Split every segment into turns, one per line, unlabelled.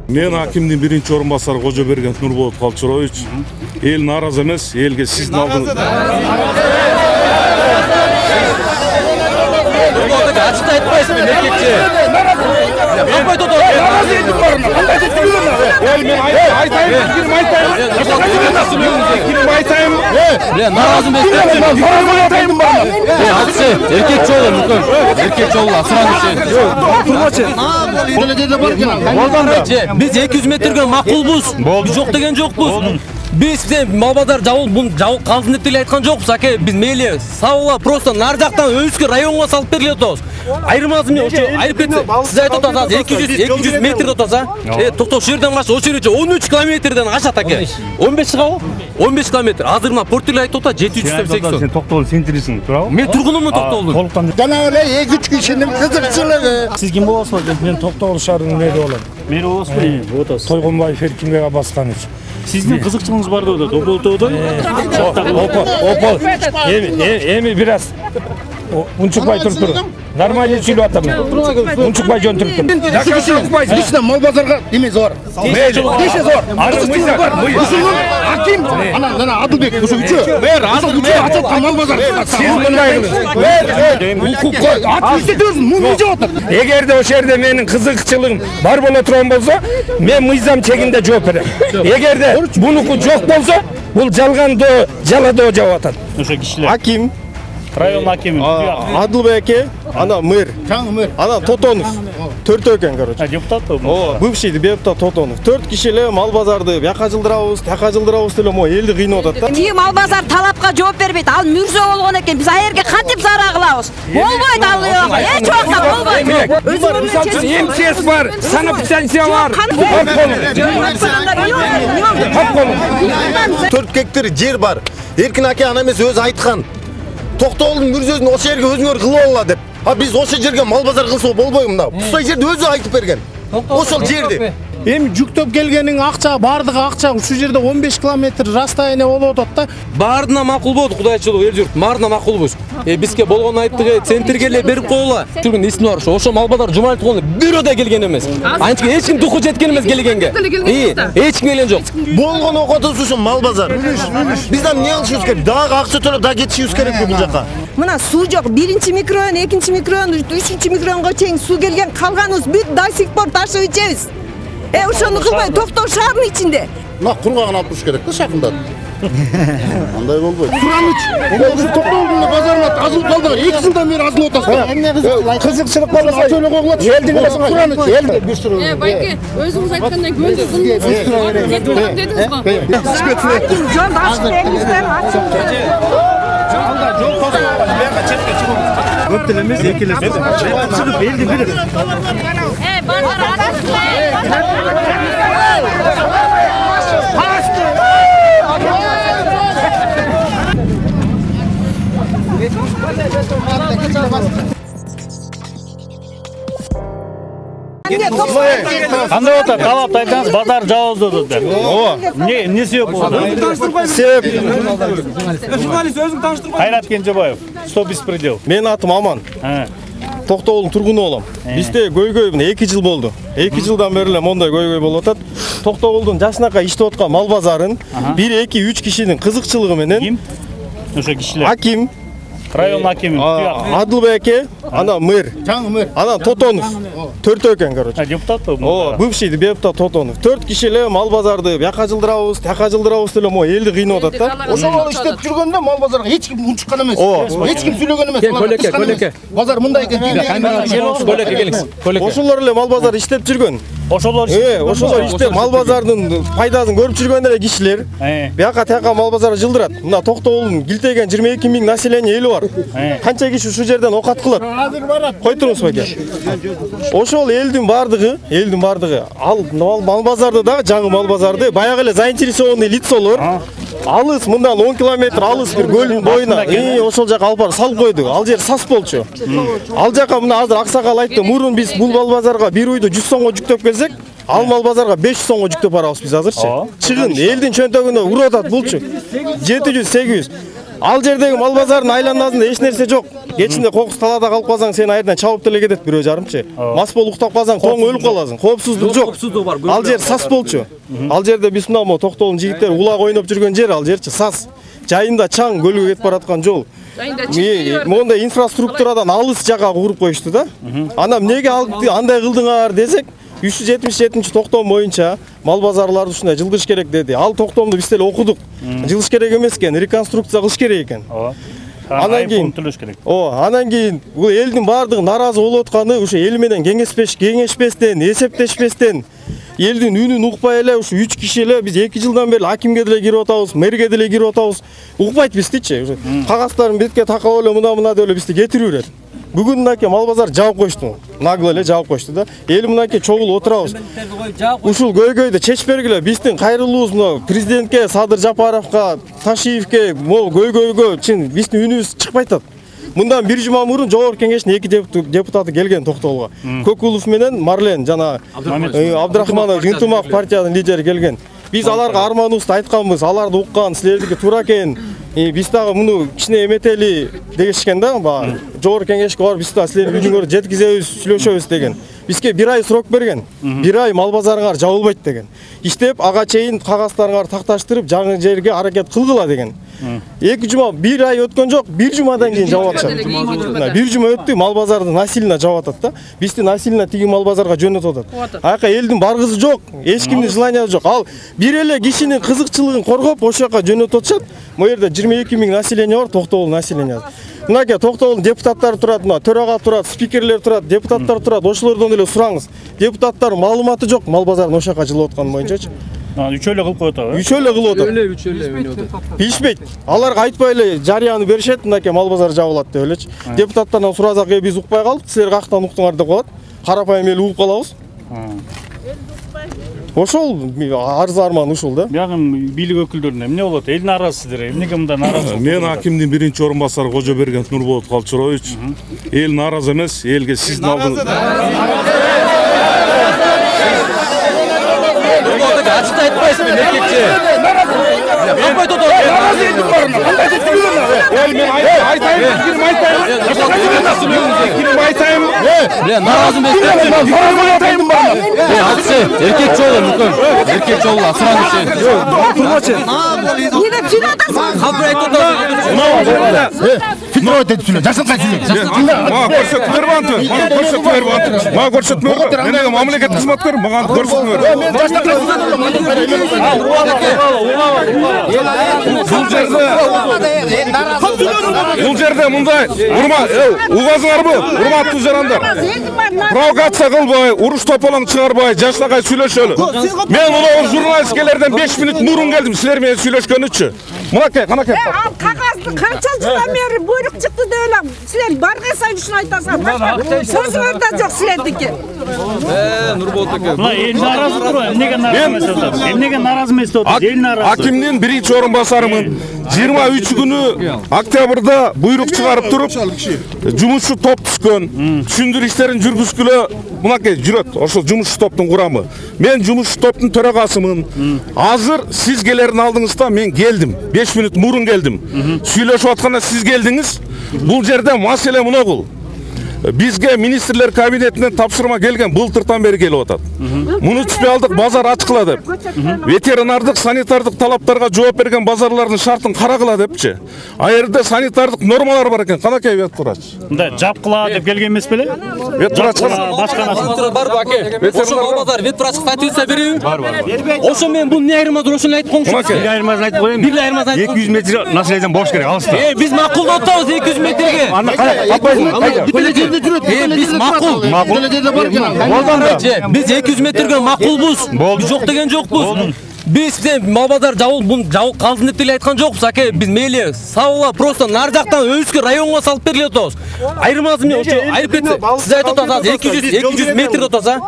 Мен акимдин биринчи орун басары Кожоберген Нурболот Калчырович. Эл нааразы эмес, элге сиздин алдыңызда.
Açıkta etmeyiz mi? Meketçi. Yapmayı tutu.
Naarazı edim barına. Kандай tutuyorsun? El men aytayım. Aytayım.
Naarazı mı istersin?
Aytayım barına.
Hapsi. Erkekçi olur mümkün. Erkekçi olur. Asıran düşün.
Turbaçı.
Biz 200 metrege makul biz yok degen jokpuz. Biz Малбазар жабыл калсын деп деле айткан жокпуз, аке. Биз мейли сабыла просто нар жактан өзгө районго салып бергиле атабыз. Айырмасы эмне? Ошо айрып кетсе, сиз айтып атасыз 200 метрде атаса, токто ушул жерден кач, ошол жерче 13 километрден ашат, аке. 15 чыгабы? 15 километр. Азыр мына порттеле айтып атат 778.
Сен Токтоолдун сентрисиң, туурабы?
Мен тургунумун Токтоолдун.
Толуктан.
Жана эле 2-3 кишинин кызыкчылыгы.
Сиз ким болосуз?
Мен Токтоол шаарынын мэри болом.
Мери болосузбу? Отосуз.
Тойгонбаев Эркинбек баскан үчүн.
Сиздин кызыкчылыгыңыз бар да Доболтоодо.
Опол. Эми бир аз унчукпай туруп. Нормально сүйлөп атам мен. Унчукпай жөн туруп.
Лично Малбазарга эме зор. Деше зор. Аким, ана Адылбек ошо үчөө. Мэр, Адылбек ачат Малбазар.
Сиз мындай кылыңыз.
Ат иштетөбүз, муну жооп атат.
Эгерде ошол жерде менин кызыкчылыгым бар боло турган болсо, мен мыйзам чегинде жооп берем. Эгерде бунуку жок болсо, бул жалгандоо, жаладоо жаап атат.
Ошо кишилер.
Аким,
Район акими.
Адылбек, ана мэр, ана Тотонов. Төртөө экен, короче.
Депутат.
Бывший депутат Тотонов. 4 киши эле Малбазарды бияка жылдырабыз, тияка жылдырабыз деле мо элди кыйнап атат да.
Тиги Малбазар талапка жооп бербейт. Ал мүрзө болгон экен. Биз аерге кантип зараа кылабыз? Болбойт ал жок. Эч убакта болбойт.
Өзүңөр МЧС бар, санэпидстанция бар.
Төрт гектар жер бар. Эркин аке ана эмес өзү айткан. Токтоолдун мүрзөсүн ошол жерге өзүңөр кылып алгыла деп. А биз ошол жерге Малбазар кылса болбойбу мына. Ушул жерде өзү айтып берген. Ошол жерде.
Эми жүктөп келгениң акча, бардыгы акча, ушул жерде 15 километр расстояние болуп атат да.
Баарына макул болду, кудайчылык эл журт. Баарына макулбуз. Бизге болгон айттыгы центрге эле берип койгула. Түргүн исми бар ошо Малбазар Жумалетовго бирөө да келген эмес. Анча эч ким духу жеткен эмес келгенге. Эч ким келген жок.
Болгон окутуш ушул Малбазар. Бизден эмне кылышыбыз керек? Дагы акча төлөп да кетишибиз керек бул жака.
Мына суу жок. 1-чи микрорайон, 2-чи микрорайон, 3-чү микрорайонго чейин суу келген, калганыбыз бүт до сих пор ташып ичебиз. Ошону кылбай Токтоо шаарынын ичинде.
Мына кургагын алып туруш керек да шакындат. Андай болбойт. Кураныч. Ошо Токтоолдун базарына азылып калды. 2 жылдан бери азылып атасыздар. Эмне кызыкчылык болсо төлөп койгулачы. Элдин элесиң Кураныч. Элди бир сүрү.
Байке, өзүңүз айткандай көңүлсүздүн дедиңиз го.
Жон ашып бериңиздер, ачып.
Жол козгоп, бияка четке чыгып. Көп деле эмес, эки эле. Чыгып элди билет. Кандай болот? Талап айтсаңыз базар жабылды деп. Эмне себеп болду?
Себеп
Журналист өзүң тааныштырбайсың. Кайрат Кенжебаев, 100 беспредел.
Менин атым Аман. Токтоолдун тургуну болом. Бизде көйгөй 2 жыл болду. 2 жылдан бери эле мондай көйгөй болуп атат. Токтоолдун жашынакай иштеп аткан мал базарын 1-2-3 кишинин кызыкчылыгы менен
Ким? Ошо кишилер.
Аким,
Район акими.
Адылбек, ана мэр, ана Тотонов. Төртөө экен, короче.
Депутат.
Бывший депутат Тотонов. 4 киши эле мал базарды бияка жылдырабыз, тияка жылдырабыз деле мо элди кыйнап атат да. Ошол иштеп жүргөндө мал базарга эч ким унчуккан эмес. Эч ким сүйлөгөн эмес.
Көлөкө.
Базар мындай экен.
Көлөкө келиңиз.
Ошолор эле мал базар иштеп жүргөн.
Ошолор
иштеп мал базардын пайдасын көрүп жүргөн эле кишилер. Бияка тияка мал базары жылдырат. Мына Токтоолдун килтеген 22 миң население эли бар. Канча киши ушул жерден окат кылат? Кой туруңуз байке. Ошол элдин бардыгы, ал мал базарды дагы жаңы мал базарды баягы эле заинтересованный лицолор алыс мындан 10 километр алыс бир көлдүн боюна ошол жака алып барып салып койду. Ал жер сас болчу. Ал жака мына азыр Аксакал айтты, мурун биз бул мал базарга бир үйдү 100 сомго жүктөп келсек, ал мал базарга 500 сомго жүктөп барабыз биз азырчы. Чыгын элдин чөнтөгүнө уруп атат булчу. 700-800. Ал жердеги мал базарынын айланасында эч нерсе жок. Кечинде кокус талаада калып калсаң, сени айырдан чабып деле кетет бирөө жарымчы. Мас болуп уктап калсаң, тоң өлүп каласың. Коопсуздук жок. Ал жер сас болчу. Ал жерде биз мына Токтоолдун жигиттери улак ойноп жүргөн жер ал жерчи сас. Жайында чаң көлгө кетип бараткан жол. Мондай инфраструктурадан алыс жака куруп коюшту да. Анан эмнеге андай кылдыңар десек, 377 токтом боюнча мал базарларды ушундай жылдыш керек деди. Ал токтомду биз деле окудук. Жылдыш керек эмес экен, реконструкция кылыш керек экен. Анан кийин анан кийин бул элдин баардыгы нааразы болуп атканы ушу эл менен кеңешпестен, эсептешпестен, элдин үнүн укпай эле ушу 3 киши эле биз 2 жылдан бери акимге деле кирип атабыз, мэрге деле кирип атабыз. Укпайт биздичи. Кагаздарын бетке такап эле мына деле бизди кетирип берет. Бүгүн мынакей мал базар жаап коюшту. Нагло эле жаап коюшту да. Эл мынакей чогулуп отурабыз. Ушул көйгөйдү чечип бергиле. Биздин кайрылуубуз мына президентке, Садыр Жапаровго, Ташиевке, могу көйгөйгө чын биздин үнүбүз чыкпай атат. Мындан бир жума мурун жогорку кеңештин 2 депутаты келген Токтоолго. Көкулов менен Марлен жана Абдрахманов Ынтымак партиянын лидери келген. Биз аларга арманыбызды айтканбыз, аларды уккан, силердики туура экен. Биз дагы муну кичине эметели дегишкен да, жогорку кеңешке барып биз дагы силердин үйүңөргө жеткизебиз, сүйлөшөбүз деген. Бизге 1 ай срок берген. 1 ай мал базарыңар жабылбайт деген. Иштеп ага чейин кагаздарыңарды такташтырып, жаңы жерге аракет кылгыла деген. 2 жума 1 ай өткөн жок, 1 жумадан кийин жабып атышат. 1 жума өттү, мал базарды насилно жабып атат да. Бизди насилно тиги мал базарга жөнөтүп атат. Аяка элдин баргызы жок, эч кимдин желаниясы жок. Ал бир эле кишинин кызыкчылыгын коргоп ошол жака жөнөтүп атышат. Могу жерде 22 000 население бар, Токтоол населениясы. Мынакей Токтоолдун депутаттары турат, мына төрага турат, спикерлер турат, депутаттар турат. Ошолордон эле сураңыз. Депутаттар маалыматы жок мал базарын ошол жака жылып атканы боюнчачы.
3 эле кылып коет атабы.
3 эле кылып атат. Бишпейт. Аларга айтпай эле жарыяны беришет, мынакей мал базары жабылат деп элечи. Депутаттардан суразак, биз укпай калдык, силер кактан уктуңар деп коет. Карапайым эл угуп калабыз. Ошол арыз арман ушул да.
Бягым бийлик өкүлдөрүнө эмне болот? Эл нааразысыздар, эмнеге мында нааразы?
Мен акимдин 1-орунбасары Кожоберген Нурболот Калчурович. Эл нааразы эмес, элге сиздин алдыңызда.
Açıkta etmeyiz mi memleketçi? Yapmayın Toto.
Narazı edin var mı? Aytayım.
Narazı mı
Aytayım var mı?
Hadise, erkekçi olur mümkün. Erkekçi olur, asıran bir şey.
Turmaçı.
Yine Fina'dasın.
Kabul et Toto.
Fitro ötedi söyle. Jasın kaç söyle.
Mağa көрсөтүп бербанты. Mağa көрсөтүp бербанты. Mağa көрсөтүп бербантı. Менеге мамлекет кызматкер, мага көрсөтүп Бул жерде мындай угазыңарбы, урматтуу жарандар. Провокация кылбай, уруш тополоң чыгарбай, жаштагай сүйлөшөлү. Мен мына журналисткелерден 5 мүнөт мурун келдим, силер менен сүйлөшкөнүчү. Мынакей, канакей.
Кагазды канча жылдан бери буйрук чыкты деп элем. Силер барган сайын ушуну айтасыңар. Башка сөзүңөр да жок силердики.
Нурболот аке.
Мына эл нааразы туруп, эмнеге нааразы эмес деп атат? Эмнеге нааразы эмес деп атат? Эл нааразы.
Акимдин 1-орунбасарымын. 23 күнү октябрда буйрук чыгарып туруп, жумушчу топ түшкөн, түшүндүрүү иштерин жүргүзгүлө мынакей жүрөт. Ошол жумушчу топтун курамы. Мен жумушчу топтун төрагасымын. Азыр сиз келердин алдыңызда мен келдим. 5 мүнөт мурун келдим. Сүйлөшүп атканда сиз келдиңиз. Бул жерде маселе мынагул. Бизге министрлер кабинетинен тапшырма келген, былтыртан бери келип атат. Муниципалдык базар ачкыла деп. Ветеринардык, санитардык талаптарга жооп берген базарлардын шартын карагыла депчи. А жерде санитардык нормалар бар экен. Канакей вет турач.
Мында жапкыла деп келген эмес беле?
Вет турач.
Башканасы бар аке. Ошо базар вет турач статьясы береби? Бар. Ошо мен бул не айырмадыр, ошону айтып коңуңуз.
Бир айырмасын айтып коеюн.
Бир айырмасын айтып.
200 метр населениеден бош керек, алыста.
Биз макулдап атабыз 200 метрге.
Аны карай, апайсың.
Biz makul. Biz 200 metrege makulbuz. Biz yok degen jokpuz. Biz mal bazar жабыл калсын деп деле айткан жокпуз аке. Биз мейли сабыла просто нар жактан өзгө районго салып бергиле атабыз. Айырмасы эмне ошо айып кетсе. Сиз айтып атасыз 200 метр атаса.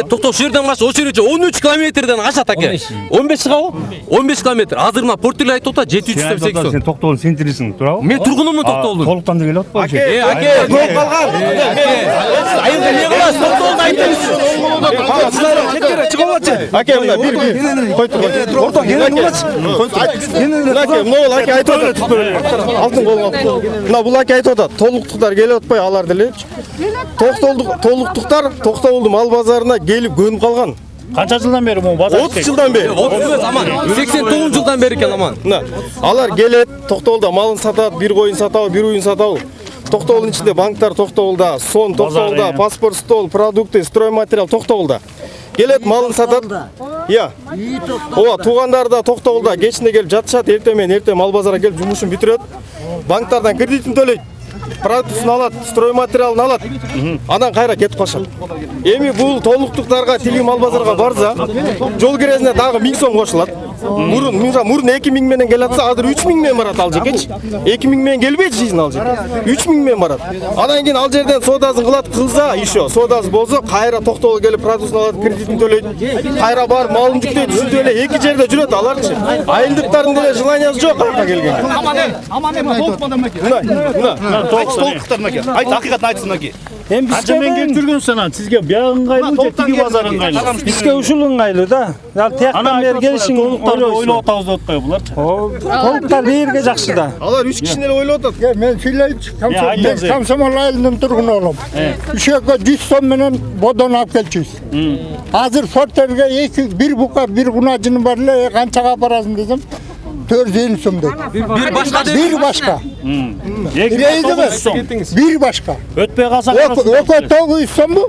Токто ошол жерден баш ошол жерге 13 километрден ашат аке. 15 чыгабы? 15 километр. Азыр мына Портеле айтып ата 780.
Сен Токтоолдун центрисиң, туурабы?
Мен тургунумун Токтоолдун.
Толуктан келип атпайбы?
Аке, көп калган. Айып эмне кыласыз? Токтоолдун
Аке, мына бир койду. Орто келен болчу. Аке, мына аке айтып атат. Алтын колго. Мына бул аке айтып атат. Толуктуктар келип атпай алар деле. Толуктуктар Токтогулдун мал базарына келип көнүп калган.
Канча жылдан бери бул базар?
30 жылдан бери.
30 эмес аман. 89 жылдан бери экен аман.
Алар келет, Токтогулда малын сатат, бир коюн сатабы, бир уюн сатабы. Токтогулдун ичинде банктар Токтогулда, сон Токтогулда, паспорт стол, продукты, стройматериал Токтогулда. Келет, малын сатат. Иә. Ооба, туугандар да Токтогулда кечинде келип жатышат, эртең менен эртең мал базарга келип жумушун бүтүрөт. Банктардан кредитин төлөйт. Продуктысын алат, стройматериалын алат. Анан кайра кетип калышат. Эми бул толуктуктарга тиги мал базарга барса, жол киресине дагы 1000 сом кошулат. Мурун 2000 менен келатса, азыр 3000 менен барат ал жекечи. 2000 менен келбейт жизнь ал жерге. 3000 менен барат. Анан кийин ал жерден соодасын кылса, еще соодасы болсо, кайра Токтогулга келип продуктысын алат, кредитин төлөйт. Кайра бар малын жүктөйт, ушинтип эле эки жерде жүрөт аларчы. Айылдыктардын деле желаниясы жок ага келген.
Аман толуктуктар маке. Толуктуктар маке. Айт акыйкатын айтсын маке.
Эми бизге менен жүргөнсүн сизге бияк ыңгайлуу же тиги базар ыңгайлуу? Бизге ушул ыңгайлуу да. Ал тияктан бери келишиң
толуктарды ойлоп атабыз деп атпайбы буларчы?
Толуктар бирге жакшы да.
Алар 3 кишини эле ойлоп атат.
Мен сүйлөйчү. Мен Комсомол айылынын тургуну болом. Ушеге 100 сом менен бодон алып келчүбүз. Азыр сортерге бир бука бир кунажыны бар эле, канчага апарасың десем 450 сом дейт.
Бир башка
бир башка. Бир башка.
Өтпөй калса
Өкө 900 сомбу?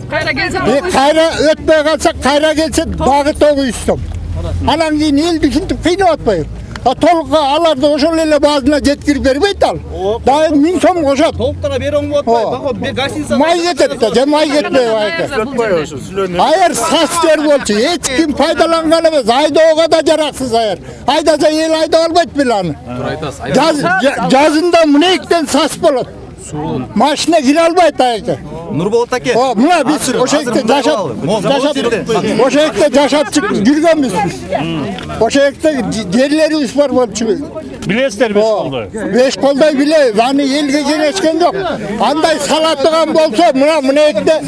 Кайра келсе, кайра өтпөй калса, кайра келсе дагы 900 сом. Анан кийин элди ушинтип кыйнап атпайбы? Толукка аларды ошол эле базына жеткирип бербейт ал. Дагы 1000 сом кошот.
толуктара бериң болуп атпайбы? Бир гостиница
Май кетет да, же май кетпей байке. Айыр сас жер болчу, эч ким пайдаланган эмес. Айдоого да жараксыз айыр. Айдаса эл айдап албайт беле аны. Жазында мынейктен сас болот. Машина кире албайт айке.
Нурболот аке.
Мына биз ошо жерде жашап жүргөнбүз биз. Ошо жерде жерлерибиз бар болчу.
Билесиздер беш колдой.
Беш колдой билебиз. Аны элге кеңешкен жок. Андай салатыган болсо, мына жерде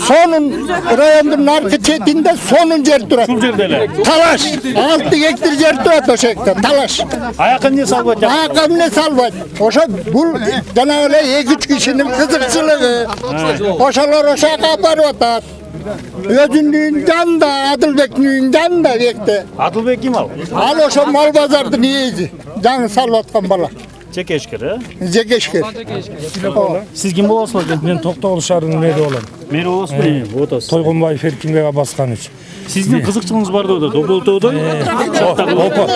сонун райондун аркы четинде сонун жер турат.
Ушул жерде эле.
Талаш. 6 гектар жер турат ошо жерде. Талаш.
Аяка эмне салбайт?
Аяка эмне салбайт. Ошо бул жана эле 2-3 кишинин кызыкчылыгы. Ошолор ошоға барып атат. Өзүнүн үйүн жанында, Адылбектин үйүн жанында бекте.
Адылбек ким ал?
Ал ошо мал базардын ээси. Жаңы салып аткан бала.
Жекешкер,
Жекешкер.
Сиз ким болосуз?
Мен Токтогул шаарынын мэри болом.
Мери болосузбу?
Отос. Тойгонбаев Эркинбек баскан үч.
Сиздин кызыкчылыгыңыз бар да, Доболтоодо.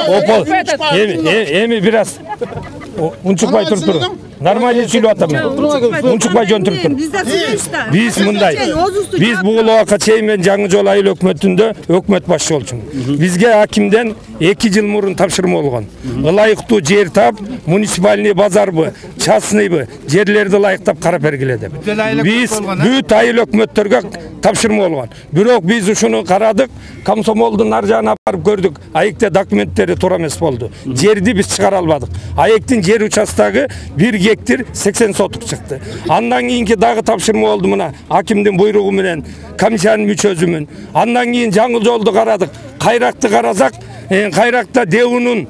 Опол. Эми бир аз унчукпай туруп. Нормально сүйлөп атам мен. Унчукпай жөн туруп тур. Биз мындай. Биз бул убакка чейин мен Жаңы Жол айыл өкмөтүндө өкмөт башчы болчумун. Бизге акимден 2 жыл мурун тапшырма болгон. Ылайыктуу жер тап, муниципальный базарбы, частныйбы, жерлерди ылайыктап карап бергиле деп. Биз бүт айыл өкмөттөргө тапшырма болгон. Бирок биз ушуну карадык, Комсомолдун ар жагына барып көрдүк. Айыкта документтери туура эмес болду. Жерди биз чыгара албадык. Айыктын жер участогу 1 гектар 80 сотук чыкты. Андан кийинки дагы тапшырма болду мына акимдин буйругу менен комиссиянын мүчөсүмүн. Андан кийин Жаңы Жолду карадык. Кайракты карасак, кайракта Деунун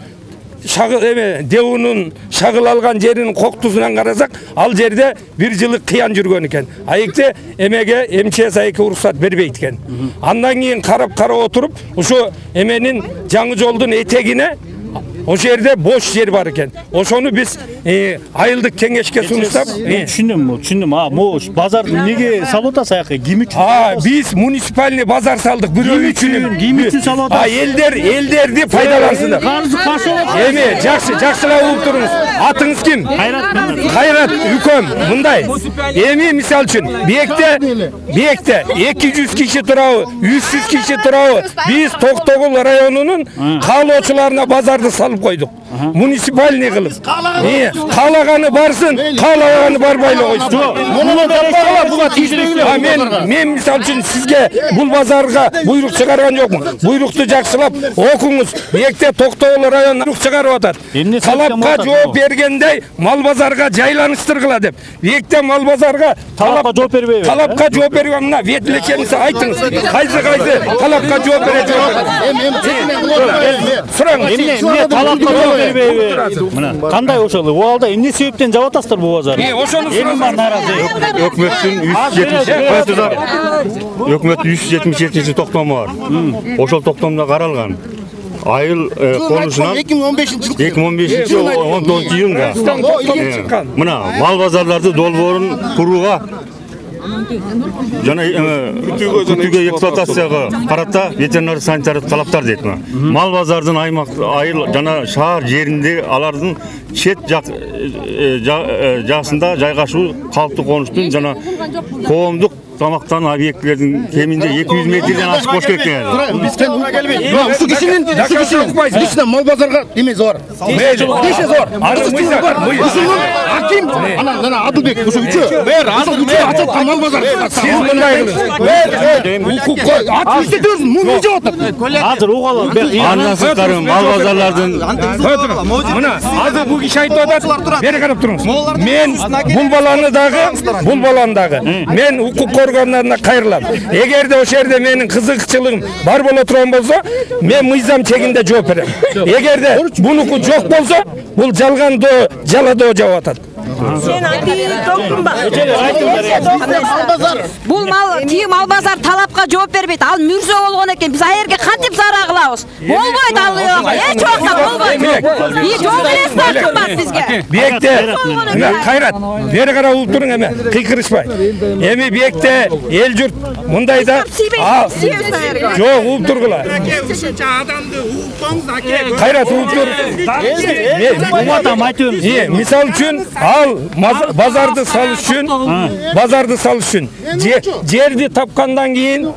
шагыл алган жеринин коктусунан карасак, ал жерде 1 жылык кыян жүргөн экен. Айыкты эмеге МЧС айыкка уруксат бербейт экен. Андан кийин карап отуруп, ушу эменин Жаңы Жолдун этегине ошо жерде бош жер бар экен. Ошону биз айылдык кеңешке сунуштап,
түшүндүм. Могу базарды неге салып атасыз аяка? Ким үчүн?
Биз муниципальный базар салдык бирөө үчүн.
Ким үчүн салып атасыз?
Элдерди пайдалансындар. Эми жакшылап угуп туруңуз. Атыңыз ким? Кайрат Үкөм. Мындай. Эми мисал үчүн биекте 200 киши турабы, 300 киши турабы. Биз Токтогул районунун каалоочуларына базарды салып койдук. munisipalniy qilib. Qalagani barsin, qalagani barbayla qo'ysin. Buga tiyishmaydi. Men misol uchun sizga bul bozorga buyruq chiqargan yo'qman. Buyruqni yaxshilab o'qingiz. Bu yerda To'qto'g'li rayoni buyruq chiqarib atar. Talabga javob bergandek mal bozorga jaylanishtirgila deb. Bu yerda mal bozorga talabga javob bermaydi. Talabga javob berganlar vetlechenizni aytыңыз. Qaysi talabga javob beradi? So'rang.
Emне talabga javob bermaydi? Mana qanday o'shol? Bu holda emne sebepten javob atasыздар bu bozor?
O'shoni so'rang.
Өкмөттүн 177-токтому бар. Ошол токтомдо каралган. Айыл конушунан 2015-жылы 19-июнга мына мал базарларды долбоорун курууга жана күтүүгө эксплуатацияга карата ветеринар санитарлык талаптар дейт. Мал базардын аймак айыл жана шаар жеринде алардын чет жаксында жайгашуу калктуу конуштун жана коомдук тамактануу объектилердин кеминде 200 метрден ашык болуш керек деген.
Ушул кишинин мал базарга эмеси бар. Кешеси бар. Ушунун аким анан Адылбек ушу үчөө. Ушул үчөө ачылган мал базар.
Сиз мындай кылыңыз. Укукка
атыштырсыз, муну жеп атат.
Азыр угалы.
Андан сырткары мал базарлардын
мына азыр бу киши айтып атат. Бери карап туруңуз. Мен бул баланы дагы мен укук органдарына кайрылам. Эгерде ошол жерде менин кызыкчылыгым бар боло турган болсо, мен мыйзам чегинде жооп берем. Эгерде бунуку жок болсо, бул жалгандоо, жаладоо жаап атат.
Sen Бул мал базар талапка жооп бербейт. Ал мүрзө болгон экен. Биз аерге кантип зараа кылабыз? Болбойт ал жок. Эч убакта болбойт. Жол бересиз кымбат бизге.
Биекте кайрат. Бери карап уруп туруң эме. Кыйкырышпай. Эми биекте эл журт мындайда жок уруп тургула.
Адамды уруптоңуз аке.
Кайрат уруп тур. Мисал үчүн ал базарды салыш үчүн жерди тапкандан кийин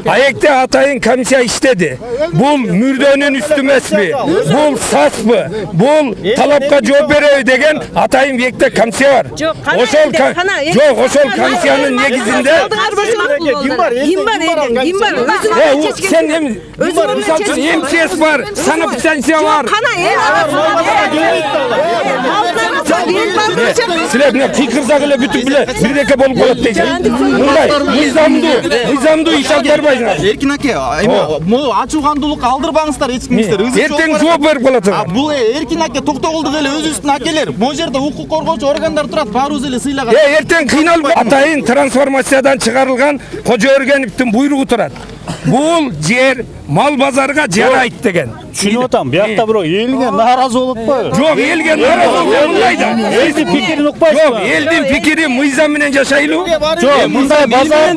аекте атайын комиссия иштеди. Бул мүрдөнүн үстү эмеспи? Бул саспы? Бул талапка жооп береби деген атайын биекте комиссия бар. Ошол комиссиянын негизинде
ким бар?
Сен МЧС бар, санэпидстанция бар. Силер мына кыйкырсак эле бүтүп биле бирдеке болуп калат дейсиз. Мындай мыйзамдуу иш алып барбайсыңар.
Эркин аке, могу ачуугандуулукка алдырбаңыздар эч кимдер.
Эртең жооп берип калат.
Бул Эркин аке токтогулдук эле өзүбүздүн акелер. Могу жерде укук коргоочу органдар турат, баарыбыз эле сыйлаган.
Эртең кыйналып атайын трансформациядан чыгарылган Кожо Өргеновдун буйругу турат. Бул жер мал базарга жарайт деген.
Түшүнүп атам. Биякта бирок элге нааразы болуп атпайбы?
Жок, элге нааразы болбойт.
Элдин пикирин укпайсызбы?
Жок, элдин пикири мыйзам менен жашайлы.
Жок, мындай базар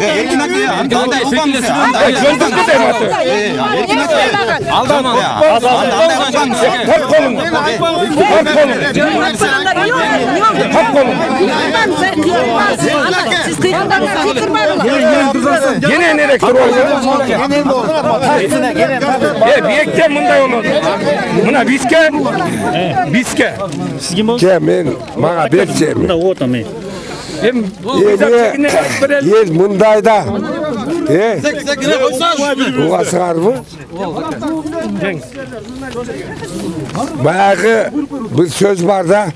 Эркин аке, андай шекилдесиз.
Жөндөккө деп атты.
Эркин аке.
Алдама. Yine nereye duruyor? Biyekte mınday olur. Mına biske.
Siz kim bolsunuz?
Men mağa bekçeyim.
Mında otam men.
Yer mındayda. Buğa sığar mı? Bayağı bir söz var da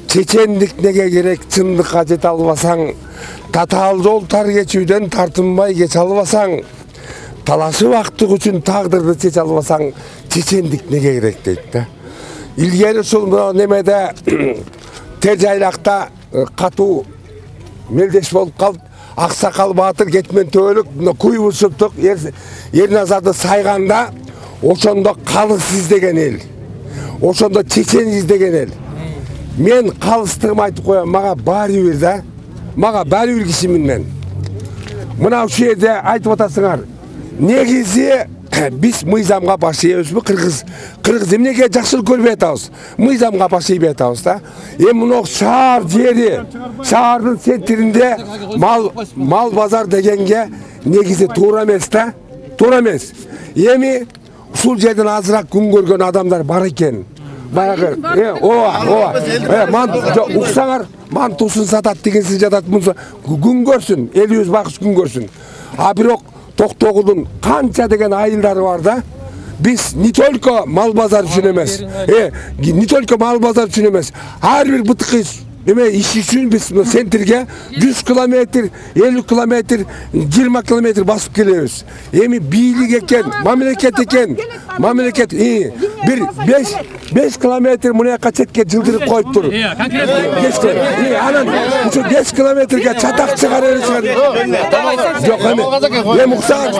Çeçenlik nege gerek çındıkka jet albasan, tatal jol tar geçүүден tartınmay geç albasan, talaşı vakti üçün tağdırdı çeç albasan, çeçenlik nege gerek deydi da. İlgeri sol nemede tercaylakta katu meldeş bolup kalıp, Aksakal Batır Getmen Töölük kuyubu süptük, Ernazar'da sayganda, oşonda kalыс izdegen el, oşonda çeçen izdegen el. Men kalыстığımı aytıp koyam, mağa bari bir da, mağa bari bir kişimin men. Mına şu yerde aytıp atasınlar, negizi biz mıyzamga başlayabız mı Kırgız emnege жақсылык көрбей атабыз. Мыйзамга başlayıp атабыз da. Мына шаар жери, шаардын центринде mal bazar degenge negizi туура эмес да, туура эмес. Эми ушул жерден азыраак күн көргөн адамдар бар экен. Баягы уксаңар мантусын сатат дегенсиз жатат мунса күн көрсүн, элибиз багыш күн көрсүн. А бирок Токтогулдун канча деген айылдары бар да. Biz не только мал базар үчүн эмес, не только мал базар үчүн эмес, ар бир бытыкы эме иш үчүн биз центрге 100 километр, 50 километр, 20 километр басып келебиз. Эми бийлик экен, мамлекет экен, мамлекет бир 5 километр мынаяка четке жылдырып коюп тур. Анан ушу 5 километрге чатак чыгарып жок эми. Муксар.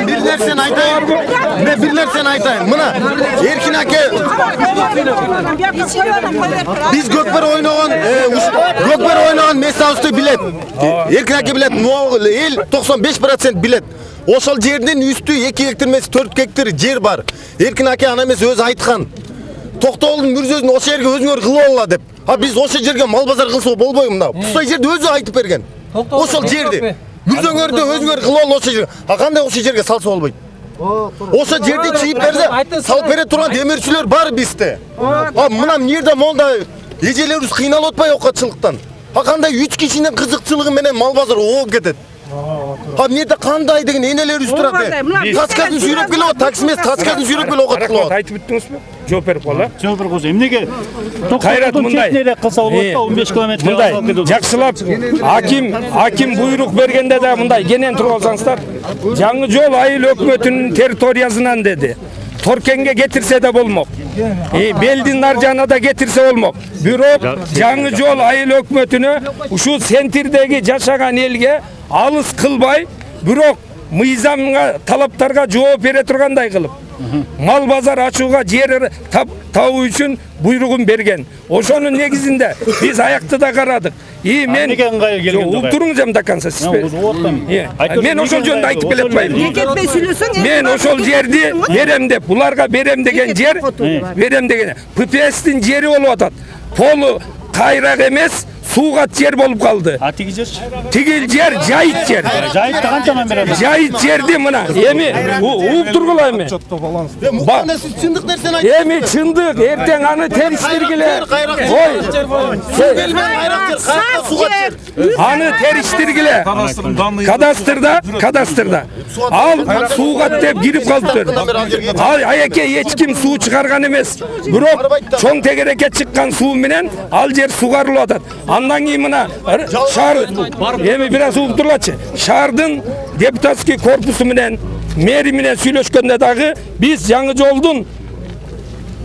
Bir nerseni aytayım. Bir nerseni aytayım. Mına Erkin aka biz Gökber oynagan Mesavus'tu bilet. Erkin aka bilet. El 95% bilet. Oşal жерден üstü 2 hektar emес 4 hektar жер бар. Erkin aka ana emес өзү айткан. Токтогулдун мүрзөсүн ошол жерге өзүңөр кылып алла деп. А биз ошол жерге мал базар кылса болбойбу мына. Бустай жерде өзү айтып берген. Ошол жерде мүрзөңөрдү өзүңөр кылып ал ошол жерге. А кандай ошол жерге салса болбойт? Ошол жерде чийип берсе, салып бере турган демирчилер бар бизде. А мына мында монда эжелерибиз кыйналып атпай окатчылыктан. А кандай 3 кишинин кызыкчылыгы менен мал базар ооп кетет. А мында кандай деген энелерибиз турат. Тачкасын сүйрөп келип, таксимес тачкасын сүйрөп келип окат кылып.
Айтып бүттүңүзбү? Жооп берип кала.
Жооп берип койсо. Эмнеге?
Кайрат мындай.
Кылса болот, 15 километр.
Мындай жакшылап аким буйрук бергенде да мындай кенен туруп алсаңыздар. Жаңы жол айыл өкмөтүнүн территориясынан деди. Торкенге кетирсе де болмок. Белдин нар жагына да кетирсе болмок. Бирок жаңы жол айыл өкмөтүнө ушул центрдеги жашаган элге алыс кылбай, бирок мыйзамга талаптарга жооп бере тургандай кылып мал базар ачууга жер табуу үчүн буйругун берген. Ошонун негизинде биз аякты да карадык. Мен туруңуз до конца. Мен ошол жөнүндө айтып келе атпайм. Мен ошол жерди берем деп, буларга берем деген жер, берем деген ППСтин жери болуп атат. Полу кайрак эмес, суугат жер болуп калды.
А тиги жер?
Тигил жер жайыт жер.
Жайытты канчадан берет?
Жайыт жерди мына эми ууп тургула эми.
Мукана сиз чындык нерсени айтып.
Эми чындык, эртең аны териштиргиле. Ой. Аны териштиргиле. Кадастрда. Ал суугат деп кирип калыптыр. Аяке эч ким суу чыгарган эмес. Бирок чоң тегерекке чыккан суу менен ал жер сугарылып атат. Андан кийин мына шаар эми бир аз угуп турлачы. Шаардын депутатский корпусу менен мэри менен сүйлөшкөндө дагы биз жаңы жолдун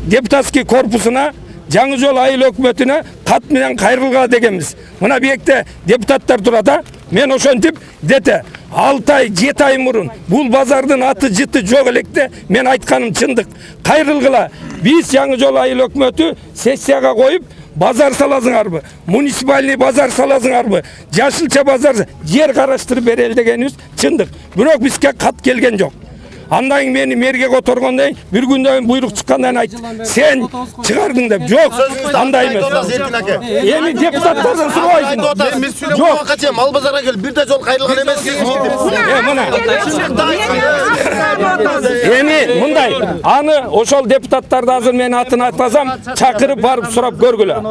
депутатский корпусуна жаңы жол айыл өкмөтүнө кат менен кайрылгыла дегенбиз. Мына биекте депутаттар турат да. Мен ошентип дете 6 ай 7 ай мурун бул базардын аты жыты жок электе мен айтканым чындык. Кайрылгыла. Биз жаңы жол айыл өкмөтү сессияга коюп базар саласыңарбы, муниципальный базар саласыңарбы, жашылча базар жер караштырып берели дегенибиз чындык. Бирок бизге кат келген жок. Андан кийин мени мэрге которгондой бир күндөн буйрук чыккандан айт. Сен чыгардың деп. Жок, андай эмес. Эми депутаттардан сурабайсың.
Жок, кача мал базарга келип бир да жол кайрылган эмессиз.
Мына. Эми мындай, аны ошол депутаттарды азыр мен атын айтпасам, чакырып барып сурап көргүлө.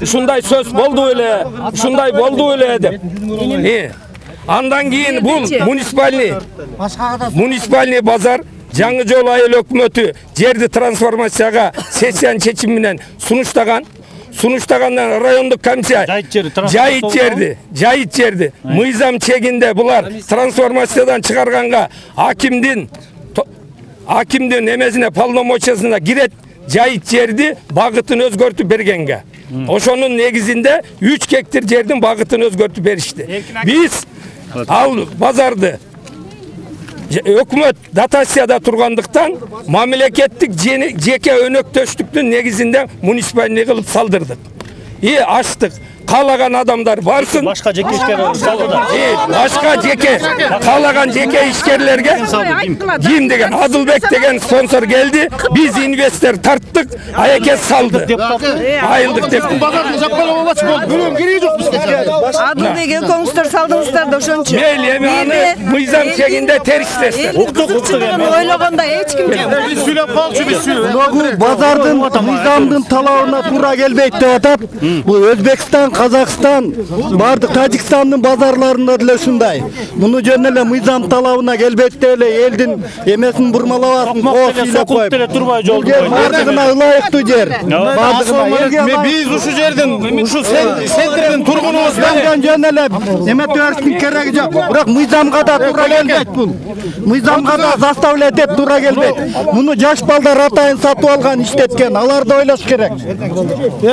Ушундай сөз болду эле, ушундай болду эле деп. Андан кийин бул муниципальный базар жаңы жол айыл өкмөтү жерди трансформацияга сессиянын чечими менен сунуштагандан райондук комиссия жайыт жерди мыйзам чегинде булар трансформациядан чыгарганга акимдин эмесине полномочиясына кирет жайыт жерди багытын өзгөртүп бергенге. Ошонун негизинде 3 гектар жердин багытын өзгөртүп беришти. Биз ал базарды өкмөт дотацияда тургандыктан мамлекеттик жеке өнөктөштүктүн негизинде муниципальный кылып салдырдык. Ачтык. Каалаган адамдар барсын.
Башка жеке ишкер салуда.
Башка жеке каалаган жеке ишкерлерге Ким деген Адылбек деген спонсор келди. Биз инвестор тарттык, аеке салды. Айылдык деп.
Базарды жаппай болбачу болду. Бирөөнүн кереги жок бизге.
Адылбек экөөңүздөр салдыңыздар да ошончу.
Мейли эми аны мыйзам чегинде териштиресиздер.
Ойлогондо эч ким жок.
Биз сүйлөп калчу, биз сүйлөп.
Бул базардын мыйзамдын талабына туура келбейт деп атат. Бул Өзбекстан, Казакстан, бардык Тажикстандын базарларында деле ушундай. Муну жөн эле мыйзам талабына келбейт деп эле элдин эмесин бурмалабасын, коо сүйлөп коюп.
Турбай жолду.
Бардыгына ылайыктуу жер. Бардыгына
Биз ушу жердин, ушу центрдин тургунубуз.
жөн эле эме төрүштүн кереги жок. Бирок мыйзамга да туура келбейт бул. Мыйзамга да заставлять этип туура келбейт. Муну жаш балдар атайын сатып алган, иштеткен. Аларды ойлош керек.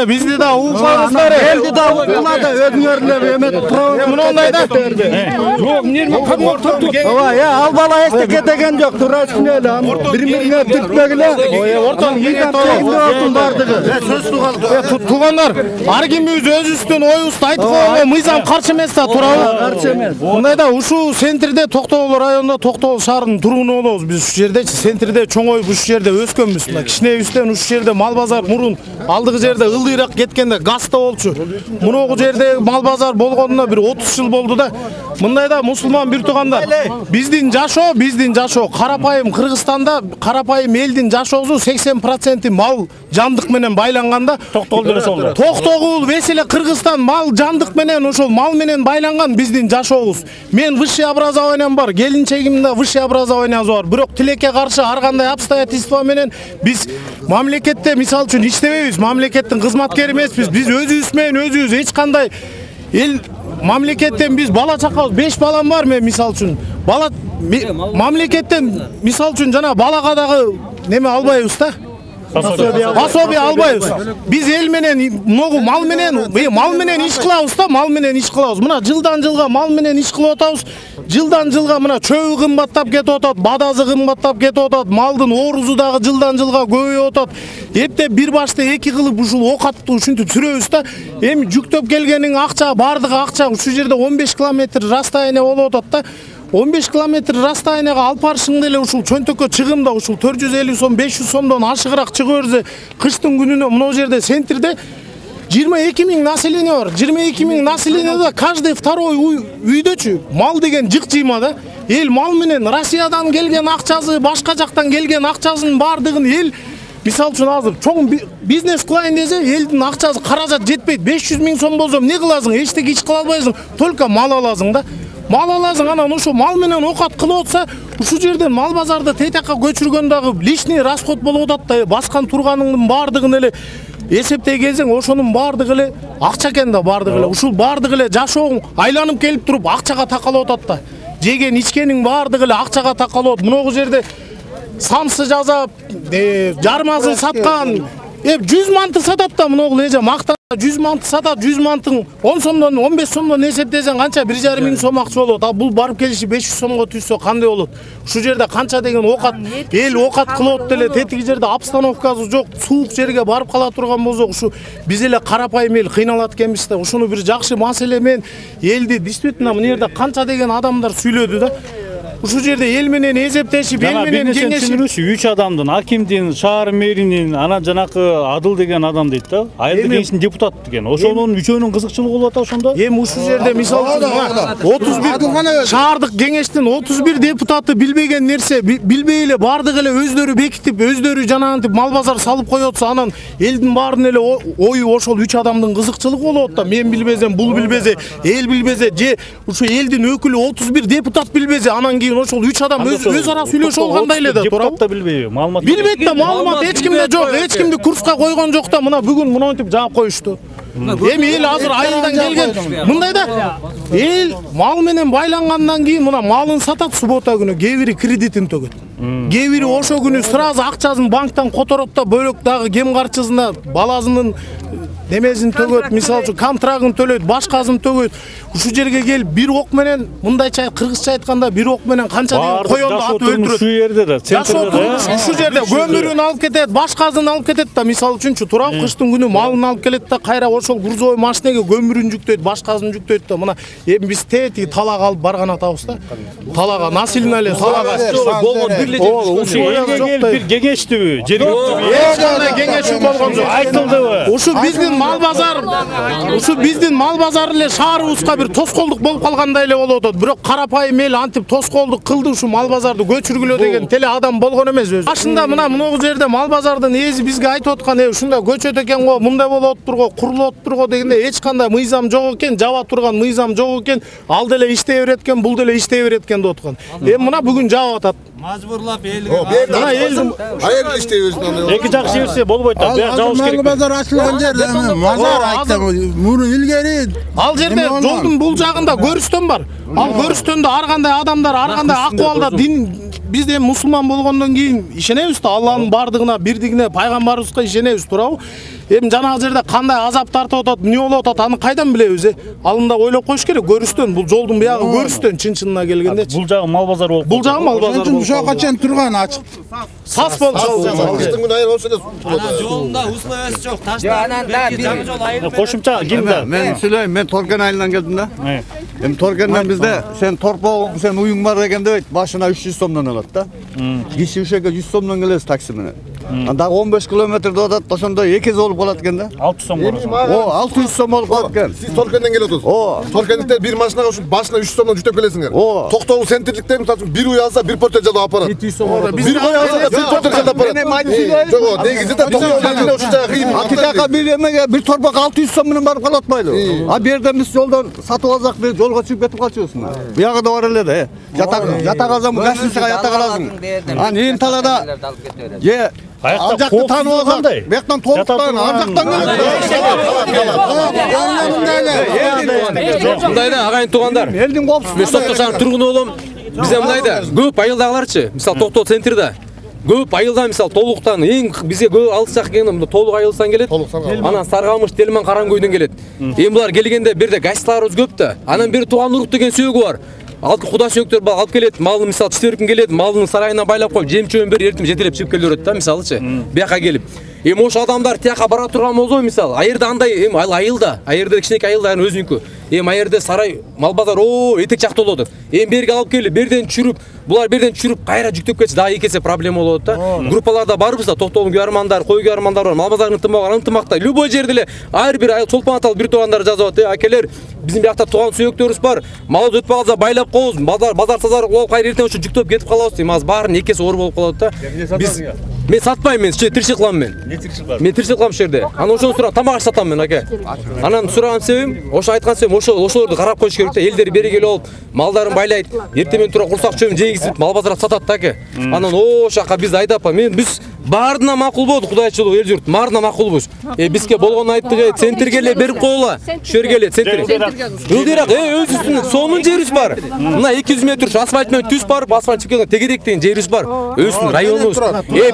Бизди да укпаңыздар.
Элди да укулады, өзүңөр эле эме
мындай да.
Жок, нерме камап турду.
Ооба, ал бала эчтеке деген жок, туура түшүнө эле. Бири-бириңе түртпөгүлө.
Ортон кийген
бардыгы.
Сөз туугандар, ар кимибиз өзүбүздүн оюбузду айтып койгонго мыйзам каршы эмес да, туурабы?
Каршы эмес.
Мындайда ушу центрде Токтогул районунда Токтогул шаарынын тургуну болобуз. Биз ушу жердечи центрде чоңоюп ушу жерде өскөнбүз. Мына кичинебизден ушу жерде мал базар мурун алдыгы жерде ылдыйраак кеткенде гаста болчу. Мунугу жерде мал базар болгонуна бир 30 жыл болду да. Мындайда мусулман бир туугандар, биздин жашоо карапайым Кыргызстанда карапайым элдин жашоосу 80% мал жандык менен байланганда.
Токтогул деле солду.
Токтогул, Веселе, Кыргызстан мал жандык менен ошол мал менен байланган биздин жашообуз. Мен высшее образованием бар, келинчегимде высшее образование бар. Бирок тилекке каршы ар кандай обстоятельства менен биз мамлекетте мисалы үчүн иштебейбиз. Мамлекеттин кызматкери эмеспиз. Биз өзүбүз менен өзүбүз эч кандай эл мамлекеттен биз бала чакабыз 5 балам бар мен мисалы үчүн. Бала мамлекеттен мисалы үчүн жана балага дагы неме албайбыз да. Пособие албайбыз. Биз эл менен могу мал менен иш кылабыз да, мал менен иш кылабыз. Мына жылдан жылга мал менен иш кылып атабыз. Жылдан жылга мына чөбү кымбаттап кетип атат, бадазы кымбаттап кетип атат, малдын оорузу дагы жылдан жылга көбөйүп атат. Эптеп бир башты эки кылып ушул окатты ушинтип сүрөбүз да. Эми жүктөп келгениң акча, бардыгы акча ушу жерде 15 километр расстояние болуп атат да. 15 километр расстоянияга алып барышың деле ушул чөнтөккө чыгымда ушул 450 сом, 500 сомдон ашыгыраак чыга берсе, кыштын күнүнө мына жерде центрде 22 000 население бар. 22 000 населениеде каждый второй үйдөчү мал деген жык жыйма да. Эл мал менен Россиядан келген акчасы, башка жактан келген акчасынын бардыгын эл мисалы үчүн азыр чоң бизнес кылайын десе, элдин акчасы каражат жетпейт. 500 000 сом болсо эмне кыласың? Эчтеке ич кыла албайсың, только мал аласың да. Мал аласың, анан ошо мал менен окат кылып атса, ушу жерден мал базарды тейтакка көчүргөн дагы лишний расход болуп атат да. Баскан турганыңдын бардыгын эле эсептей келсең, ошонун бардыгы эле акча экен да, бардыгы эле. Ушул бардыгы эле жашооң айланып келип туруп акчага такалып атат да. Жеген ичкениң бардыгы эле акчага такалып атат. Мунугу жерде самсы жазап, жармасы саткан, 100 манты сатат да, мунугу эже мактан 100 манты сатат, 100 мантын 10 сомдон 15 сомдон эсептесең канча 1,5 миң сом акча болот. А бул барып келиши 500 сомго түшсө кандай болот? Ушу жерде канча деген окат, эл окат кылып деле, тетиги жерде обстановкасы жок, суук жерге барып кала турган болсок, ушу биз эле карапайым эл кыйналат экенбиз да. Ушуну бир жакшы маселе менен элди действительно мына жерде канча деген адамдар сүйлөдү да. Ушу жерде эл менен эсептешип, эл менен кеңешип,
3 адамдын, акимдин, шаар мэринин, анан жанакы Адыл деген адам дейт да. Айылдык кеңештин депутаты деген. Ошонун үчөөнүн кызыкчылыгы болуп атат ошондо.
Эми ушу жерде мисалы үчүн 31 шаардык кеңештин 31 депутаты билбеген нерсе, билбей эле бардыгы эле өздөрү бекитип, өздөрү жанагынтип мал базар салып коётса, анан элдин баарын эле ою ошол 3 адамдын кызыкчылыгы болуп атат да. Мен билбесем, бул билбесе, эл билбесе, же ушу элдин өкүлү 31 депутат билбесе, анан кийин ошол 3 адам өз ара сүйлөшүп алгандай эле да, туурабы?
Депутат да билбейби, маалымат.
Билбейт да, маалымат эч кимде жок, эч кимди курска койгон жок да. Мына бүгүн мынтип жаап коюшту. Эми эл азыр айылдан келген. Мындайда эл мал менен байлангандан кийин мына малын сатат суббота күнү, кээ бири кредитин төгөт. Кээ бири ошо күнү сразу акчасын банктан которот да, бөлөк дагы кем карчысына баласынын немесин төгөт, мисалы үчүн контрагын төлөйт, башкасын төгөйт. Ушул жерге келип бир ок менен мындайча кыргызча айтканда бир ок менен канча деген коёнду атып өлтүрөт.
Ушул жерде да,
ушул жерде көмүрүн алып кетет, башкасын алып кетет да, мисалы үчүнчү туурабы, кыштын күнү малын алып келет да, кайра ошол грузовой машинеге көмүрүн жүктөйт, башкасын жүктөйт да. Мына эми биз тети талага алып барган атабыз да. Талага насилно эле талага болгон бирле
ушул элге келип бир кеңештүбү, жергиликтүү
эч кандай кеңешүү болгон жок.
Айтылдыбы?
Ушул биздин мал базар эле шаарыбызга бир тоскоолдук болуп калгандай эле болуп атат. Бирок карапайым эл антип тоскоолдук кылды, ушул мал базарды көчүргүлө деген теле адам болгон эмес өзү. Башында мына могу жерде мал базардын ээси бизге айтып аткан, ушундай көчөт экен го, мындай болуп атыптыр, курулуп атыптыр го дегенде эч кандай мыйзам жок экен, жаба турган мыйзам жок экен, ал деле иштей берет экен, бул деле иштей берет экен деп аткан. Эми мына бүгүн жаап атат.
Мажбурлап
Мына элдин
айыл иштейбизин.
Эки жак жиберсе болбойт да. Бияк жабыш керек.
Базар ачылган жерде мазар айттым. Муну илгери
ал жерде жолдун бул жагында көрүстөн бар. Ал көрүстөндө ар кандай адамдар, ар кандай акыбалда биз эми мусулман болгондон кийин ишенебиз да, Алланын бардыгына, бирдигине, пайгамбарыбызга ишенебиз, туурабы? Эми жанагы жерде кандай азап тартып атат, эмне болуп атат, аны кайдан билебиз? Алында ойлоп коюш керек. Көрүстөн, бул жолдун биягы көрүстөн чын-чынына келгенде.
Бул жагы мал базар болуп.
Бул жагы мал базар болуп.
Ошо качан турган ачык.
Сас болуп калды.
Кыштын күнү айыл болсо эле.
Жолунда условиясы жок. Таштан жаңы жол айыл.
Кошумча ким да?
Мен Сүлейм, мен Торкен айылынан келдим да. Эми Торкенден бизде сен торпо, сен уюң бар дегенде дейт, башына 300 сомдон алат да. Киши ушеге 100 сомдон келесиз такси менен. Анда 15 километрде атат, ошондо 2 болуп калат экен да.
600 сом болот.
600 сом болуп калат экен.
Сиз Торкенден келип атасыз. Торкендиктер бир машинага ушу башына 300 сомдон жүктөп келесиңер. Токтогул сентирликтер мисалы бир уй алса бир портер жалдап апарат.
200 сом болот.
Бир уй алса да бир портер жалдап апарат. Жок, негизи да токтогул ушул жака кыйын.
Атитака бир эмеге бир торпак 600 сом менен барып калат атпайлы. А бу жерден биз жолдон сатып алсак бир жолго чыгып кетип калчубуз. Биягы да бар эле да. Жата калсаң гостиницага жата каласың. А нен талада же ал жакты таанып алсаң, бияктан толуктан, ар жактан
келет. Мындайда агайын туугандар.
Элдин коопсуздугу.
Мен Токтоо шаарынын тургуну болом. Бизде мындайда көп айылдагыларчы, мисалы Токтоо центрде көп айылда мисалы толуктан эң бизге көп алыс жак экен, толук айылдан келет. Анан Саргамыш, Телман, Караңкөйдөн келет. Эми булар келгенде бирде гостиларыбыз көп да. Анан бир тууган урук деген сөөгү бар. Алты куда сөктөр алып келет, малын мисалы читеркин келет, малын сарайына байлап коюп, жем-чөбүн берип, эртең жетелеп чыгып келе берет да, мисалычы. Бияка келип. Эми ошо адамдар тияка бара турган болсо, мисалы, айырда андай, эми айылда кичинекей айылда өзүнүкү. Эми айырда сарай, мал базар, этек жакта болот. Эми берге алып келип, берден чүрүп, булар берден чүрүп, кайра жүктөп кетсе, дагы экесе проблема болот да. Группаларда барбыз да, Токтоонун күйармандары, кой күйармандары бар, мал базарын ынтымакта, любой жерде эле ар бир айыл чолпон аталып бир туугандар жазып атат, акелер, биздин биякта туган сүйөктөрүбүз бар, малыбыз өтүп калса байлап коебуз, базар сазар болуп кайра эртең ошо жүктөп кетип калабыз, эми азыр баарын экеси оор болуп калат да. Мен сатпайм, мен тирчилик кылам мен. Мен тирчилик кылам ошол жерде. Анан ошону сурап тамак сатам мен, аке. Анан сураган себебим, ошо айткан себебим, ошолорду карап коюш керек да. Элдер берегелүү болуп, малдарын байлайт, эртең тура курсак чөбүн жейгизип, мал базарда сатат да, аке. Анан ошол жака биз айдап, биз баарына макул болдук, кудайчылык эл журт, баарына макулбуз. Бизге болгону айттык, центрге эле берип койгула. Ошол жерге эле центр. Ылдыйраак, өзүбүздүн сонун жерибиз бар. Мына 200 метр асфальт менен түз бар, асфальт чыккан тегерек деген жерибиз бар. Өзүбүздүн районубуз.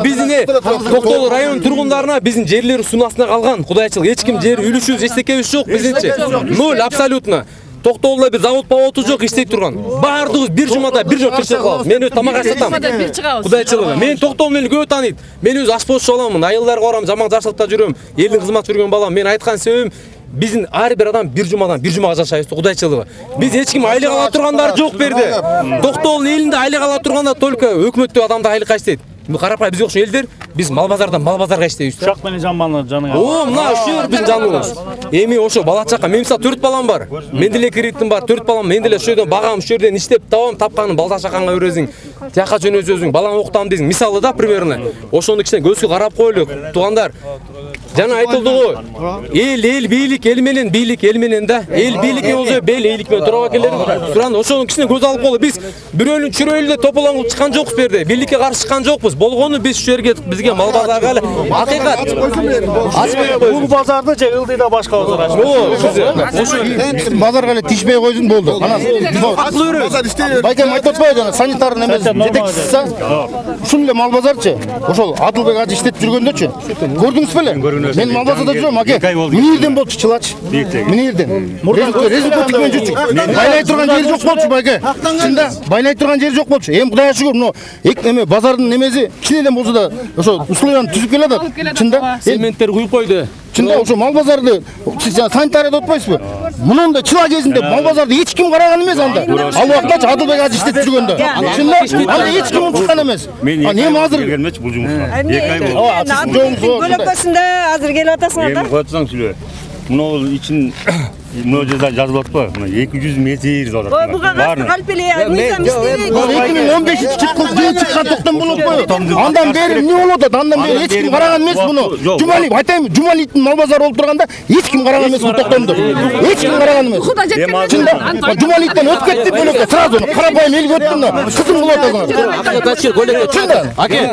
Биздин Токтогул районунун тургундарына биздин жерлер сунасына калган. Кудайчылык, эч ким жер үлүшүбүз, эчтекебиз жок биздинчи. Ноль абсолютно. Токтогулда бир завод жок иштей турган. Баардыгыбыз бир жумада бир жок тирчилик кылабыз. Мен өз тамак сатам. Кудайчылыгы. Мен Токтогул мени көп тааныйт. Мен өз ашпозчу боламын, айылдарга барам, жаман жакшылыкта жүрөм. Элдин кызмат жүргөн балам. Мен айткан себебим, биздин ар бир адам бир жумага жашайбыз, кудайчылыгы. Биз эч ким айлык ала тургандар жок берде. Токтогул элинде айлык ала турганда только өкмөттүк адамдар айлыкка иштейт. Бул карапай бизге окшогон элдер, биз мал базарга иштейбиз.
Ушак менен жаман жаныңа.
Мына ушул жер биздин жаныбыз. Эми ошо бала чака, мен мисалы 4 балам бар. Мен деле кредитим бар, 4 балам, мен деле ошол жерден багам, ошол жерден иштеп табам, тапканын бала чакаңа бересиң. Тияка жөнөзөсүң, балаң окутам дейсиң. Мисалы да, примерно. Ошону кичине көзгө карап коелук, туугандар. Жана айтылды го, эл бийлик, эл менен бийлик, эл менен да. Эл бийликке болсо, бел эйлик менен туруп келер. Суран ошону кичине көз алып коелу. Биз бирөөнүн чүрөйлүдө тополоңуп чыккан жокпуз берде. Бийликке каршы чыккан жокпуз. болгону биз şu жерге бизге мал базарга эле акыйкат.
Бул базарды же ылдыйда башка базар ачып.
Базарга эле тишпей койдун болду. Анан байкем айтып атпайбы жана санитарный эмес жетекчиси. Ушул эле мал базарчы. Ошол Адылбек ажы иштетип жүргөндөчү. Көрдүңүз беле? Мен мал базарда жүрөм, аке. Мына жерден болчу чылачы. Мына жерден. Резинка тикмен жүрчү. Байлай турган жери жок болчу байке. Чында байлай турган жери жок болчу. Эми Кудайга шүгүр, мына эме базардын немеси кичинеден болсо да ошо условияны түзүп келатат. Чында
цементтер куюп койду.
Чында ошо мал базарды санитарияда отпайсызбы? Мунунда чыла кезинде мал базарды эч ким караган эмес анда. Ал убакта Адылбек ажы иштетип жүргөндө. Чында анда эч ким унуткан эмес. Эми азыр
келмечи бул жумушка. 2 ай
болду. Көлөкөсүндө азыр келип атасыңар да.
Эми койтсаң сүлө. Мына ичин мына жерде жазылып атпайбы? Мына 200 метр жазылып атат.
Буга калпеле мыйзам иштебейт.
2015 чыккан токтом болуп коет. Андан бери эмне болуп атат? Андан бери эч ким караган эмес буну. Жумалиев айтайын, Жумалиевдин мал базары болуп турганда эч ким караган эмес бул токтомду. Эч ким караган эмес. Чында Жумалиевден өтүп кетти бөлөккө сразу карапайым элге өттүм да. Кызым болуп атасыңар. Чында.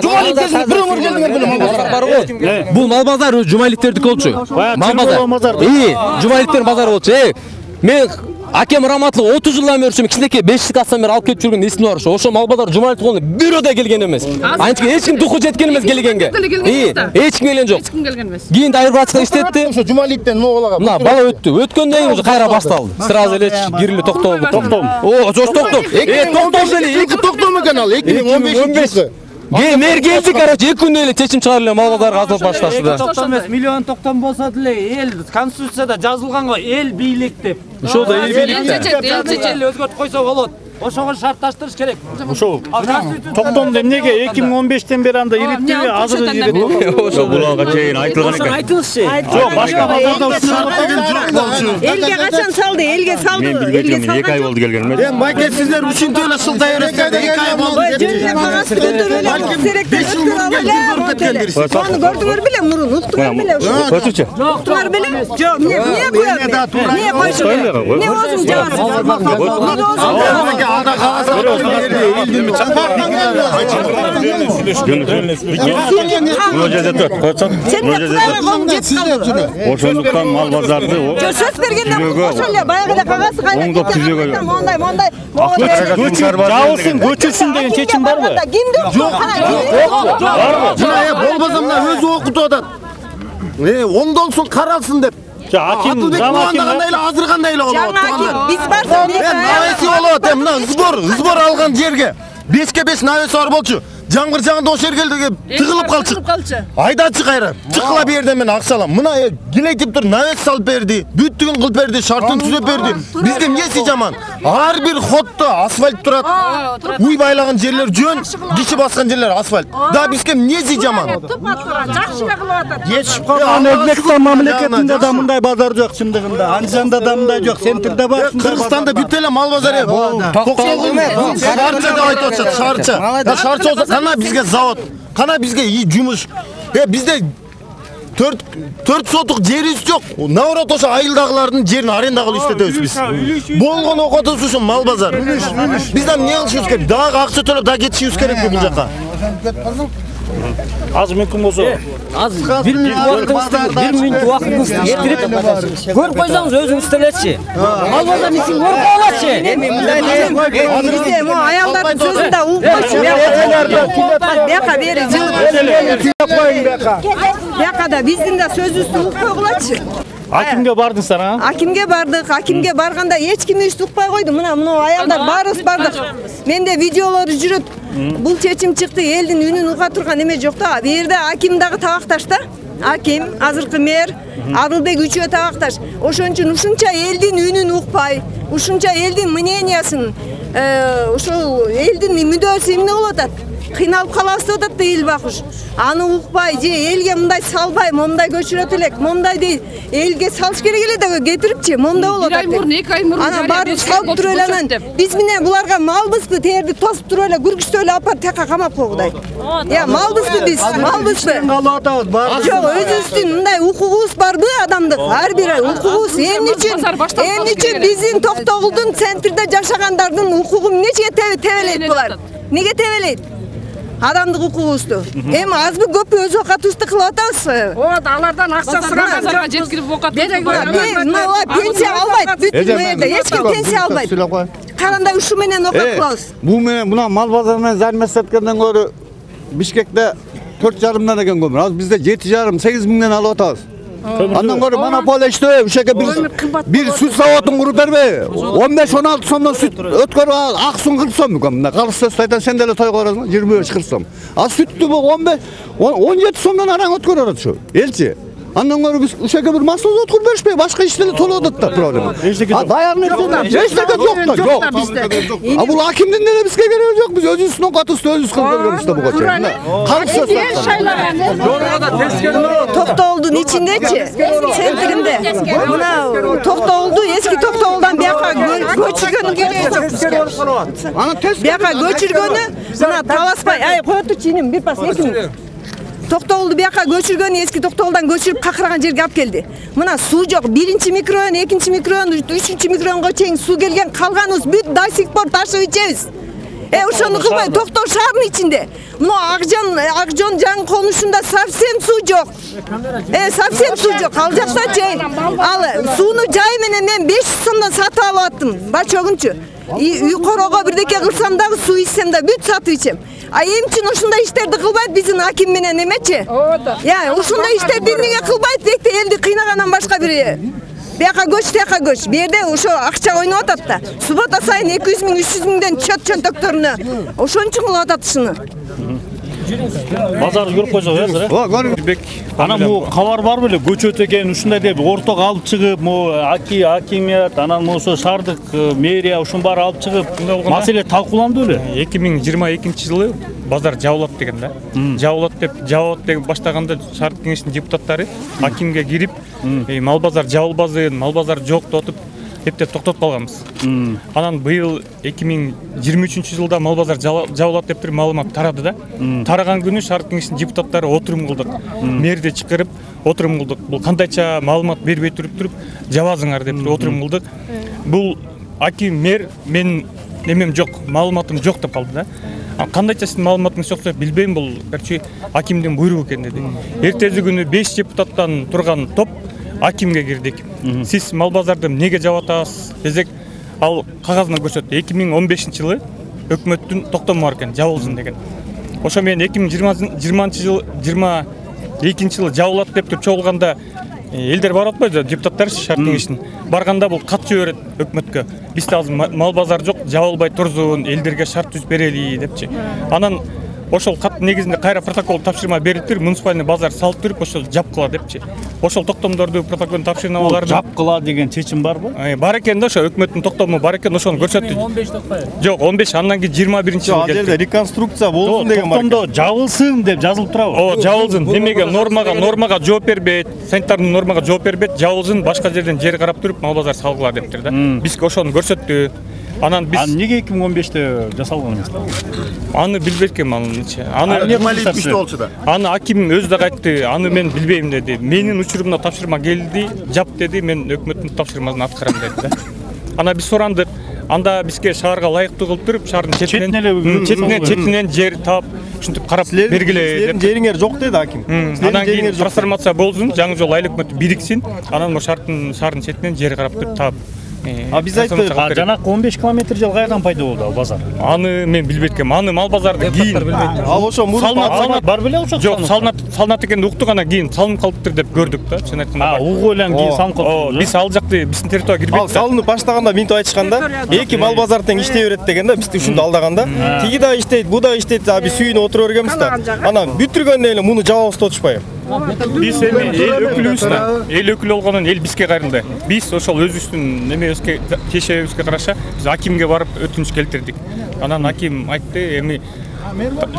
Жумалиевден бир өмүр келдиңер беле мал базары бар го.
Бул мал базары Жумалиевдердики болчу. Мал базары. Жумалиевдердин базары болчу. Мен акем Раматлы 30 жылдан бери кичинекей 5 кассадан бери алып кетип жүргөн эсим бар ошо. Ошо мал базар Жумалиев болгону бирөөдө келген эмес. Антике эч ким духу жеткен эмес келгенге. Эч ким келген жок.
Эч ким келген эмес.
Кийин айырбатчылык иштетти.
Ошо Жумалиевден мына балага.
Мына бала өттү. Өткөндөн кийин уже кайра башталды. Сразу эле кириле токтолду. О, жош токтом. Токтом деле 2 токтом экен ал 2015. Мергенчи, короче, 2 күндө эле чечим чыгарып эле мал базарга азат башташты да.
Токтом эмес, миллион токтом болсо деле эл конституцияда жазылганго эл бийлик деп.
Ошол да эл бийлик.
Эл өзгөртүп койсо болот. Ошого шартташтырыш керек. Ошол. Токтомду эмнеге 2015-тен бери анда ириттиби, азыр ирет.
Ошо булага чейин айтылган экен.
Айтылшы. Жок, башка базарда шарттаган жок болчу.
Элге качан салды? Элге салды.
Мен билбейм, 2 ай болду келгениме.
Майке сиздер ушинтип эле сылтай бересиздер. 2 ай болду.
Жөнүндө кагаз көтөрүп эле серектер өткөрүп аны көрдүңөр беле мурун уктуңар беле ошо.
Көчүчү.
Уктуңар беле? Жок, эмне коёбу? Эмне койсун? Эмне өзүң жабасың?
Ада кагаз элдин
ошондуктан мал базарды
сөз бергенде ошол эле баягы эле кагазды кайнап мондай
жабылсын көчүлсүн деген чечим барбы?
Жок.
Болбосо мына өзү окутуп атат. Оңдолсун каралсын деп.
Аким
кандай эле азыр кандай эле болуп атат.
Биз барсак
навеси болуп атат. Мына ызбор алган жерге 5-ке 5 навеси бар болчу. Жаңгыр жагында ошол жерге тыгылып калчы. Айдачы кайра. Чыккыла бу жерден мен акча алам. Мына келетип тур навес салып берди. Бүттүгүн кылып берди, шартын түзөп берди. Бизде эмнеси жаман? Ар бир ходдо асфальт турат. Уй байлаган жерлер жөн, киши баскан жерлер асфальт. Да бизге эмнеси жаман?
жакшы кылып атат.
Жетишип калган Өзбекстан мамлекетинде да мындай базар жок чындыгында. Анжанда да мындай жок, центрде бар.
Кыргызстанда бүт эле мал базары. Шарча деп айтып атышат, шарча. Шарча кана бизге завод, кана бизге жумуш. Бизде 4 сотук жерибиз жок. Наоборот ошо айылдагылардын жерин аренда кылып иштетебиз биз. Болгон окотубуз ушул мал базар. Биз эмне кылышыбыз керек? Дагы акча төлөп да кетишибиз керек бул жака.
Аз мүмкүн болсо.
Аз 1 минут убактыңызды кетирип көрүп койсоңуз өзүңүз делечи. Мал базар ишин көрүп алачы.
Эми мындай бизде аялдардын сөзүндө укпайчу. Бияка бери жылып. Бияка да биздин да сөзүбүздү укпай кылачы.
Акимге бардыңыздар, а?
Акимге бардык. Акимге барганда эч ким эч укпай койду. Мына аялдар баарыбыз бардык. Менде видеолору жүрөт. Бул чечим чыкты, элдин үнүн ука турган эме жок да. Бу жерде аким дагы табакташ да. Аким, азыркы мэр, Адылбек үчөө табакташ. Ошон үчүн ушунча элдин үнүн укпай, ушунча элдин мнениясын, ошол элдин мүдөөсү эмне болуп атат? Кыйналып калабыз деп атат да эл бакыш. Аны укпай же элге мындай салбай, момундай көчүрөт элек, момундай дейт. Элге салыш керек эле да кетирипчи, момундай болуп атат.
2 ай мурун
ана барып салып туруп эле анан биз менен буларга малбызды терди тосуп туруп эле күргүчтөп эле алып тияка камап койгудай. Малбызды биз, малбызды. Жок, өзүбүздүн мындай укугубуз барбы адамдык? Ар бир укугубуз эмне үчүн биздин Токтогулдун центрде жашагандардын укугу эмнеге тебелейт булар? Неге тебелейт? Адамдык укугубузду. Эми азбы көппү өз окатыбызды кылып атабыз.
Ооба, алардан акча сураган жеткирип окат.
Пенсия албайт. Бүтүн жерде эч ким пенсия албайт. Карандай ушу менен окат кылабыз.
Бул менен мына мал базары менен зарместеткенден көрө Бишкекте 4,5 экен көмүр. Азыр бизде 7,5-8 миңден алып атабыз. Андан көрө монополия иштебей, ушеке бир сүт заводун куруп бербей, 15-16 сомдон сүт өткөрүп ал, аксын 40 сом экен. Мына калыс сөз айтан сен деле той көрөсүң, 25-40 сом. А сүттү бу 15-17 сомдон араң өткөрүп атат ушу. Элчи. Андан көрө биз ушеке бир массыз өткөрүп беришпей, башка иштеле толуп атат да проблема. Даярын эчтеке жок да, жок. А бул акимдин деле бизге кереги жок. Биз өзүбүздүн окатыбызды өзүбүз кылып бергенбиз да буга чейин. Калыс сөз айтам.
Токтоолдун ичиндечи, центринде. Мына Токтоолду эски Токтоолдон бияка көчүргөнү бияка көчүргөнү, мына таласпай, ай коетучу иним, бир пас экин. Токтоолду бияка көчүргөнү эски Токтоолдон көчүрүп какырган жерге алып келди. Мына суу жок. 1-микрорайон, 2-микрорайон, 3-микрорайонго чейин суу келген, калганыбыз бүт до сих пор ташып ичебиз. Ошону кылбай, Токтоо шаарынын ичинде. Мына Акжон жаңы конушунда совсем суу жок. Совсем суу жок. Ал жакта чейин. Ал сууну жай менен мен 500 сомдон сатып алып аттым. Бачогунчу. Үй корого бирдеке кылсам дагы суу ичсем да бүт сатып ичем. А эмчи ушундай иштерди кылбайт биздин аким менен эмечи? Ушундай иштерди эмнеге кылбайт дейт, элди кыйнагандан башка бир. Бияка көч, тияка көч. Берде ошо акча ойноп атат да. Суббота сайын 200 миң, 300 миңден чөнтөктөрүнө. Ошон үчүн кылып атат ушуну.
Базарды көрүп койсок азыр, Анан бу кабар бар беле, көчөт экен, ушундай деп ортого алып чыгып, акимият, анан болсо шаардык мэрия ушун баары алып чыгып, маселе талкууланды беле?
2022-жылы базар жабылат деген да. Жабылат деп баштаганда шаардык кеңештин депутаттары акимге кирип, мал базар жабылбасын, мал базар жок деп эптеп токтотуп калганбыз. Анан быйыл 2023-жылда мал базар жабылат деп туруп маалымат тарады да. Тараган күнү шаардык кеңештин депутаттары отурум кылдык. Мэрди чакырып отурум кылдык. Бул кандайча маалымат бербей туруп жабасыңар деп отурум кылдык. Бул аким мэр мен немем жок, маалыматым жок деп калды да. Кандайча сиздин маалыматыңыз жок деп билбейм, бул короче акимдин буйругу экен деди. Эртеси күнү 5 депутаттан турган топ акимге кирдик. Сиз мал базарды эмнеге жаап атасыз десек, ал кагазына көрсөттү. 2015-жылы өкмөттүн токтому бар экен, жабылсын деген. Ошо мен 2022-жылы жабылат деп туруп чогулганда элдер барып атпайбы, депутаттар шаар кеңештин. Барганда бул кат жиберет өкмөткө. Бизде азыр мал базар жок, жабылбай турсун, элдерге шарт түзүп берели депчи. Анан ошол кат негизинде кайра протокол тапшырма берип туруп, муниципальный базар салып туруп, ошол жапкыла депчи. Ошол токтомдорду протокол тапшырмаларын
жапкыла деген чечим барбы?
Бар экен да, ошо өкмөттүн токтому бар экен, ошону көрсөттү.
15 токпайбы?
Жок, 15, андан кийин 21-жылы келди.
Ал жерде реконструкция болсун деген бар.
Токтомдо жабылсын деп жазылып турабы?
Ооба, жабылсын. Демеге нормага жооп бербейт, санитардын нормага жооп бербейт, жабылсын, башка жерден жер карап туруп мал базар салгыла дептир да. Бизге ошону көрсөттү. Анан биз
неге 2015-те жасалган эмес?
Аны билбейм анычы. Аны аким өзү да айтты, аны мен билбейм деди. Менин учурумда тапшырма келди, жап деди, мен өкмөттүн тапшырмасын аткарам деди да. Ана биз сурандык, анда бизге шаарга ылайыктуу кылып туруп, шаардын четинен жер таап, ушинтип карап бергиле деп.
Жериңер жок деди аким.
Анан кийин трансформация болсун, жаңы жол айыл өкмөтү бириксин, анан мо шаардын четинен жер карап туруп таап.
Биз айттык, жанакы 15 километр жол кайдан пайда болду ал базар?
Аны мен билбейт экенмин. Аны мал базарды кийин
ал ошо
салынат
бар беле ошо?
Жок, салынат экенин уктук, анан кийин салынып калыптыр деп көрдүк да. Чын айтканда.
Угуп элем кийин салынып калыптыр.
Биз ал жакты биздин территорияга кирбейт.
Ал салынып баштаганда минтип айтышканда, эки мал базар тең иштей берет дегенде биз ушунду алдаганда, тиги да иштейт, бу да иштейт, биз сүйүнүп отура бергенбиз да. Анан бүтүргөндөн эле муну жабабыз деп атышпайбы?
Биз эми эл өкүлүбүз да. Эл өкүлү болгондон эл бизге кайрылды. Биз ошол өзүбүздүн немебизге, тиешебизге караша биз акимге барып өтүнүч келтирдик. Анан аким айтты, эми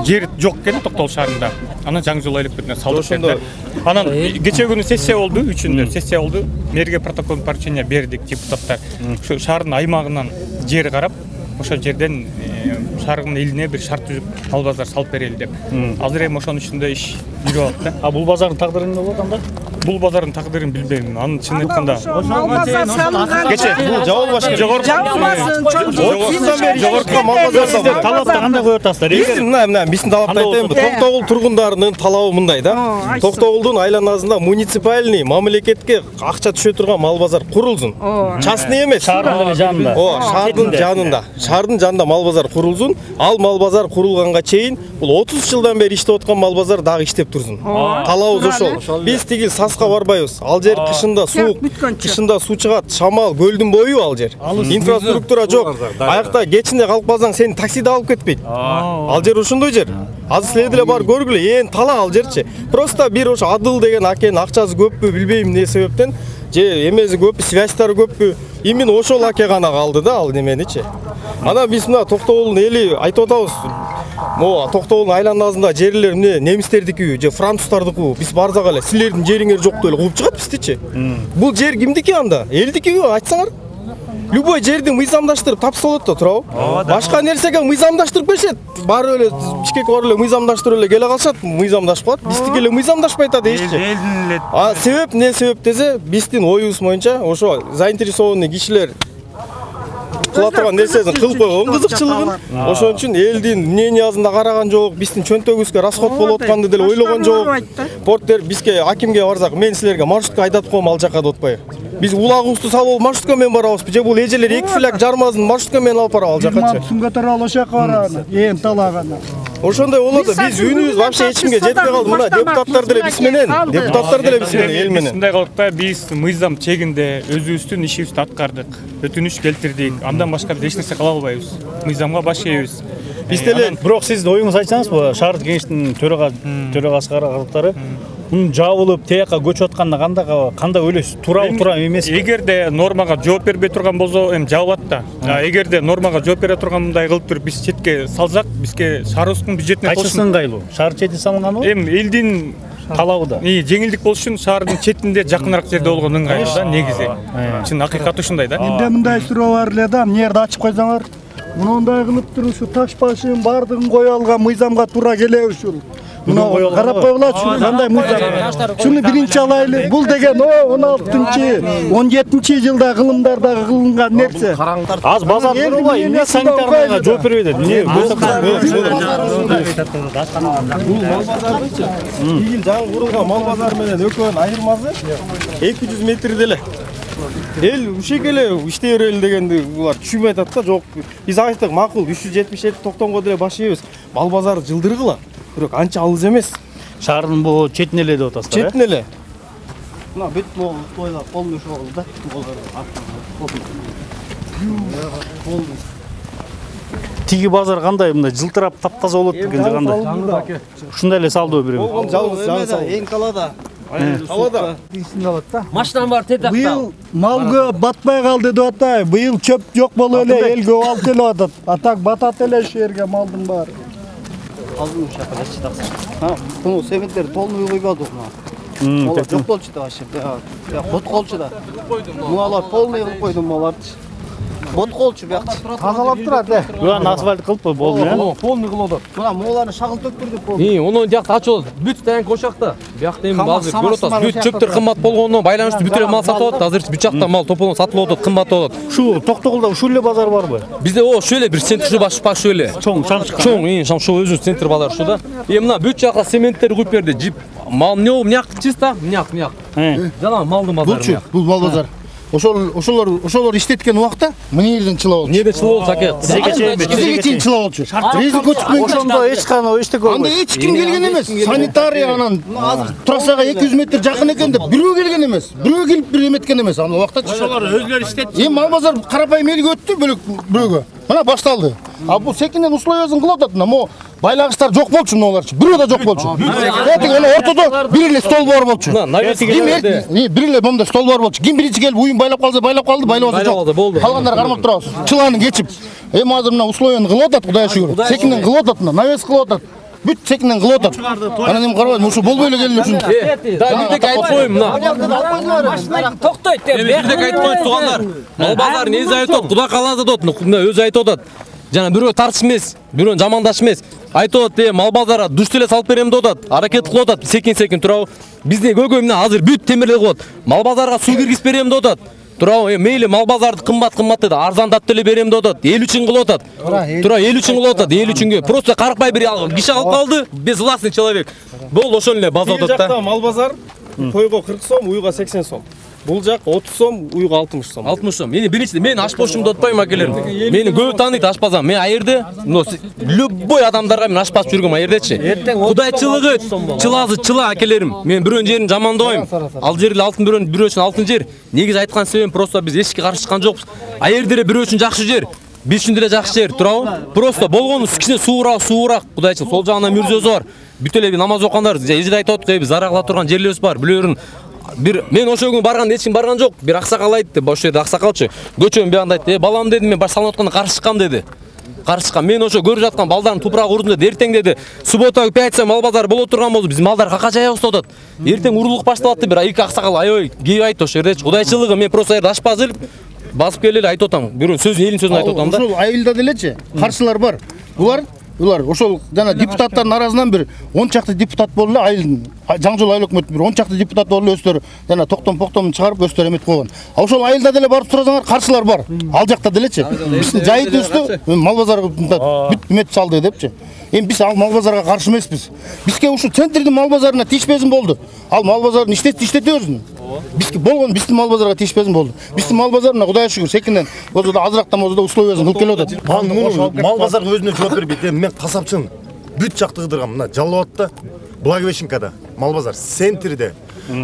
жер жок экен Токтол шаарында. Анан жаңы жол айыл өкмөтүнө салдык берди. Анан кечээ күнү сессия болду, 3-үндө сессия болду. Мэрге протокол поручение бердик депутаттар. Ошо шаардын аймагынан жер карап, ошол жерден шаардын элине бир шарт түзүп, мал базар салып берели деп. Азыр эми ошонун үстүндө иш жүрүп атат да.
Бул базардын тагдыры эмне болот анда?
бул базардын тагдырын билбейм. Анын чын айтканда.
Кече бул жабыл башка жогорку мал базарында
талапты кандай коюп атасыздар?
Мына биздин талапты айтайын. Токтогул тургундарынын талабы мындай да. Токтогулдун айланасында муниципальный мамлекетке акча түшө турган мал базар курулсун. Частный эмес.
Шаардын жанында.
Шаардын жанында. Шаардын жанында мал базар курулсун. Ал мал базар курулганга чейин бул 30 жылдан бери иштеп аткан мал базар дагы иштеп турсун. Талабыбыз ошол. Биз тигил Саска барбайбыз. Ал жер кышында суук, кышында суу чыгат, шамал, көлдүн бою ал жер. Инфраструктура жок. Аякта кечинде калып калсаң сени таксиде алып кетпейт. Ал жер ошондой жер. Азыр силер деле бар көргүлө, ээн тала ал жерчи. Просто бир ошо Адыл деген акенин акчасы көппү билбейм эмне себептен, же эмеси көппү, связьтары көппү. Именно ошол аке гана калды да ал неменичи. Анан биз мына Токтогулдун эли айтып атабыз. Могу Токтогулдун айланасында жерлер эмне немистердики же француздардыкы. Биз барсак эле силердин жериңер жок деп эле кууп чыгат биздичи. Бул жер кимдики анда? Элдикиби айтсаңар? Любой жерди мыйзамдаштырып тапса болот да, туурабы? Башка нерсеге мыйзамдаштырып беришет. Баары эле Бишкек барып эле мыйзамдаштырып эле келе калышат, мыйзамдашып коет. Биздики эле мыйзамдашпай атат эччи. Себеп эмне себеп десе, биздин оюбуз боюнча ошо заинтересованный кишилер кыла турган нерсесин кылып койгон кызыкчылыгын. Ошон үчүн элдин мнениясында караган жок, биздин чөнтөгүбүзгө расход болуп атканды деле ойлогон жок. Порттер бизге акимге барсак, мен силерге маршрутка айдатып коем ал жака деп атпайбы? Биз улагыбызды салып маршрутка менен барабыз. Же бул эжелер 2 фляг жармасын маршрутка менен алып барабы ал жакачы.
Сумга таралып ошака барган. Ээн талаган.
Ошондой болот. Биз үнүбүз вообще эч кимге жетпей калды. Мына депутаттар деле биз менен, эл менен.
Мындай кылып да биз мыйзам чегинде өзүбүздүн ишибизди аткардык. Өтүнүч келтирдик. Андан башка биз эч нерсе кыла албайбыз. Мыйзамга баш ийбиз.
Биз деле бирок сиз оюңузду айтсаңызбы, шаардык кеңештин төрагасы катары мунун жабылып тияка көчүп атканда кандай ойлойсуз? Туура эмес?
Эгерде нормага жооп бербей турган болсо, эми жабылат да. Эгерде нормага жооп бере тургандай кылып туруп биз четке салсак, бизге шаарыбыздын бюджетине
кайсысы ыңгайлуу? Шаар чети салынган
Эми элдин талабы да. Жеңилдик болуш үчүн шаардын четинде жакыныраак жерде болгон ыңгайлуу да негизи. Чын акыйкаты ушундай да.
Менде мындай суроо бар эле да, эмне жерди ачып койсоңор, мындай кылып туруп ушу таш башын бардыгын кое алган мыйзамга туура келеби ушул? Мына карап койгулачы, кандай мыйзам? Шуну биринчи алайлы. Бул деген 16-чы, 17-чи жылда кылымдарда кылынган нерсе.
Аз базар курулбай, эмне санитарга жооп бербейт? Эмне?
Бул мал базарычы. Ийил жаңы курулган мал базары менен экөөнүн айырмасы 200 метр деле. Эл ушеге эле иштей берели дегенди булар түшүнбөй атат да. Жок, биз айттык, макул 377 токтонго деле баш ийбиз. Мал базары жылдыргыла. Бирок анча алыс эмес.
Шаардын бул четине эле деп атасыздар.
Четине эле.
Мына бүт тойлар полный шоғыл да.
Тиги базар кандай мындай жылтырап таптаза болот дегенде кандай? Ушундай эле салдыбы бирөө?
Жалгыз эң талада.
Талада.
Бисин алат да.
Машинам бар тетак.
Быйыл мал көп батпай калды деп атпайбы. Быйыл чөп жок болуп эле эл көп алып келип атат. Атак батат эле ушул жерге малдын баары.
Алдын ушака чыдаксың. Бул семеттер толмой койбодук мына. Олар жок болчу да вообще. Бот колчу да. Муалар полный кылып койдум маларды. Бот колчу бияк.
Тазалап турат э.
Буган асфальт кылып болду э.
Полный кылып атат. Мына муаларны шагыл төктүрдүк болду.
Ону жакта ачып атат. Бүт таянк ошакта. Биякта эми базы көрүп атасыз. Бүт чөптөр кымбат болгондон байланыштуу бүт эле мал сатып атат. Азыр бүт жакта мал тополон сатылып атат, кымбат болуп атат.
Ушу Токтогулда ушул эле базар барбы?
Бизде ошол эле бир центр баш эле.
Чоң шамшык.
Чоң, ошол өзүнүн центр базар ушуда. Мына бүт жакка цементтер куюп берди. Жип мал мыняк чисто, мыняк. Жана малдын базары.
Бул мал базар. Ошолор иштеткен убакта мына жерден чылап болчу.
Эмнеден чылап болчу аке?
Бизге чейин чылап болчу. Резин көчүп
ошондо эч кандай эчтеке болбойт.
Анда эч ким келген эмес. Санитария анан трассага 200 метр жакын экен деп бирөө келген эмес. Бирөө келип бир эметкен эмес. Анда убакта
ошолор өзлөрү иштетти.
Эми мал базар карапайым элге өттү бөлөк бирөөгө. Мына башталды. А бул секинден условиясын кылып атат. Мо байлагычтар жок болчу мыналарчы. Бирөө да жок болчу. Этиң эле ортодо бир эле стол бар болчу. Бир эле момда стол бар болчу. Ким биринчи келип уюн байлап калса байлап калды, байлабаса жок. Калгандар кармап турабыз. Чыланы кечип. Эми азыр мына условияны кылып атат, Кудайга шүгүр. Секинден кылып атат мына, навес кылып атат. Бүт секинден кылып атат. Анан эми карабайм, ушу болбой эле келди ушун.
Да, бирдек айтып коеюн мына. Машина токтойт деп. Бирдек айтып коеюн туугандар. Мал базарын эзи айтып атат, Кудай кааласа деп атат. Мына өзү айтып атат. Жана бирөө тартыш эмес, бирөө жамандаш эмес. айтып атат, мал базарга душ деле салып берем деп атат. Аракет кылып атат, секин турабы. Бизде көкөй менен азыр бүт темирлеп коет. Мал базарга суу киргизип берем деп атат. Турабы, мейли мал базарды кымбат деди, арзандап деле берем деп атат. Эл үчүн кылып атат. Тура, эл үчүн кылып атат, эл үчүнгө. Просто карыкпай бир киши алып калды, безвластный человек. Болду, ошол эле база атат да.
Жакта мал базар койго 40 сом, уйга 80 сом. Бул жак 30 сом, уйга 60 сом.
60 сом. Мени биринчи мен ашпошумду отпойм акелерим. Мени көп тааныйт ашпазам. Мен айерде, любой адамдарга мен ашпас жүргөм айердечи. Кудайчылыгы, чылазы чыла акелерим. Мен бирөөнүн жерин жамандабайм. Ал жерде алтын бирөө үчүн алтын жер. Негизи айткан себебим просто биз эчке каршы чыккан жокпуз. Айерде деле бирөө үчүн жакшы жер. Биз үчүн деле жакшы жер, турабы? Просто болгону кичине суураак, кудайчыл. Сол жагынан мүрзөсү бар. Бүт эле намаз окугандар, эжиде айтып атат, биз зарагыла турган жерлерибиз бар. Билөрүн мен ошол күнү барганда эч ким барган жок. Бир аксакал айтты, ошол жерде аксакалчы. Көчөнүн бягында айтты, балам деди, мен баш салынып атканда каршы чыккам деди. Каршы чыккам. Мен ошо көрүп жаткан балдардын тупурагы урдум деди. Эртең деди, суббота пятница мал базары боло турган болду. Биз малдар кака жаябыз деп атат. Эртең урурлук башталат деп бир эки аксакал аябай кийип айтты ошол жерде. Кудайчылыгы мен просто жерде ашпаз элип басып келели айтып атам. Бирөө сөзүн элин сөзүн айтып атам да.
Ошол айылда делечи каршылар бар. Булар ошол жана депутаттардын арасынан бир 10 чакты депутат болду эле айылдын жаңы жол айыл өкмөтү бир 10 чакты депутат болду эле өздөрү жана токтом чыгарып өздөрү эметип койгон. А ошол айылда деле барып турсаңар каршылар бар. Ал жакта делечи. Биздин жайытыбызды мал базарга бүт эметип салды депчи. Эми биз ал мал базарга каршы эмеспиз. Бизге ушу центрдин мал базарына тийишпесин болду. Ал мал базарын иштетебиз. Бизге болгон биздин мал базарга тийишпесин болду. Биздин мал базарына Кудайга шүгүр секинден болсо да азырактан болсо да условиясын кылып келип атат.
Ал муну мал базарга өзүнө жооп бербейт. Мен касапчымын. Бүт жакты кыдыргам. Мына Жалал-Абадта, Благовещенкада мал базар центрде.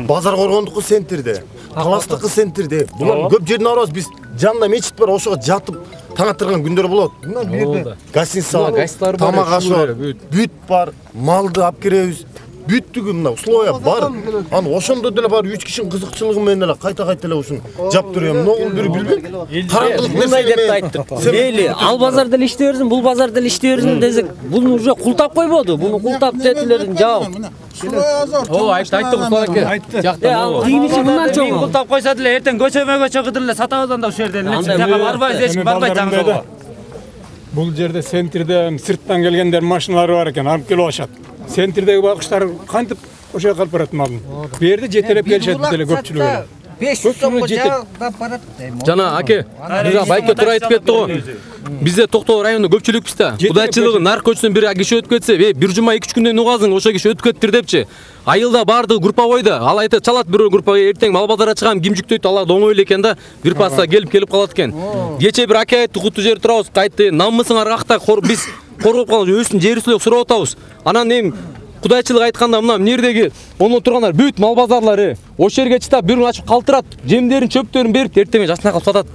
Базар коргондуку центрде. Таластыкы центрде. Булар көп жерден арабыз биз. Жанында мечит бар, ошого жатып таң атырган күндөр болот. Мына бу жерде гостиница бар, тамак аш бар, бүт бар, малды алып керебиз. Бүттүгү мына условия бар. Аны ошондо деле бар 3 кишинин кызыкчылыгы менен эле кайта эле ушун жап турам. Могул бир билбейм. Караңгылык
нерсе деп айттык. Мейли, ал базарда эле иштей берсин, бул базарда эле иштей берсин десек, буну уже култап койбоду. Буну култап тетилерин жаап.
О, айттык Усман аке. Жакта.
Тийиничи мындан чоң култап койсо деле эртең көчө кыдыр эле сатабыз анда ушул жерден. Жака барбайбыз, эч барбайт жаңы жолго.
Бул жерде центрде сырттан келгендер машиналары бар экен, алып келип алышат. Центрдеги бакыштар кантип ошо калып барат малын. Бу жерде жетелеп келишет деле көпчүлүгү эле.
500 сомго жаап барат.
Жана аке, бизге байке тура айтып кетти го. Бизде Токтоо районунда көпчүлүкпүз да. Кудайчылыгы нар көчүнөн бир киши өтүп кетсе, бир жума 2-3 күндөн угазың ошо киши өтүп кеттир депчи. Айылда бардыгы групповойда, ал айтат чалат бирөө группага эртең мал базарга чыгам, ким жүктөйт, алар оңой эле экен да, бир паста келип калат экен. Кече бир аке айтты, куту жер турабыз, кайтты, намысыңар какта биз коргоп калган өзүнүн жерибизди сурап атабыз. Анан эми Кудайчылык айтканда мына мынердеги ону тургандар бүт мал базарлары ошол жерге чыдап бир күн ачып калтырат, жемдерин, чөптөрүн берип эртең жасына кылып сатат.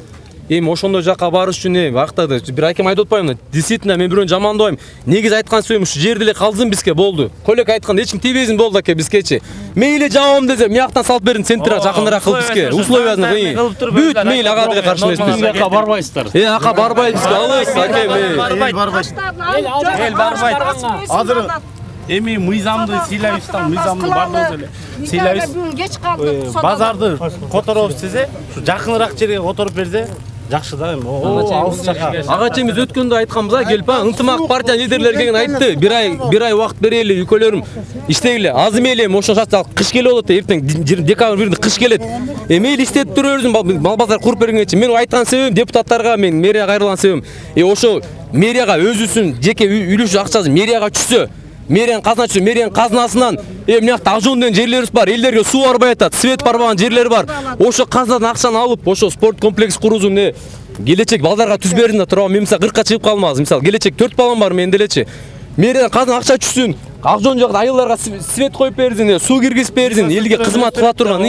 Эми ошондой жака барыш үчүн актады. Бир акем айтып атпаймынбы? Действительно мен бирөөнү жамандабайм. Негизи айткан сөзүм ушу жерде эле калсын бизге болду. Колек айтканда эч ким тийбесин болду аке бизгечи. Мейли жабам десе, мияктан салып берин центрге жакыныраак кылып бизге. Условиясын кыйын. Бүт мейли ага деле каршы эмеспиз.
Ака барбайсыздар.
Ака барбайбыз бизге. Алыс аке мейли.
Эл барбайт. Азыр эми мыйзамды сыйлайбыздан, мыйзамды бардыгыбыз эле сыйлайбыз. Базарды которобуз десе, ушу жакыныраак жерге которуп берсе, жакшы да эми. Алыс жака.
Агачы биз өткөндө айтканбыз, келип, ынтымак партия лидерлери келген айтты. Бир ай убакыт берели, үйкөлөрүм иштегиле. Азыр мейли ошо шартта кыш келип атат, эртең декабрь 1-де кыш келет. Мейли иштетип турабыз, мал базар куруп бергенчи. Мен айткан себебим депутаттарга, мен мэрияга кайрылган себебим, ошо мэрияга өзүсүн жеке үлүш акчасы мэрияга түшсө, мэриянын казначысы, мэриянын казнасынан мынакта Акжон деген жерлерибиз бар, элдерге суу барбай атат, свет барбаган жерлер бар. Ошо казнадан акчаны алып, ошо спорт комплекс куруусун келечек балдарга түз бердин да турабы. Мен мисалы 40-ка чыгып калмабыз. Мисалы келечек 4 балам бар мен делечи. Мэриядан казна акча түшсүн, Акжон жакта айылдарга свет коюп берсин, суу киргизип берсин, элге кызмат кыла турган.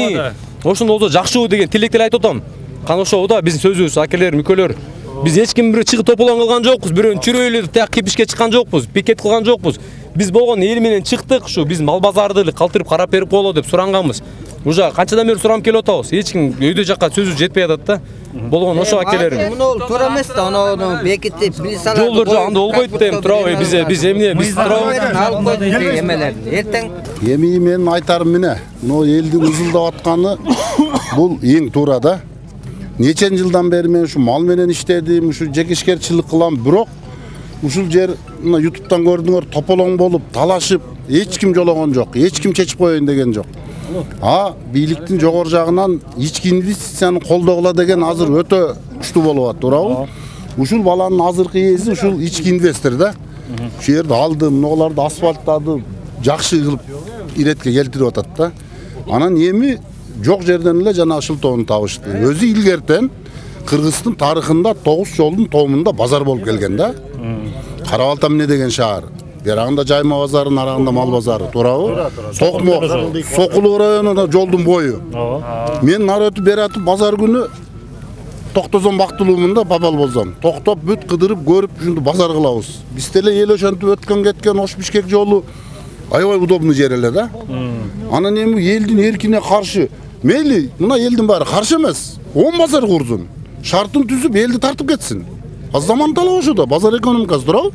Ошондо болсо жакшы деген тилектер айтып атам. Кана ошо да биздин сөзүбүз, акелер, мүкөлөр. Биз эч ким бир чыгып тополон кылган жокпуз, бирөөнү чүрөйлү так кипишке чыккан жокпуз, пикет кылган жокпуз. Биз болгон эл менен чыктык, ушу биз мал базарды эле калтырып карап берип коелу деп суранганбыз. Уже канчадан бери сурамап келип атабыз. Эч ким өйдө жакка сөзү жетпей атат да. Болгон ошо акелер.
Муну туура эмес да, аны бекитип, билсалар.
Жолдор жок, анда болбойт дейм, турабы биз эмне биз турабы
алып койдук эмелерди. Эртең
Эми мен айтарым эмне, мына элдин узулдап атканы бул эң туура да. Нечен жылдан бери мен ушу мал менен иштедим, ушу жекешкерчилик кылам, бирок ушул жер мына YouTube'дан көрдүңөр, тополоң болуп, талашып, эч ким жологон жок, эч ким чечип коеюн деген жок. Бийликтин жогору жагынан ички инвестицияны колдогула деген азыр өтө күчтүү болуп атат, туурабы? Ушул баланын азыркы ээси ушул ички инвестор да. Ушул жерди алды, мыналарды асфальттады, жакшы кылып иретке келтирип атат да. Анан эми жок жерден эле жана шылтоону табышты. Өзү илгертен Кыргыздын тарыхында 9 жолдун тоомунда базар болуп келген да. Карабалта эмне деген шаар. Берагында жайма базары, нарагында мал базары, туурабы? Токмок, Сокулуу районунда жолдун бою. Мен нары өтүп бери атып базар күнү токтозон бактылуумунда бабал болсом. Токтоп бүт кыдырып көрүп ушунду базар кылабыз. Биз деле эл ошентип өткөн кеткен Ош-Бишкек жолу аябай удобный жер эле да. Анан эми элдин эркине каршы. Мейли, мына элдин баары каршы эмес. 10 базар курдун. Шартын түзүп элди тартып кетсин. Заман талап ошодо, базар экономикасы туурабы?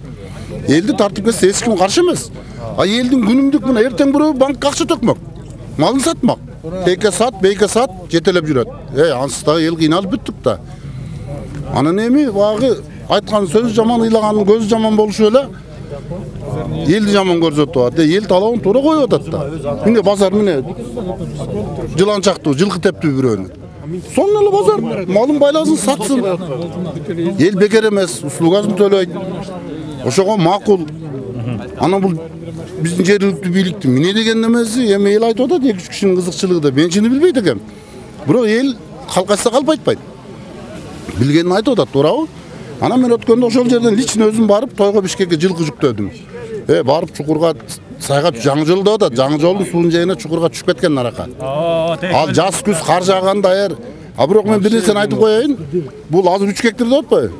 Элди тартып кетсе эч ким каршы эмес. Элдин күнүмдүк мына эртең бирөө банкка акча төкмөк. Малын сатмак. Бейке сат, жетелеп жүрөт. Ансыз дагы эл кыйналып бүттүк да. Анан эми багы айткан сөз жаман, ыйлаганын көзү жаман болушу эле элди жаман көрсөтүп атат. Эл талабын туура коюп атат да. Міне базар міне жыланчактуу, жылкы тептүү бирөөнү. Сонун эле базар, малын байласын, сатсын. Эл бекер эмес, услугасын төлөйт. Ошого макул. Анан бул биздин жергиликтүү бийликтин эмне деген немеси, эми эл айтып атат, 2-3 кишинин кызыкчылыгы да. Мен чыны билбейт экем. Бирок эл калкайса калп айтпайт. Билгенин айтып атат, туурабы? Анан мен өткөндө ошол жерден лично өзүм барып тойго Бишкекке жылкы жүктөдүм. Барып чукурга сайга жаңы жол деп атат. Жаңы жолдун суунун жайына чукурга түшүп кеткен нарака. Ал жаз күз кар жааганда бирок мен бир нерсени айтып коеюн. Бул азыр 3 гектар деп атпайбы?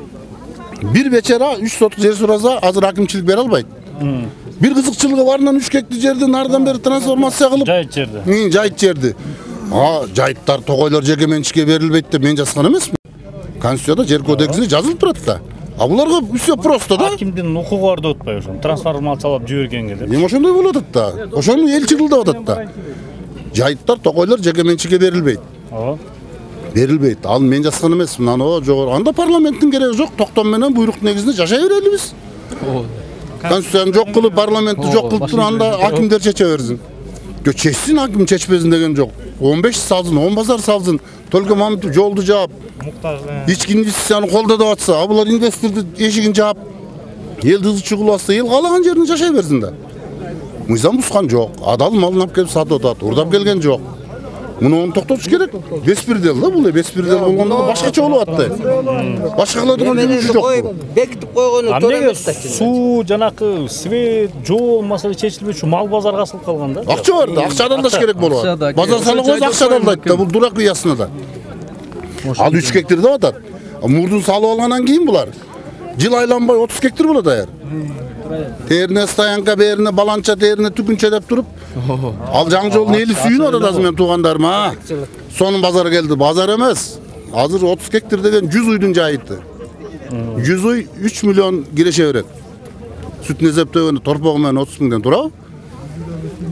Бир бечара 3 сотук жер сураса азыр акимчилик бере албайт. Бир кызыкчылыгы барынан 3 гектар жерди нардан бери трансформация кылып, жайыт жерди. Жайыт жерди. Жайыттар, тогойлор жеке менчикке берилбейт деп мен жазган эмесмин. Конституцияда жер кодексинде жазылып турат да. Буларга все просто да.
Кимдин укугу бар деп атпайбы ошо? Трансформациялап жибергенге деп.
Эми ошондой болуп атат да. Ошону эл чыгылдап атат да. Жайыттар, тогойлор жеке менчикке берилбейт. Берилбейт. Ал мен жазган эмесмин. Аны жогору. Анда парламенттин кереги жок. Токтом менен буйрук негизинде жашай берели биз. Конституцияны жок кылып, парламентти жок кылып туруп, анда акимдер чече берсин. Чечсин, аким чечпесин деген жок. 15 салсын, 10 базар салсын. Только Мамытов жолду жаап, ички инвестицияны колдоп атса, булар инвестордун эшигин жаап, элди ызчыгылып атса, эл каалаган жеринде жашай берсин да. Мыйзам бузган жок. Адал малын алып келип сатып атат, урдап келген жок. Муну токтотуш керек. Беспредел да бул, беспредел болгондо башкача болуп атты. Башка кыла турган жөнү жок.
Бекитип койгону туура эмес да.
Суу, жанакы свет, жол маселе чечилбей, ушу мал базарга асылып калган да.
Акча бар да, акча алдаш керек болуп атат. Базар сала койсо акча алдайт да, бул дурак ыясына да. Ал 3 гектар деп атат. Мурдун салып алгандан кийин булар жыл айланбай 30 гектар болот аяр. Терне стоянка берине баланча терне түкүнчө деп туруп. Ал жаңы жолдун эли сүйүнүп атат азыр мен туугандарыма. Сонун базар келди, базар эмес. Азыр 30 гектар деген 100 уйдун жайыты. 100 уй 3 миллион киреше берет. Сүтүн эсептөгөндө торпогу менен 30 миңден турабы?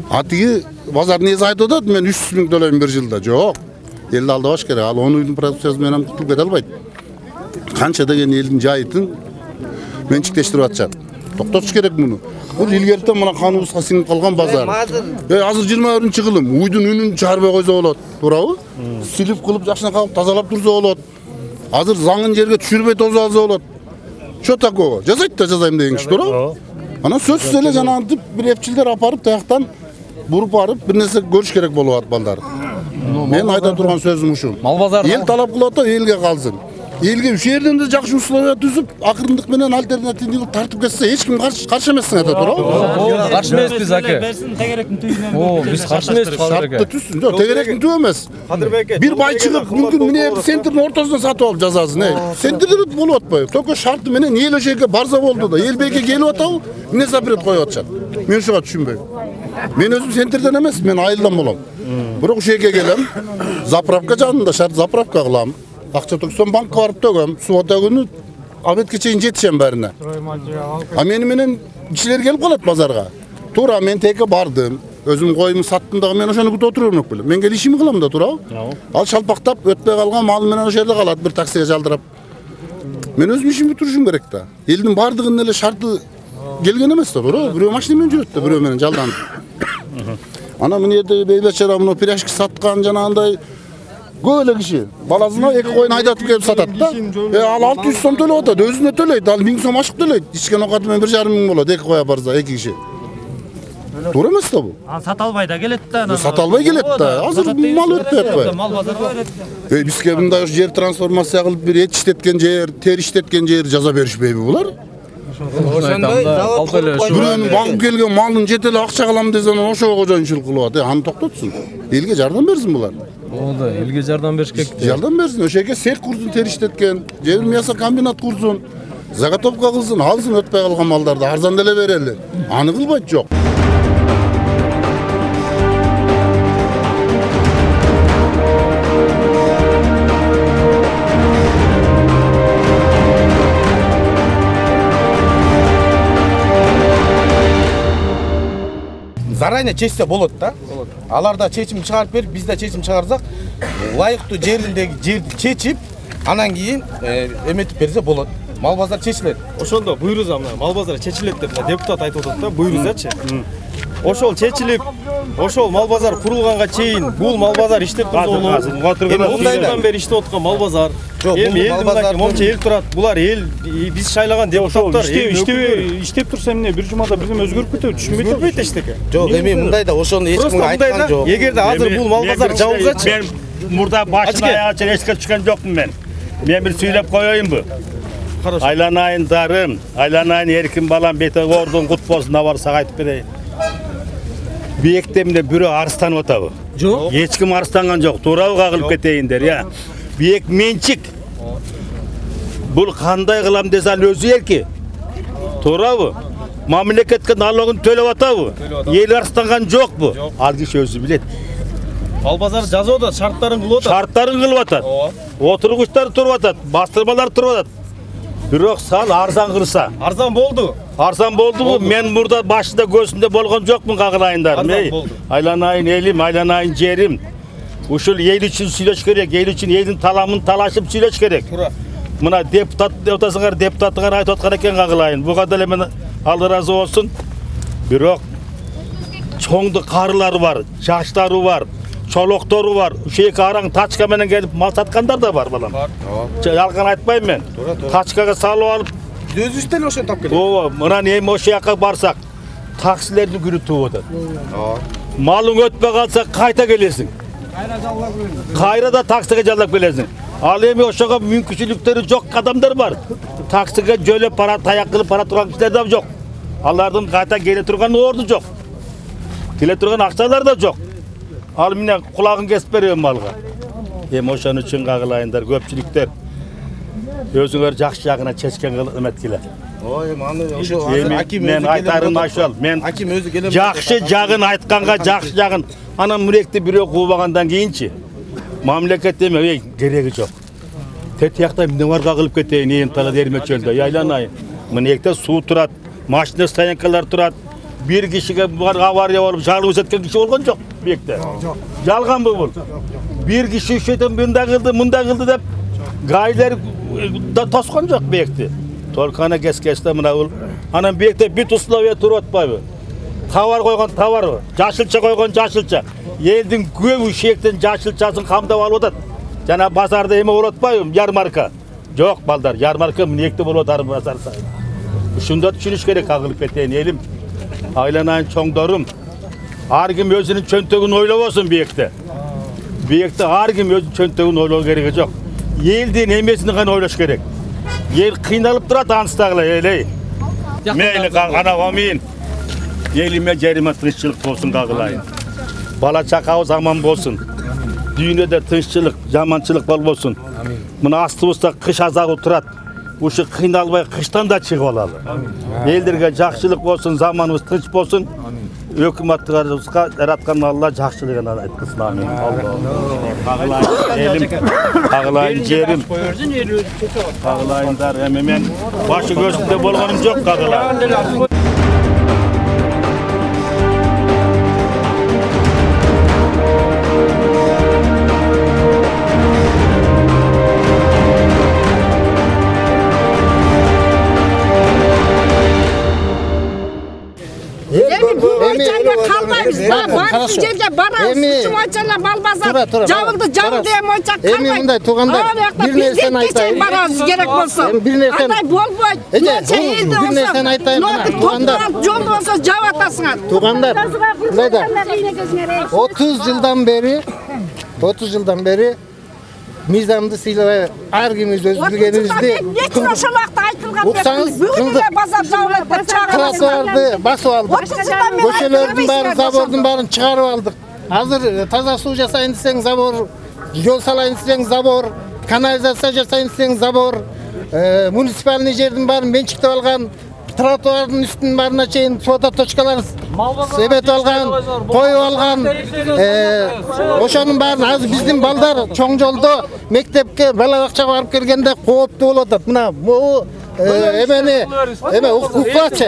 Атиги базардын ээси айтып атат, мен 300 миң төлөйм бир жылда. Жок. Элди алдабаш керек. Ал 10 уйдун продукциясы менен кутулуп кете албайт. Канча деген элдин жайытын менчиктештирип атышат. Токтотуш керек муну. Бул илгертен мына каныбызга сиңип калган базар. Азыр 21 кылым уйдун үнүн чыгарбай койсо болот, туурабы? Силип кылып жакшына калып тазалап турса болот. Азыр заңын жерге түшүрбөй тозуп алса болот. Что такого? Жазайт да жазайм деген киши, туурабы? Анан сөзсүз эле жанагынтип бир эпчилдер апарып таяктан буруп барып бир нерсе көрүш керек болуп атат балдар. Мен айта турган сөзүм ушул. Мал базары эл талап кылат да элге калсын. Элге ушул жерден да жакшы условия түзүп, акырындык менен альтернативный кылып тартып кетсе, эч ким каршы эмесин айта туурабы?
Каршы эмеспиз аке. Тегеректин түйүнөн. Биз каршы эмеспиз аке.
Түзсүн. Жок, тегеректин түйү эмес. Бир бай чыгып, мүмкүн мына центрдин ортосунан сатып алып жазасын, Центрде болуп атпайбы? Только шарты менен эл ошол жерге барса болду да. Эл бейке келип атабы? Эмне запрет коюп атышат? Мен ушуга түшүнбөйм. Мен өзүм центрден эмес, мен айылдан болом. Бирок ушул жерге келем, заправка жанында шарт заправка кылам. Акча төксөм банкка барып төгөм, суббота күнү обедке чейин жетишем баарына. Мени менен кишилер келип калат базарга. Туура мен теке бардым, өзүм коюмду саттым дагы мен ошону күтүп отура бермек белем. Мен келип ишимди кылам да, туурабы? Ал шалпактап өтпөй калган мал менен ошол жерде калат, бир таксиге жалдырап. Men özüm işimi turuşum gerek da. Eldin bardığının ele şartı gelgen emes da, birөө машина менен жүрөт да, birөө менен жалданып. Ana mine yerде бейлечера мына пирашки саткан жанагындай көп эле киши баласына 2 коюн айдатып келип сатат да. Ал 600 сом төлөп атат, өзүнө төлөйт, ал 1000 сом ашык төлөйт. Ичкен окаты менен 1,5 миң болот, 2 коя барса 2 киши. Туура эмес да бул?
Сата албай да келет да.
Сата албай келет да. Азыр мал өтпөй атпайбы?
Мал базарга берет.
Бизге мындай жер трансформация кылып бир эт иштеткен жер, тер иштеткен жер жаза беришпейби булар? Бирөөнүн багып келген малын жете эле акча кылам десен, ошого кожоюнчулук кылып атат. Аны токтотсун. Элге жардам берсин булар.
Болду, элге жардам бериш керек.
Жардам берсин, ошоге сек курсун, тер иштеткен, жер мясо комбинат курсун, заготовка кылсын, алсын өтпөй калган малдарды арзан деле берели. Аны кылбайт жок.
Заранее чечсе болот да. Алар да чечим чыгарып берип, биз да чечим чыгарсак, ылайыктуу жердеги жерди чечип, анан кийин эметип берсе болот. Мал базар чечилет.
Ошондо буйруза мына мал базары чечилет деп депутат айтып атат да, буйрузачы. Ошол чечилип, ошол мал базар курулганга чейин бул мал базар иштеп турган. Эми мындайдан бери иштеп аткан мал базар. Эми мал базар момча эл турат. Булар эл биз шайлаган депутаттар
иштеп турса эмне бир жумада бирдеме өзгөрүп кетеби, түшүнбөйт.
Өзгөрбөйт эчтеке. Жок, эми мындайда ошону эч ким айткан жок.
Эгерде азыр бул мал базар жабылсачы.
Мен мурда башына аягача эске түшкөн жокмун мен. Мен бир сүйлөп коеюнбу? Айланайындарым, айланайын эркин балам бете ордун кут болсун, барсак айтып берейин. Биектемде бирөө арыстанып атабы?
Жок.
Эч ким арыстанган жок. Туурабы кагылып кетейиндер, я. Биек менчик. Бул кандай кылам десе ал өзү эрки. Туурабы? Мамлекетке налогун төлөп атабы? Эл арыстанган жокпу? Ал киши өзү билет.
Мал базар жазып атат, шарттарын кылып атат.
Шарттарын кылып атат. Отургучтар туруп атат, бастырмалар туруп атат. Бирок сал арзан кырса.
Арзан болду.
Арзан болдубу? Мен мурда башында көзүндө болгон жокмун кагылайындар. Айланайын элим, айланайын жерим. Ушул эл үчүн сүйлөш керек, эл үчүн элдин таламын талашып сүйлөш керек. Мына депутат отасыңар, депутаттар айтып аткан экен кагылайын. Буга деле мен ал ыраазы болсун. Бирок чоңду карылары бар, жаштары бар, чолоктору бар. Ушеки араң тачка менен келип мал саткандар да бар балам. Жалган айтпайм мен. Тачкага салып алып
өзүбүз деле ошентип алып келет.
Ооба, мына эми ошол жака барсак, таксилерди күрүтүп атат. Малың өтпөй калса кайта келесиң. Кайра да таксиге жалдап келесиң. Ал эми ошого мүмкүнчүлүктөрү жок адамдар бар. Таксиге жөлөп пара таяк кылып пара турган кишилер да жок. Алардын кайта келе турган орду жок. Келе турган акчалар да жок. Ал менен кулагын кесип берем малга. Эми ошон үчүн кагылайындар көпчүлүктөр. Өзүңөр жакшы жагына чечкен эметкиле.
Ой, маны ошо
аким мен айтарым ошол. Мен
аким өзү келем.
Жакшы жагын айтканга жакшы жагын анан муректи бирөө кубагандан кийинчи мамлекет эме кереги жок. Тетиякта эмне бар кагылып кетейин, ээн тала дермечөлдө айланайын. Мынекте суу турат, машина стоянкалар турат. Бир кишиге бар авария болуп жалгыз өткөн киши болгон жок биекте. Жалганбы бул? Бир киши ушетен мында кылды деп гайлер да тоскон жок биекти. Толкана кескесте мына бул. Анан биекте бүт условия туруп атпайбы? Товар койгон товары, жашылча койгон жашылча. Элдин көбү шектен жашылчасын камдап алып атат. Жана базарда эме болуп атпайбы? Ярмарка. Жок балдар, ярмарка мынекте болуп атар базарда. Ушунда түшүнүш керек, кагылып кетейин элим. Айланайын чоңдорум. Ар ким өзүнүн чөнтөгүн ойлобосун биекте. Биекте ар ким өзүнүн чөнтөгүн ойлоо кереги жок. Элдин эмесин гана ойлош керек. Ел кыйналып турат аныстагыла элей. Мейли ана амин. Элиме жериме тынччылык болсун кагылайын. Бала чакабыз аман болсун. Дүйнөдө тынччылык, жаманчылык болбосун. Мына астыбызда кыш азабы турат. Ушу кыйналбай кыштан да чыгып алалы. Элдерге жакшылык болсун, заманыбыз тынч болсун. Өкмөттөрүбүзгө жараткан Алла жакшылыгын айткын. Амин. Кагылайын жерим. Кагылайындар эми мен башы көзүмдө болгонум жок кагылайын.
Barış
жерге барамыз. Шумачалар Малбазар. Жабылды деген ойынша қалмайды.
Эми мындай туугандар, бир нерсени айтайын.
Барамыз керек болса.
Бир нерсени.
Андай болбойт.
Бир нерсени айтайын. Туугандар.
Жол болса жабып атасыңар.
Туугандар. Мындай 30 жылдан бери мыйзамды сыйлабай ар кимиз өз билгенибизди уксаңыз
базар жабылып
тротуарды басып алдык. Көчөлөрдүн баарын, забордун баарын чыгарып алдык. Азыр таза суу жасайын десең забор, жол салайын десең забор, канализация жасайын десең забор, муниципальный жердин баарын менчиктеп алган, тротуардын үстүнүн баарына чейин фототочкалар себет алган, коюп алган. Ошонун баарын азыр биздин балдар чоң жолдо мектепке, бала бакчага барып келгенде кооптуу болуп атат. Мына могу эме укпачы,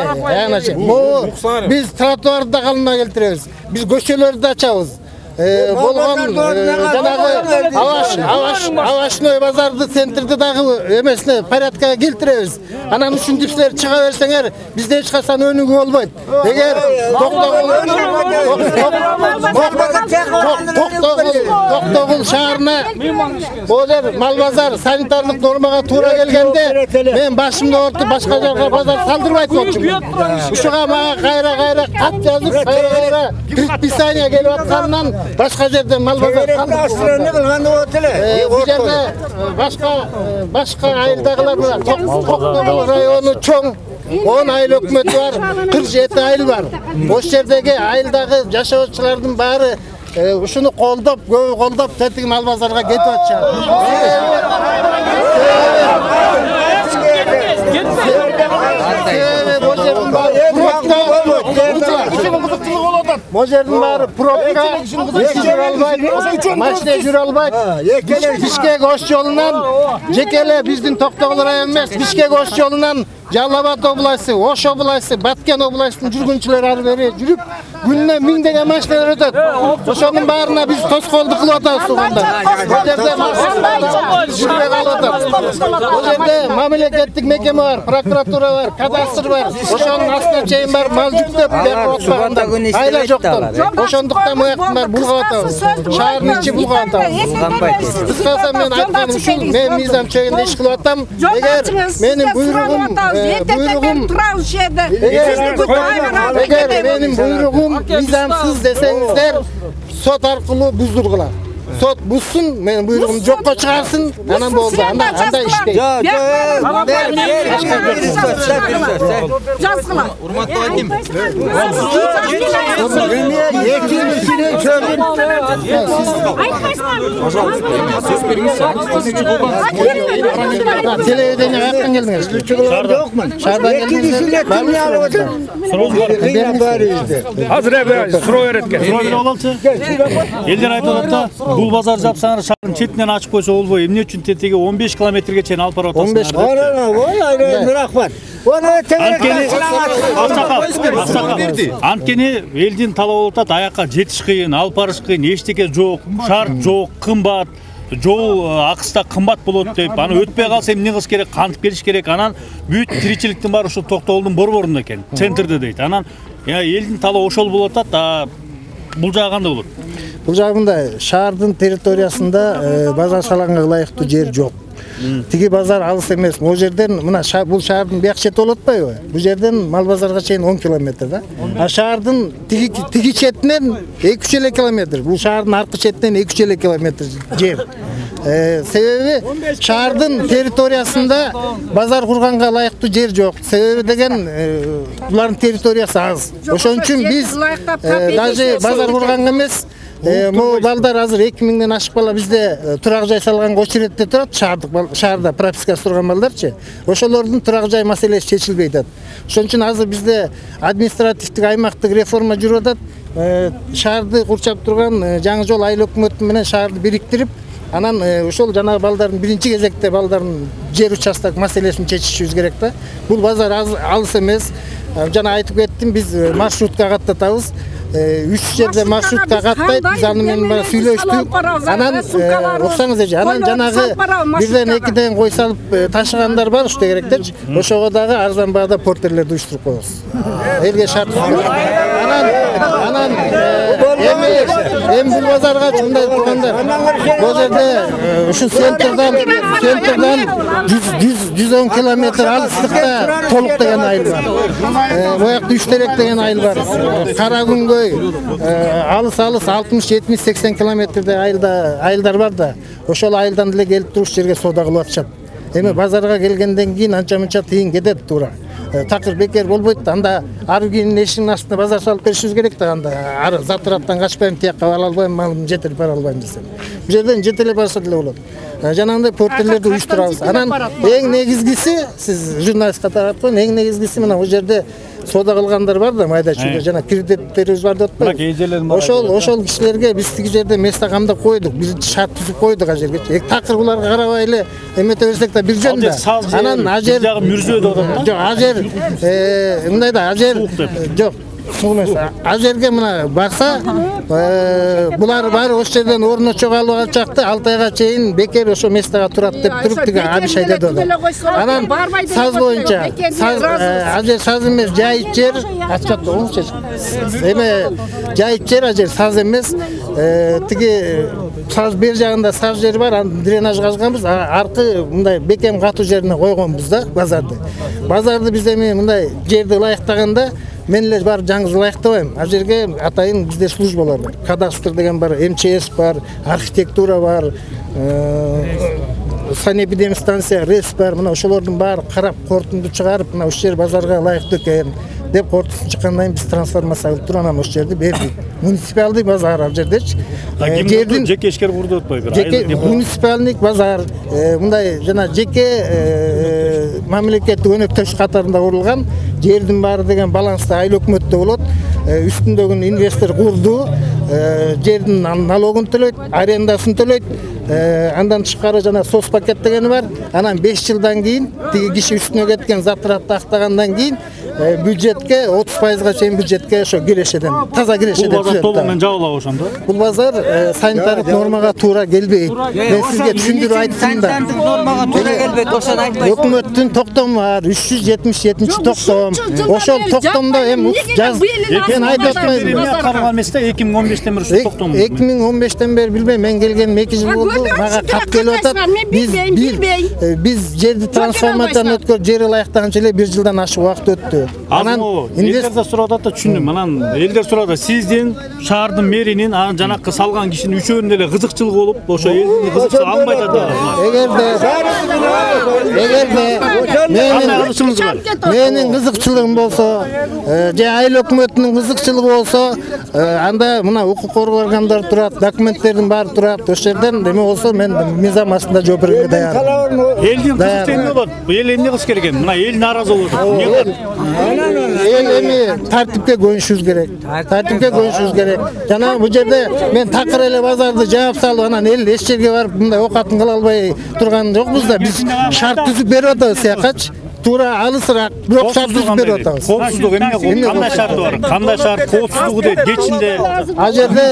биз тротуарды калына келтиребиз. Биз көчөлөрдү ачабыз. Болгон жанагы Авашной базарды центрди дагы эмесине порядкага келтиребиз. Анан ушинтип силер чыга берсеңер, бизде эч качан өнүгүү болбойт. Эгер Токтогул шаарына озер Малбазар санитардык нормага туура келгенде мен башымды ортуп башка жака базар салдырбайт болчумун. Ушуга мага кайра кат жазып, кайра предписание келип атканынан башка жерде Малбазар салдырып кылганы болот эле. Бул жерде башка айылдагылар бар. Токтогул району чоң. 10 айыл өкмөтү бар, 47 айыл бар. Ошол жердеги айылдагы жашоочулардын баары ушуну колдоп, көбү колдоп, тетиги Малбазарга кетип атышат. Можердин баары пробка, жүрө албайт, машина жүрө албайт. Бишкек ош жолунан, жекеле биздин Токтогул району эмес, Бишкек ош жолунан Жалал-Абад областы, Ош областы, Баткен областынын жүргүнчүлөр ары бери жүрүп, күнүнө миңдеген машиналар өтөт. Ошонун баарына биз тоскоолдук кылып атабыз туугандар. Бул жерде жүрбөй калып атат. Бул жерде мамлекеттик мекеме бар, прокуратура бар, кадастр бар. Ошонун астына чейин бар мал жүктөп берип атпаганда айла жоктон. Ошондуктан мыяктын баары булгап атабыз. Шаардын ичи булгап атабыз. Кыскасы мен айтканым ушул, мен мыйзам чегинде иш кылып атам. Эгер менин буйругум эгер менин буйругум мыйзамсыз десеңиздер, сот аркылуу буздургула. Сот бузсун, менин буйругумду жокко чыгарсын, анан болду. Анда иштейт.
Жазгыла.
Урматтуу аким. Телевидение каяктан келдиңиз? Жокмун. Шаардан келдиңиз?
Азыр суроо берет экен.
Элдер айтып атат, бул базар жапсаңар шаардын четинен ачып койсо болбой, эмне үчүн тетеги 15 километрге чейин алып барып атасыңар?
15 километр.
Анткени элдин талабы болуп атат, аякка жетиш кыйын, алып барыш кыйын, эчтеке жок, шарт жок, кымбат. Жол акыста кымбат болот деп, аны өтпөй калса эмне кылыш керек, кантип келиш керек. Анан бүт тиричиликтин баары ушул Токтогулдун борборунда экен, центрде дейт. Анан элдин талабы ошол болуп атат, бул жагы кандай болот?
Бул жагында шаардын территориясында базар салганга ылайыктуу жер жок. Тиги базар алыс эмес. Могу жерден мына бул шаардын бияк чети болуп атпайбы? Бул жерден Малбазарга чейин 10 километр да. А шаардын тиги четинен 2-3 километр. Бул шаардын аркы четинен 2-3 километр жер. Себеби шаардын территориясында базар курганга ылайыктуу жер жок. Себеби деген булардын территориясы аз. Ошон үчүн биз даже базар курганга эмес, могу балдар азыр 2000ден ашык бала бизде турак жай салганга очередде турат, шаарда пропискасы турган балдарчы. Ошолордун турак жай маселеси чечилбей атат. Ошон үчүн азыр бизде административдик аймактык реформа жүрүп атат. Шаарды курчап турган жаңы жол айыл өкмөтү менен шаарды бириктирип, анан ошол жанагы балдардын биринчи кезекте балдардын жер участок маселесин чечишибиз керек да. Бул базар алыс эмес. Жана айтып кеттим, биз маршрутка каттатабыз. 3 жерде маршрутка каттайт, биз аны менен сүйлөштүк. Анан уксаңыз эже, анан жанагы бирден экиден кой салып ташыгандар бар уште керектерчи. Ошого дагы арзан баада портерлерди уюштуруп коебуз. Элге шарт. Анан
Эми бул базарга мындай тургандар. Бул жерде ушу центрдан 110 километр алыстыкта Толук деген айыл бар. Боякта Üçтерек деген айыл бар. Карагүнгөй алыс 60-70-80 километрде айылдар бар да. Ошол айылдан деле келип туруш жерге соода кылып атышат. Эми базарга келгенден кийин анча-мынча тыйын кетет туура. Такыр бекер болбойт да. Анда ар кийин эшигинин астына базар салып беришибиз керек да. Анда ар затыраттан качпайм, тияка ала албайм, малымды жетелеп бара албайм десем. Бул жерден жетелеп барса деле болот. Жанагындай портерлерди уюштурабыз. Анан эң негизгиси, сиз журналист катары айткан, эң негизгиси мына бул жерде соода кылгандар бар да, майда чүйдө жана кредиттерибиз бар деп атпайбы. Ошол кишилерге биз тиги жерде место камдап койдук. Биринчи шарт түзүп койдук ал жерге. Такыр буларга карабай эле эмете берсек да бир жөн да. Анан ал жер мүрзөө деп атат. Жок, ал жер мындай да, ал жер жок. Ал жерге мына барса, булар баары ошол жерден ордуна чогуу алып алчакты, 6 айга чейин бекер ошо местага турат деп туруп тиги абиш айдады. Анан саз боюнча, ал жер саз эмес, жайыт жер, ачат оңчу. Эме жайыт жер, ал жер саз эмес. Тиги саз бер жагында саз жери бар, аны дренаж казганбыз, аркы мындай бекем катуу жерине койгонбуз да базарды. Базарды биз эми мындай жерди ылайыктаганда мен эле бар жаңы ылайыктабайм. Ал жерге атайын бизде службалар бар. Кадастр деген бар, МЧС бар, архитектура бар, санэпидемстанция, РЭС бар. Мына ошолордун баары карап, корутунду чыгарып, мына ошол жер базарга ылайыктуу экен деп кортусун чыккандан кийин биз трансформация кылып туруп анан ошол жерди бердик. Муниципалдык базар ал жердечи.
Жердин жеке ишкер курду атпайбы?
Жеке муниципалдык базар, мындай жана жеке мамлекеттик өнөктөш катарында курулган. Жердин баары деген баланста айыл өкмөттө болот. Үстүндөгүн инвестор курду, жердин налогун төлөйт, арендасын төлөйт. Андан тышкары жана сос пакет дегени бар. Анан 5 жылдан кийин тиги киши үстүнө кеткен затыратты актагандан кийин бюджетке 30%га чейин бюджетке ошо кирешеден, таза кирешеден.
Бул базар толугу жабыла ошондо.
Бул базар санитардык нормага туура келбейт. Мен сизге түшүндүрүп айттым да.
Санитардык нормага туура келбейт, ошону айтпайсыз.
Өкмөттүн токтому бар, 377 токтом. Ошол токтомдо эми жаз мен айтып атпайм.
Караган эместе 2015тен бери ушу токтом.
2015тен бери билбейм, мен келгеним 2 жыл болду. Мага кат келип атат. Биз жерди трансформацияны өткөрүп, жер ылайыктаганча эле 1 жылдан ашык убакыт өттү.
Анан элдер сурап атат да, түшүндүм. Анан элдер сурап атат, сиздин шаардын мэринин анан жанакы салган кишинин үчөөнүн эле кызыкчылыгы болуп, ошо элдин кызыкчылыгы албайт да.
Эгерде менин кызыкчылыгым болсо, же айыл өкмөтүнүн кызыкчылыгы болсо, анда мына укук коргоо органдары турат, документтердин баары турат. Ошол жерден неме болсо мен мыйзам астында жооп берүүгө даяр.
Элдин кызыкчылыгы эмне болот? Эл эмне кылыш керек экен? Мына эл нааразы болот.
Эми тартипке көйүнүшүбүз керек. Тартипке көйүнүшүбүз керек. Жана бул жерде мен такыр эле базарды жаап салып, анан эл эч жерге барып мындай окатын кыла албай турган жокпуз да. Биз шарт түзүп берип атабыз сыякачы. Тура алысыраак, бирок шарт түзүп берип атабыз.
Коопсуздук эмне? Кандай шарты бар? Кандай шарт? Коопсуздугу дейт, кечинде.
Ал жерде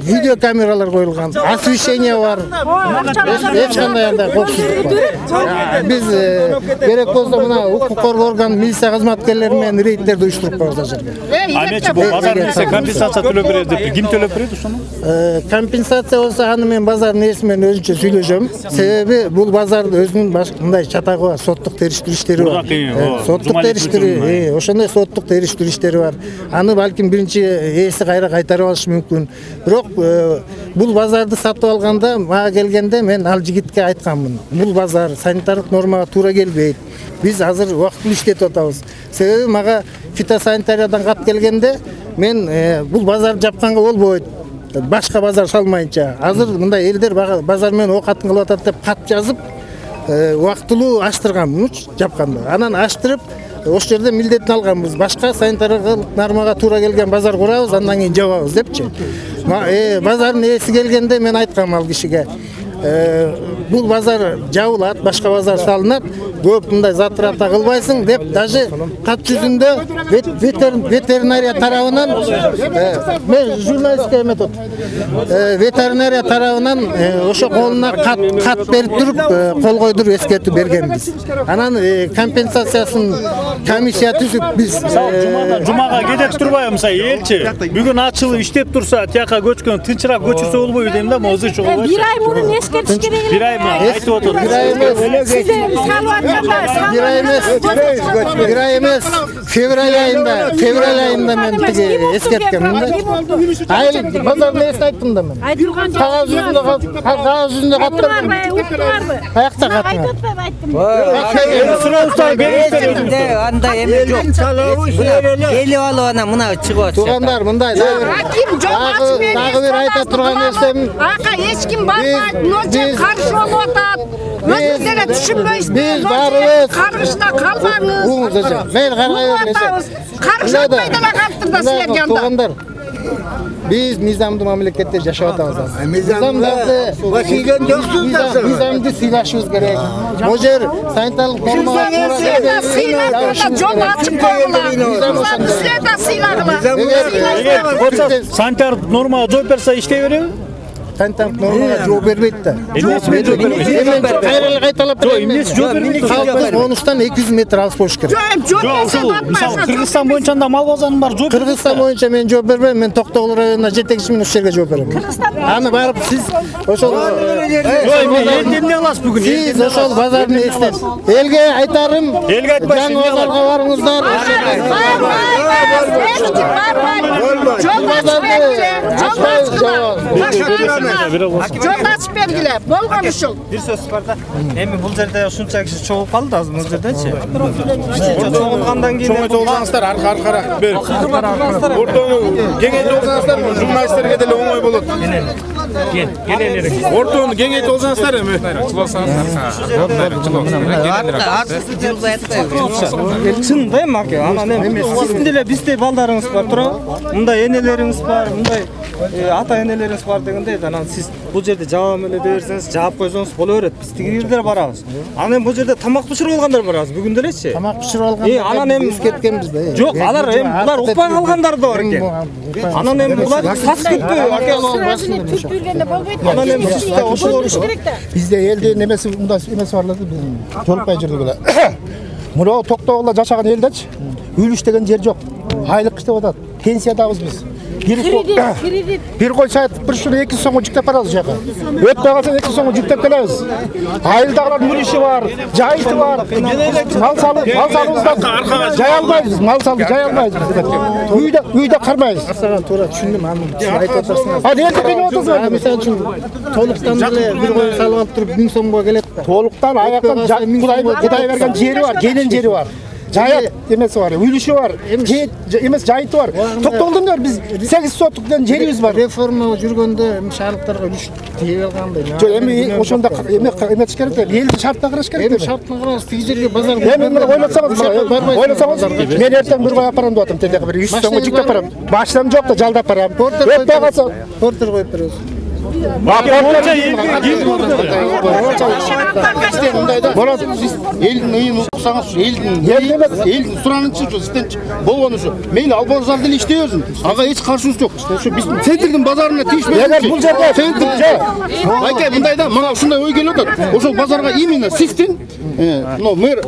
видео камералар коюлган, освещение бар. Эч кандай андай коопсуздук бар. Биз керек болсо мына укук коргоо орган, милиция кызматкерлери менен рейдтерди уюштуруп коебуз ал жерге.
Эмечи бул базар нерсе компенсация төлөп берет деп, ким төлөп берет ошону?
Компенсация болсо аны мен базар нерси менен өзүнчө сүйлөшөм. Себеби бул базарды өзүнүн мындай чатагы бар, соттук териштирүү иштери бар. Соттук териштирүү, ошондой соттук териштирүү иштери бар. Аны балким биринчи ээси кайра кайтарып алышы мүмкүн. Бирок бул базарды сатып алганда, мага келгенде мен ал жигитке айтканмын. Бул базар санитардык нормага туура келбейт. Биз азыр убактылуу иштетип атабыз. Себеби мага фитосанитариядан кат келгенде мен бул базарды жапканга болбойт. Башка базар салмайынча. Азыр мындай элдер базар менен окатын кылып атат деп кат жазып, убактылуу аштырганбыз жапканда. Анан аштырып, ошол жерде милдетин алганбыз. Башка санитардык нормага туура келген базар курабыз, андан кийин жабабыз депчи. Базардын ээси келгенде мен айткам ал кишиге. Бул базар жабылат, башка базар салынат. көп мындай затрата кылбайсың деп даже кат жүзүндө ветеринария тарабынан мен журналистке метод ветеринария тарабынан ошо колуна кат берип туруп кол койдуруп эскертүү бергенбиз. Анан компенсациясын комиссия түзүп биз
жумага кетип турбайбы элчи бүгүн ачылып иштеп турса тияка көчкөн тынчыраак көчүрсө болбойбу дейм да, могу иши болбойт.
Бир ай мурун эскертиш керек эле.
Бир ай ма айтып отур.
Бир ай эмес, февраль айында мен тиги эскерткемин да. Айыл базарда эс айттым да мен. Кагаз жүзүндө каттырдым. Аякта каттым.
Андай эме жок. Келип алып анан мына чыгып атышат.
Туугандар, мындай дагы бир айта турган нерсем.
Ака эч ким барбайт, ночен каршы болуп атат. Өзүңөр түшүнбөйсүз.
Биз барыбыз
каргышта калбаңыз.
Мейли каргай бермесем.
Каргышпай деле калыптыр да силер жанда.
Туугандар, биз мыйзамдуу мамлекетте жашап атабыз. Мыйзамды сыйлашыбыз керек. Бул жер санитарлык нормага туура келбейт.
Жол ачык койгула. Силер да сыйлагыла.
Санитар нормага жооп берсе иштей береби?
Санитарлык нормага жооп бербейт да. Кайрылык кайталап
эмнеси жооп бербейт?
Конуштан 200 метр алыс болуш керек.
Кыргызстан боюнча да мал базарынын баары жооп бербейт.
Кыргызстан боюнча мен жооп бербейм. Мен Токтогул районуна жетекчи менен ушул жерге жооп берем. Аны барып сиз ошол
эмне кыласыз бүгүн?
Сиз ошол базарды эстеп. Элге айтарым, жаңы базарга барыңыздар.
Жол ачып бергиле, болгон ушул.
Бир сөз бар да. Эми бул жерде ушунча киши чогулуп калды азыр бул жердечи. Чогулгандан кийин чоңой толгаңыздар аркараак берип. Ортону кеңейтип алсаңыздар, журналисттерге деле оңой болот. Ортону кеңейтип алсаңыздар эми. Чын да эми аке, анан эми сиздин деле биздей балдарыңыз бар туурабы? Мындай энелериңиз бар, мындай ата энелериңиз бар дегенде анан сиз бул жерде жаап эле берсеңиз, жаап койсоңуз боло берет. Биз тиги жердер барабыз. Анан бул жерде тамак бышырып алгандар бар азыр бүгүн делечи.
Тамак бышырып алгандар.
Анан эми эскерткенбиз да. Жок, алар эми булар укпай калгандар да бар экен. Анан эми булар сас кетти. Анан эми сиз да ошол
бизде элдин немеси мындай эмеси бар да биздин жолукпай жүрдүк эле. Мына Токтогулда жашаган элдечи үлүш деген жер жок. Айлык иштеп атат. Пенсиядабыз биз. Bir koy saytıp bir şunu 200 soğuk yüklep parası şaka. Ötme kalsan 200 soğuk yüklep geliyoruz. Ayıldağlar mülüşü var, cahiti var. Mal salımızdan cay almayız, mal salımız cay almayız. Uyda karmayız. Sana tora düşündüm anladım. Hadi elde beni otursun. Mesela için Toluk'tan bile bir koy salıp alıp durup 1000 soğuk gelir. Toluk'tan ayaktan Kuday vergen ciğeri var, gelin ciğeri var. Cayat emesi var, ülüşü var, emes cayıtı var. Toktogul'dan diyor biz 8 sotuktan jerimiz var. Reforma жүргөндө шаардыктарга ülüş тие алгандай. Жок, эми ошондо эметиш керек да. Элдин шартына караш керек. Эми шартына караш тиги жерге базар. Эми мына ойлосоңуз, мен эртең бир кой апарам деп атам, тетеге бир 100 сомго жүктөп барам. Баштан жок да жалдап барам. Өтпөй калса портер коюп беребиз. Элдин ыйын уксаңыз, элдин суранычы сизден болгону ушу. Мейли ал базарда эле иштейбиз. Ага эч каршыбыз жок. Ошо биз центрдин базарына тийишпейбиз. Эгер бул жерде центр айка мындай да, мага ушундай ой келип атат. Ошол базарга именно сиздин, мэр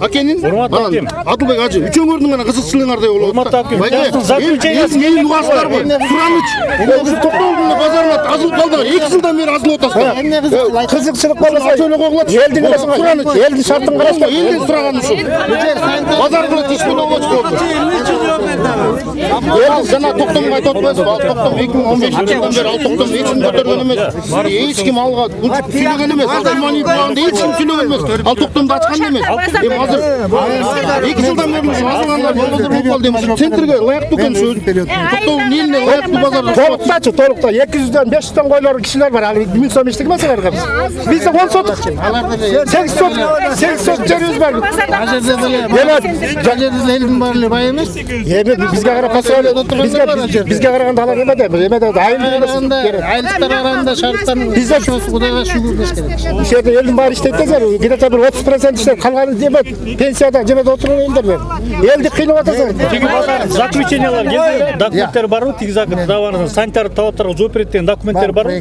акенин, Адылбек ажы, үчөөңөрдүн гана кызыкчылыгыңардай болот. Элдин угасыздар бу. Сураныч. Ошо Токтогулдун базарына азылып калдыңар. 2 жылдан бери азылып атасыздар. Кызыкчылык болсо ошону койгулат. Элдин сураныч, элдин шартын карашпа. Элдин сураган ушул. Базарга тийишпей болчу болду. Элдин жана токтомго айтып атпайсызбы? Ал токтом 2015-жылдан бери ал токтом эч ким көтөргөн эмес. Эч ким алга сүйлөгөн эмес. Ал имани турганда эч ким сүйлөгөн эмес. Ал токтомду ачкан эмес. Эми азыр 2 жылдан бери азылгандар базар болуп калды эми. Центрге ылайыктуу экен ошо Токтогулдун элине ылайыктуу базар. Толукта 200-дөн 500-дөн койлор кишилер бар. Ал 1000 сом иштеги маселелер кабыз. Бизде 10 сотук. 8 Sen söz görüyoruz var. Gajerdizle elin barlı bayımız. Bizge qara pasal bizge qaraganda alar emede aylıklar arasında şartların bizde şosu Kudayga şükür deş керек. İşte elin bari işlettiler. Gidete bir 30% işler kalganı demet pensiyada cebede oturan elder ver. Eldi kıynap atasın.
Заключениялар келді, документтер бар ма? Тиги даванын санитар талаптарға жооп берет деген документтер бар ма?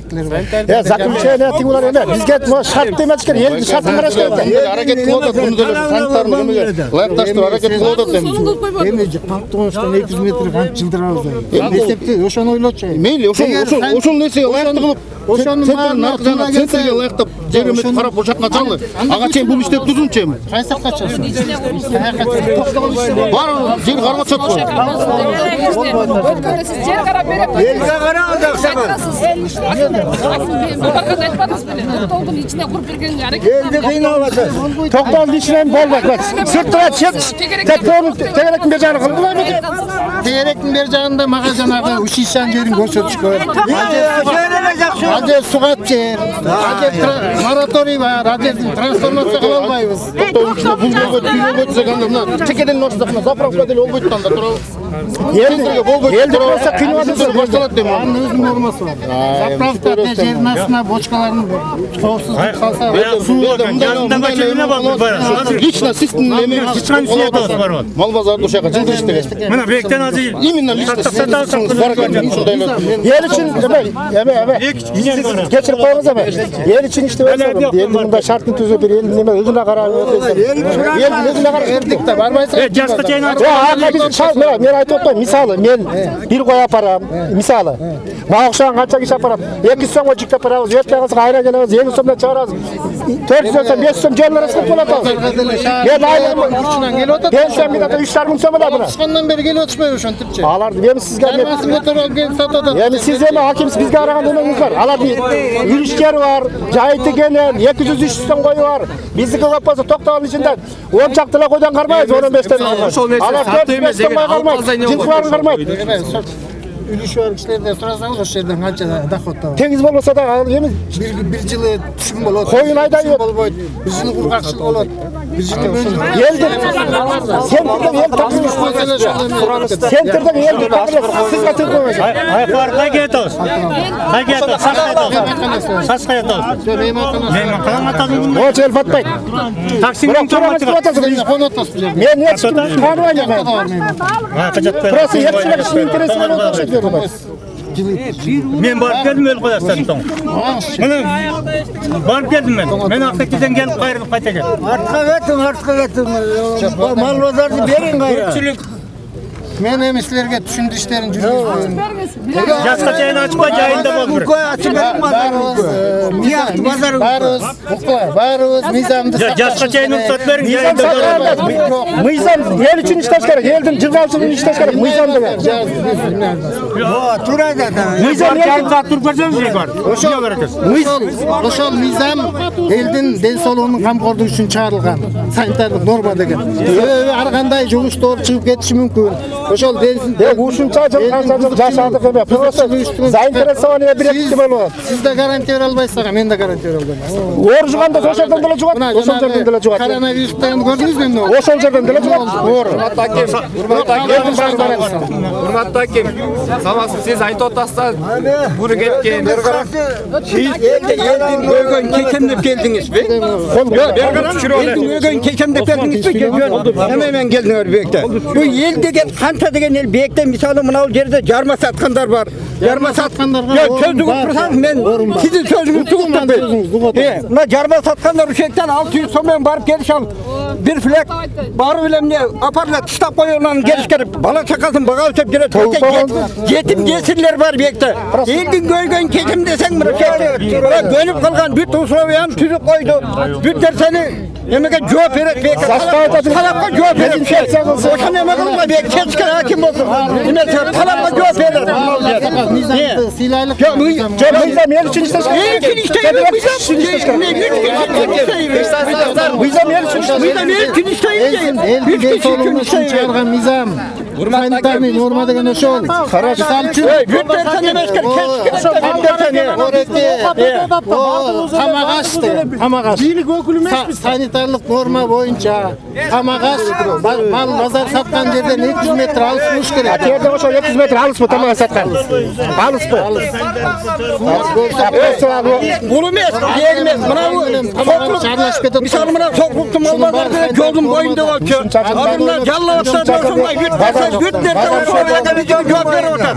Заключение тигулар эме. Бизге шарт эмес керек. Элдин шартын караш керек.
Аракет кылып атат муну деле санитардын эмеге. Лайыкташтырып аракет кылып атат эми.
Эми Пактоштон 200 метр канча жылдырабыз. Эсепти ошону ойлочу.
Мейли, ошол нерсеге лайыктуу кылып ошонун баарын наркына центрге лайыктап жериме карап ошакка чалы. Ага чейин бул иштеп турсунчу эми.
Кайсы качасың?
Бар жер карап чөп кой.
Жер карап берип.
Элге караганда акча бар.
Токтолдун ичине куруп бергенге аракет.
Элди кыйнап атат. Токтолдун ичинен болбойт. Сыртыра чет. Тегеректин бер жагын кылбайбы? Тегеректин бер жагында мага жанагы ушишан жерин көрсөтүшкө. Азыр сугат жер. Азыр мораторий бар. Азыр трансформация кыла албайбыз.
Токтолдун ичине бул жолго түйгөнгө десек анда мына чекеден ортосуна заправка деле болбойт анда турабыз.
Элди болсо кыйнап атат.
Башталат дейм.
Анын өзүнүн нормасы бар. Заправка жердин астына бочкаларын коопсуздук калса,
лично систем мал базарды ошака жылдыр иштеген.
Мына бектен азыр
именно лично
ел үчүн кечирип коюңуз эме. Ел үчүн иштеп атсам, элдин мындай шартын түзүп бир элдин неме өзүнө карап өтөсөм. Элдин өзүнө карап эрдик да барбайсың.
Жашка чейин
мен айтып атпайм. Мисалы мен бир кой апарам. Мисалы мага окшогон канча киши апарат. 200 сомго жүктөп барабыз, жетпей калса кайра келебиз, 200 сомдон чыгарабыз. 400 сом, 500 сом жолдор эскеп болот. Мен айлыгым күчүнөн келип атат. Пенсия мындай 3,5 мың сом болот. Ушкандан бери келип атышпайбы ошентипчи? Аларды эми сизге эми сиз эми акимсиз бизге караганда эмеңиз бар. Алардын юриштери бар, жайыты кенен, 200-300 сом кою бар. Биздики көп болсо токтогон ичинде 10 чакты эле койдон кармайбыз, 15тен. Алар 4-5 сом кармайт, жылкыларын кармайт. Үлүшү бар кишилерден сурасаңыз, ошол жерден канча доход табат. Теңиз болбосо да эми бир жылы түшүм болот. Коюн айдайбы болбойт. Бир жылы кургакчылык болот. Бир жылы элди сентерден эл тапсырып сентерден элди тапсырып сизге тилкөбөз.
Айкалар кетебиз. Саскаятабыз. Мейманкана атадым.
О, жел батпайт.
Таксинин
мен эч кимди тааныбайм. Просто ешкимге интереси болот.
Мен барып келдім өл Қазақстан. Міне барып келдім мен. Мен Ақтөбеден келіп қайрылып қайта келдім.
Артқа кетім. Мал базарды берин қайра. Мен эми силерге түшүндү иштерин жүргүзбөйм.
Жасқа чейин ачпа жайында болуп тур.
Баарыбыз мыйзамды
Жасқа чейин уруксат бериң, жайында болуп.
Мыйзам эл үчүн иштеш керек, элдин жыргалышы үчүн иштеш керек. Мыйзам деген. Туура айтат. Мыйзам
жарымда туруп көрсөңүз бар.
Ошол мыйзам элдин ден соолугунун камкордугу үчүн чыгарылган санитардык норма деген. Ар кандай жугуштар чыгып кетиши мүмкүн. Ошол ушунча жыл канча жыл жашадык эме. Просто заинтересование биректи болот. Сиз да гарантия бере албайсыздар, мен да гарантия бере албайм. Оор жуганда ошол жерден деле жугат. Ошол жерден деле жугат. Коронавирустан көрдүңүзбү? Ошол жерден деле жугат. Оор.
Урматтуу аким, самасын сиз айтып атасыздар. Буну кеткен.
Siz elin ögön kekemdip geldinizmi? Elin ögön kekemdip geldinizmi? Hemen geldiniz bekte. Bu el degen, kanta degen el bekte misalı mınav yerde yarma satkanlar var. Yarma satkanlar var. Ya sözünüz dursanız men sizin sözünüz tuğuttan beri. Yarma satkanlar uşaktan 600 somen barıp geliş al. Bir flek barı bilemne aparla tıştap koyuyorlar geliş gelip bala çakasın bağa ötep gire. Yetim yesirler var bekte. Elin ögön kekem desen mi? Gönüp kalgan büt usroviyan tüzük koydu. Bütler seni yemeğe cevap verip bekle. Talapka cevap verip Oşan yemeğe kalma bekle. Keçken hakim olsun. Talapka cevap verir.
Mizamdı, silaylık.
Mizam yer için isteşken. Yer için isteşken.
Mizam yer için
Mizam erkin işleyin.
Eldi betonun için çağırgan mizam. Sanitamin norma degen oşol. Misal üçün.
Yürtlersen emezker
Kamagaç. Bilik ökülü emesmiz. Sanitarlık norma boyunca Kamagaç mal bazar satkan yerden 200 metre alışmış gerek.
Yerden oşo 200 metre alış mı tamam satkan? Alış mı?
Bulu mes, yegmez. Mana misal mana sokluktu mal bazarda gözüm boyunda olçu. Adamlar jallavaktan doşumda yürtlerse oşo yaga bir cevap verir otar.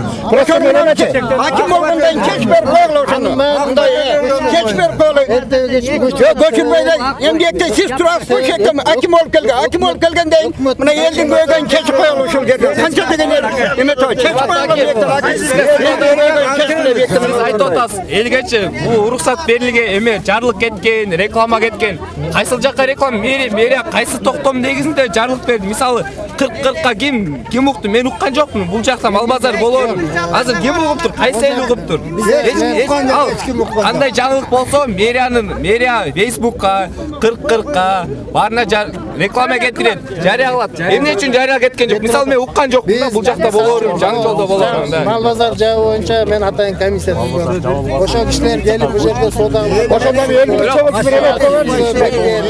Hakim olgundan keşber koyla oşanı. Keşber koyla. Göçürmeyde emniyette siz turasız bu şekilde hakim olup gelgen. Hakim olup gelgen deyin. Mana eldin koygan keşip koyla oşul gelgen. Kança degen yer. Emet o keşip koyla
Siz aytып атасыз. Элгечи бул уруксат берилген эме жарлык кеткен, реклама кеткен. Кайсыл жакка реклама мэрия кайсы токтом негизинде жарлык берди. Мисалы 40-40ка ким укту? Мен уккан жокмун. Бул жакта мал базар болор. Азыр ким угуптур? Кайсы эл угуптур? Кандай жаңылык болсо мэрия Facebookка 40-40ка барына реклама кетирет, жарыялат. Эмне үчүн жарыя кеткен жок? Мисалы мен уккан жокмун да бул жакта болорум, жаңы жолдо болорум да.
Мал базар жабы боюнча мен атайын комиссия түзгөн. Ошо кишилер келип бул жерде соода
ошондон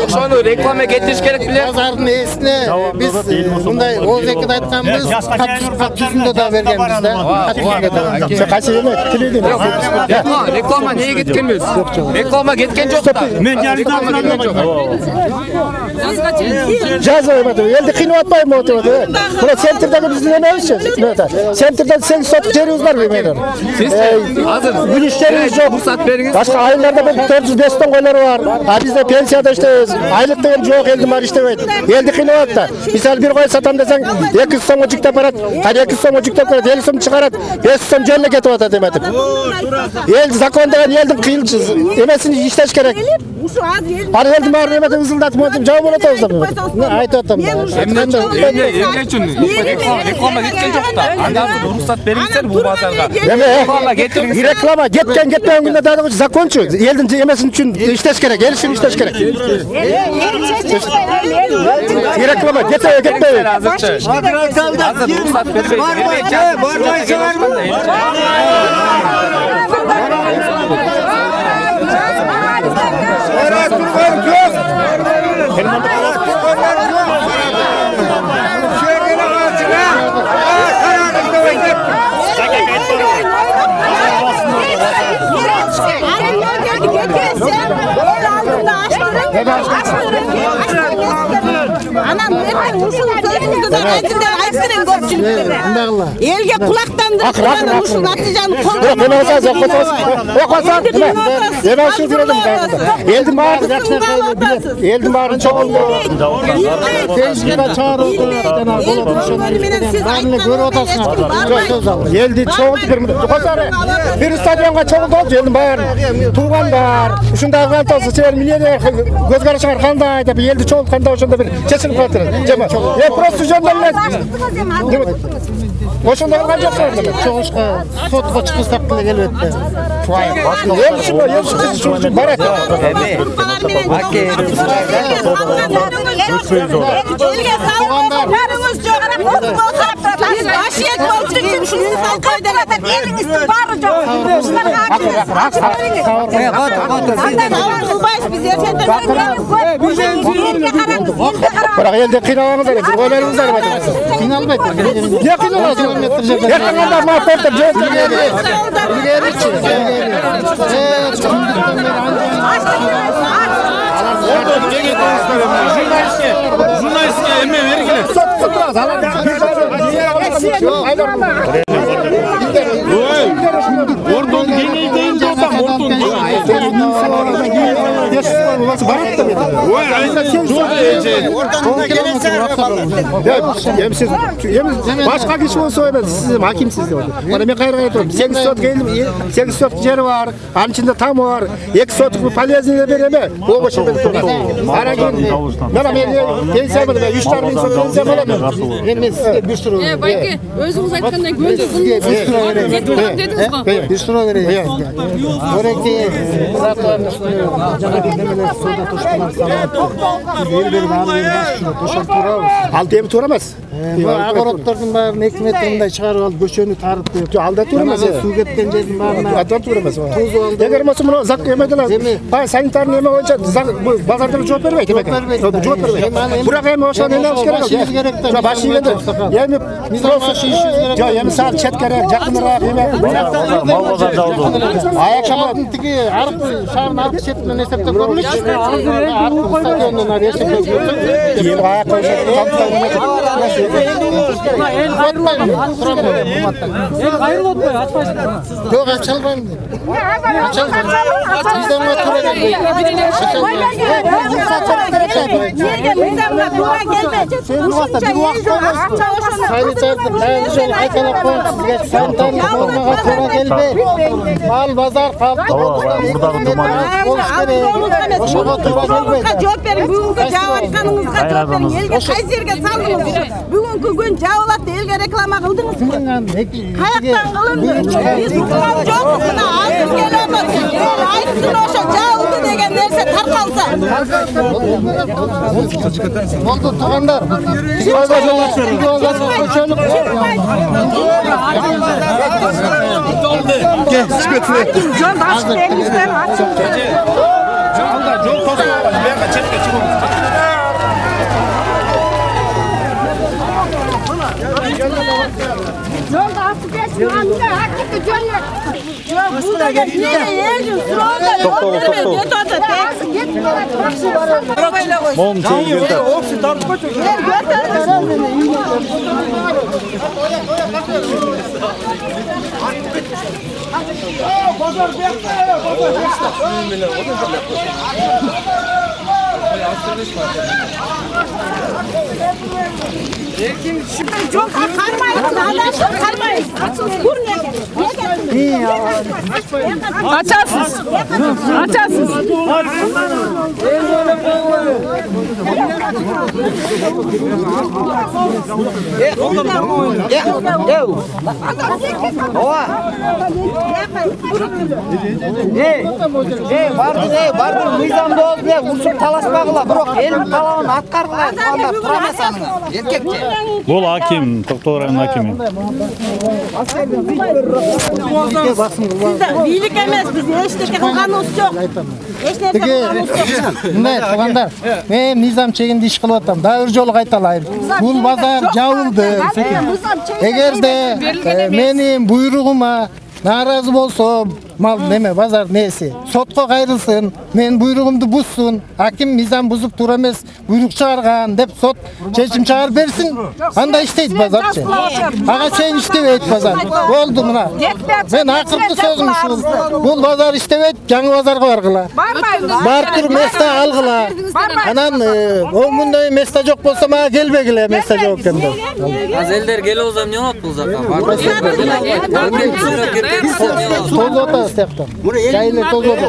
ошону реклама кетириш керек беле.
Базардын ээсине биз мындай ооз-экиде айтканбыз, кат жүзүндө да бергенбиз да.
Кайсы эме тиледин.
Реклама неге кеткенбиз? Реклама кеткен жок да.
Мен жарыялаган жок.
Жазып элди кыйнап атпайбы отуруп. Мына центрдеги биздин эмебизчи. Центрден 8 соток жерибиз бар менен.
Азыр
бүлүштерибиз жок.
Уруксат бериңиз.
Башка айылдарда 405 тон койлор бар. А бизде пенсияда иштейбиз. Айлык деген жок, элдин баары иштебейт. Элди кыйнап атты. Мисалы бир кой сатам десең 200 сомго жүктөп барат. Кайра 200 сомго жүктөп барат, 50 сом чыгарат. 500 сом жөнүнө кетип атат эметип. Эл закон деген элдин кыйынчысы. Эмесини иштеш керек. Ар элдин баарын эметип ызылдатып атып жабып атабыз да. Айтып атам.
Эмне үчүн реклама кеткен жок да. Анда уруксат бериңиздер бул базарга. Реклама кетириңиз.
Реклама кеткен күндө дагы закончу. Элдин эмесин үчүн иштеш керек, эл үчүн иштеш керек. Реклама кетпейби.
Азыр уруксат бербейт.
Anam nereden uşul sözümüzü de aytın köpçülükleri. Elge kulaklandırıp uşul Hatice'nin kolunu.
Ben olsa yok olsa. Ben şu diyorum ben. Eldim bağırdı. Eldim bağırdı çok oldu. Facebook'a çağırıldı.
Siz aytın.
Eldi çok oldu. Bir stadyonga çok oldu. Eldim bağırdı. Tuğan var. Şunda kaltası sever milyoner göz karışık kanday da bir eldi çok oldu. Kanda oşunda bir kesin katır. Cema. Просто жөндөмүлөт. Ошондой кылган жоксуңар деп.
Чогушка сотко чыксак деле келбепти.
Барат.
Başiyet bolçu için şunu sen koydan elinizin barı yok.
Бірақ елде қиналаңыздар, бір ойларыңыздар бар.
Қиналбайды.
Не қиналасың? Ертеңінде мақпортып
Журналистке эме бергиле. Ордон кеңейтейин деп атам, ордон. Ой,
Başka kişi olsa öyle, siz hakimsiz diyor. Bana ben kayra getiriyorum. 8 sotuk geldim, 8 sotuk yeri var, anın içinde tam var, 2 sotuk bu palyazını vereme, o başım beni tutmadı. Ara geldi, bana ben sevmedim, 3 tane insan ölsem olamam.
Ben size bir sürü
Belki özünüz aytkandan gördünüz.
Bir sürü vereyim. Börekti, zaten Soda toşkular sanat. Ел беріп ары бері басып жүреді. Ошол турабыз. Ал деми туура эмес. Огороддордун баарын өкмөт мындай чыгарып алып көчөнү тарып коюп. Ал да туура эмес. Суу кеткен жердин баарына. Адам туура эмес. Эгер болсо мына зак эмеделер. Бай санитарный эме боюнча базардан жооп бербейт экен. Жооп бербейт. Бирок эми ошону эмне кылыш керек? Жок, баш ийгенде. Эми баш ийишибиз керек. Жок, эми саат четкерээк, жакыныраак эме. Мал базар жабылды. Аяк шабатын тиги арык шаардын аркы четинен эсептеп көрмөкчү. Арык стадиондон ары эсептеп көрсөк, эл аяк коюшат. Эл кайрылып атпайбы? Ачпайсызбы? Жок, ача албайм. Ача албайм. Бизден туура келбейт. Жерге мыйзамга туура келбейт. Ушунча санитардык дайын жол кайталап коюп сизге санитардык нормага туура келбейт. Мал базар болуш керек. Ошого туура келбейт. Жооп бериң, бүгүнкү жаап атканыңызга жооп бериң. Элге кайсы жерге салдыңыз? Бүгүнкү күн жабылат деп элге реклама кылдыңызбы? Каяктан кылынды? Биз уккан жокпуз мына айып келип атат. Айтсын ошо жабылды деген нерсе таркалса. Болду туугандар. Жолда асып кетсин, анда акты жөнөк. Жок, буда келди, элдин суроолор өтүрмөй өтөт, текси кетип барат. Мом чейгенде. Оксы тартып койчу. Базар бекте, Жоқ, қармайсыз, адашып қармайсыз. Açarsız. Açarsız.
Барды мыйзам болду деп урушуп талашпагыла, бирок элдин талабын аткаргыла, анда тура эмес анын. Эркекче.
Бул аким, Токтогул районунун акими.
Бийлик эмес, биз эчтеке кылганыбыз жок. Эчтеке кылганыбыз жок.
Мындай туугандар, мен мыйзам чегинде иш кылып атам. Дагы бир жолу кайталайм. Бул базар жабылды. Эгерде менин буйругума нааразы болсом, мал неме базар нээси сотко кайрылсын, мен буйругумду бузсун, аким мыйзам бузуп туура эмес буйрук чыгарган деп сот чечим чыгарып берсин, анда иштейт базарчы. Ага чейин иштебейт базар. Болду мына. Мен акыркы сөзүм ушул. Бул базар иштебейт, жаңы базарга баргыла. Барып туруп место алгыла. Анан оңмундай место жок болсо мага келбегиле, место жок экенде.
Az elder келип olsa эмне болот бул жака?
Жайылы толгоду.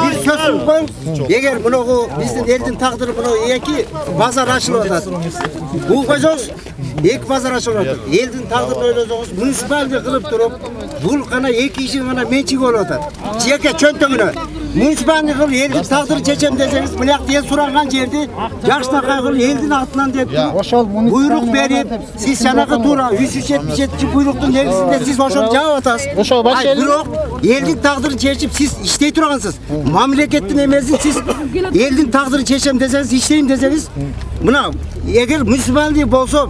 Бир сөзүн коюңуз. Эгер мынагу биздин элдин тагдыры мына эки базар ачылып атат. Бул койсоңуз эки базар ачылып атат. Элдин тагдырын ойлосоңуз, муниципалды кылып туруп, бул гана эки иши гана менчик болуп атат. Жеке чөнтөгүнө муниципалды кылып элдин тагдырын чечем десеңиз, мынакты эл суранган жерди жакшынакай кылып элдин атынан деп буйрук берип, сиз жанагы туура 377 буйруктун негизинде сиз ошону жаап атасыз. Ошо баш бирок элдин тагдырын чечип сиз иштей тургансыз. Мамлекеттин эмесин сиз элдин тагдырын чечем десеңиз, иштейм десеңиз, мына эгер муниципалды болсо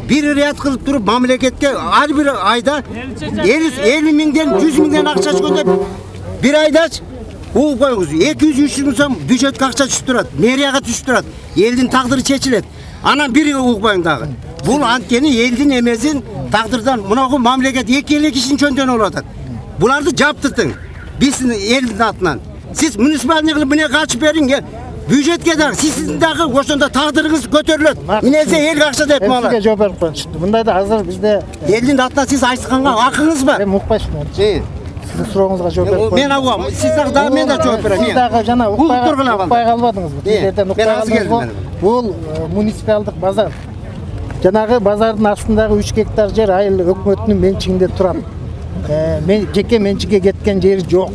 бир ряд кылып туруп мамлекетке ар бир айда 50 миңден 100 миңден акча түшкөндөп бир айдач угуп коюңуз 200-300 миң сом бюджетке акча түшүп турат, мэрияга түшүп турат, элдин тагдыры чечилет. Анан бири угуп коюң дагы. Бул анткени элдин эмесин тагдырдан мынагу мамлекет эки эле кишинин чөнтөнү болуп атат. Буларды жаптыртың биздин элдин атынан. Сиз муниципалды кылып мына качып бериң, бюджетке дагы сиздин дагы ошондо тагдырыңыз көтөрүлөт. Эмесе эл акча деп мала.
Сизге жооп берип коюңуз. Мындайда азыр бизде
элдин атынан сиз айтканга акыңыз бар.
Мен укпайсызмы? Сиздин сурооңузга жооп берип коюм.
Мен агам, сиз дагы мен да жооп берем.
Сиз дагы жана укпай калбадыңызбы? Сиздерден укпай калдыңызбы? Бул муниципалдык базар. Жанагы базардын астындагы 3 гектар жер айыл өкмөттүнүн менчигинде турат. Жеке менчикке кеткен жери жок.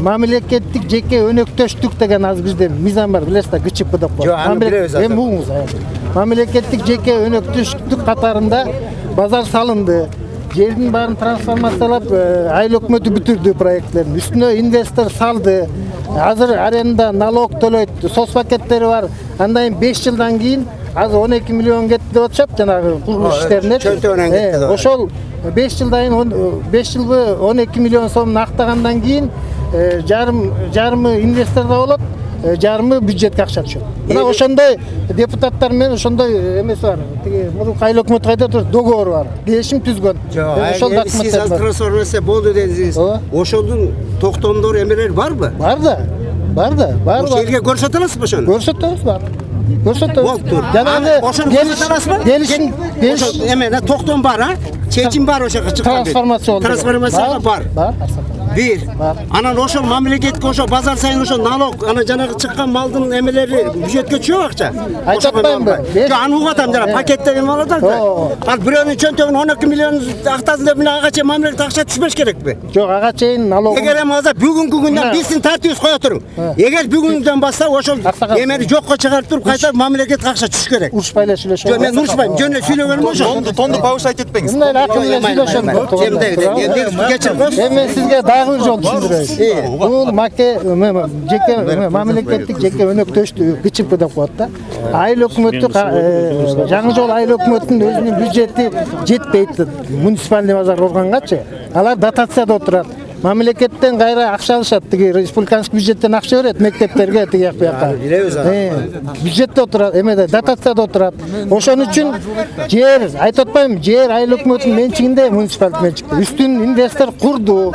мамлекеттик жеке өнөктөштүк деген азыр бизде мыйзам бар, билесиз да, ГЧП деп коет. Эми угуңуз. Мамлекеттик жеке өнөктөштүк катарында базар салынды. Жердин баарын трансформациялап, айыл өкмөтү бүтүрдү проектлерин. Үстүнө инвестор салды. Азыр аренда налог төлөйт, соцпакеттери бар. Андан 5 жылдан кийин азыр 12 миллион кетти деп атышат жанагы курулуш иштерине. Ошол 5 жылдан 5 жылбы 12 миллион сомун актагандан кийин жарымы инвестордо болот, жарымы бюджетке акча түшөт. Мына ошондой депутаттар менен ошондой эмеси бар. Тиги мурунку айыл өкмөт кайда тур, договор бар. Келишим түзгөн.
Ошол документтер бар. Трансформация болду дедиңиз. Ошондун токтомдор эмелери барбы?
Бар да. Бар.
Ошол жерге көрсөтө аласызбы ошону?
Көрсөтөбүз бар. Жанагы келишим
эмне токтом бар, а? Чечим бар ошого чыккан. Трансформация бар. Bir. Анан ошол мамлекетке ошо базар сайын ошо налог, ана жанагы чыккан малдын эмелери бюджетке түшөбү акча?
Айтпаймынбы?
Аны угуп атам жана пакеттер эме алат да. Ал бирөөнүн чөнтөгүн 12 миллион актасын деп мына ага чейин мамлекет акча түшпөш керекпи?
Жок, ага чейин налог.
Эгер эми азыр бүгүнкү күндөн биздин тартибибиз кое туруң. Эгер бүгүндөн баштап ошол эмени жокко чыгарып туруп кайта мамлекетке акча түшүш керек.
Урушпай эле сүйлөшөбүз.
Жок, мен урушпайм. Жөн эле сүйлөгөнүм ошо.
Тонду повышать этпеңиз.
Мындай акыл менен сүйлөшөбүз. Эми сизге дагы бир жол түшүндүрөйүн. Бул жеке мамлекеттик жеке өнөктөштүк ГЧП деп коет да. Айыл өкмөтү жаңы жол айыл өкмөтүнүн өзүнүн бюджети жетпейт муниципальный базар органгачы. Алар дотацияда отурат. Мамлекеттен кайра акча алышат, тиги республиканский бюджеттен акча берет мектептерге, тиги жакка. Бюджетте отурат, эмеде дотацияда отурат. Ошон үчүн жер, айтып атпайм, жер айыл өкмөтүнүн менчигинде, муниципалдык менчикте. Үстүн инвестор курду.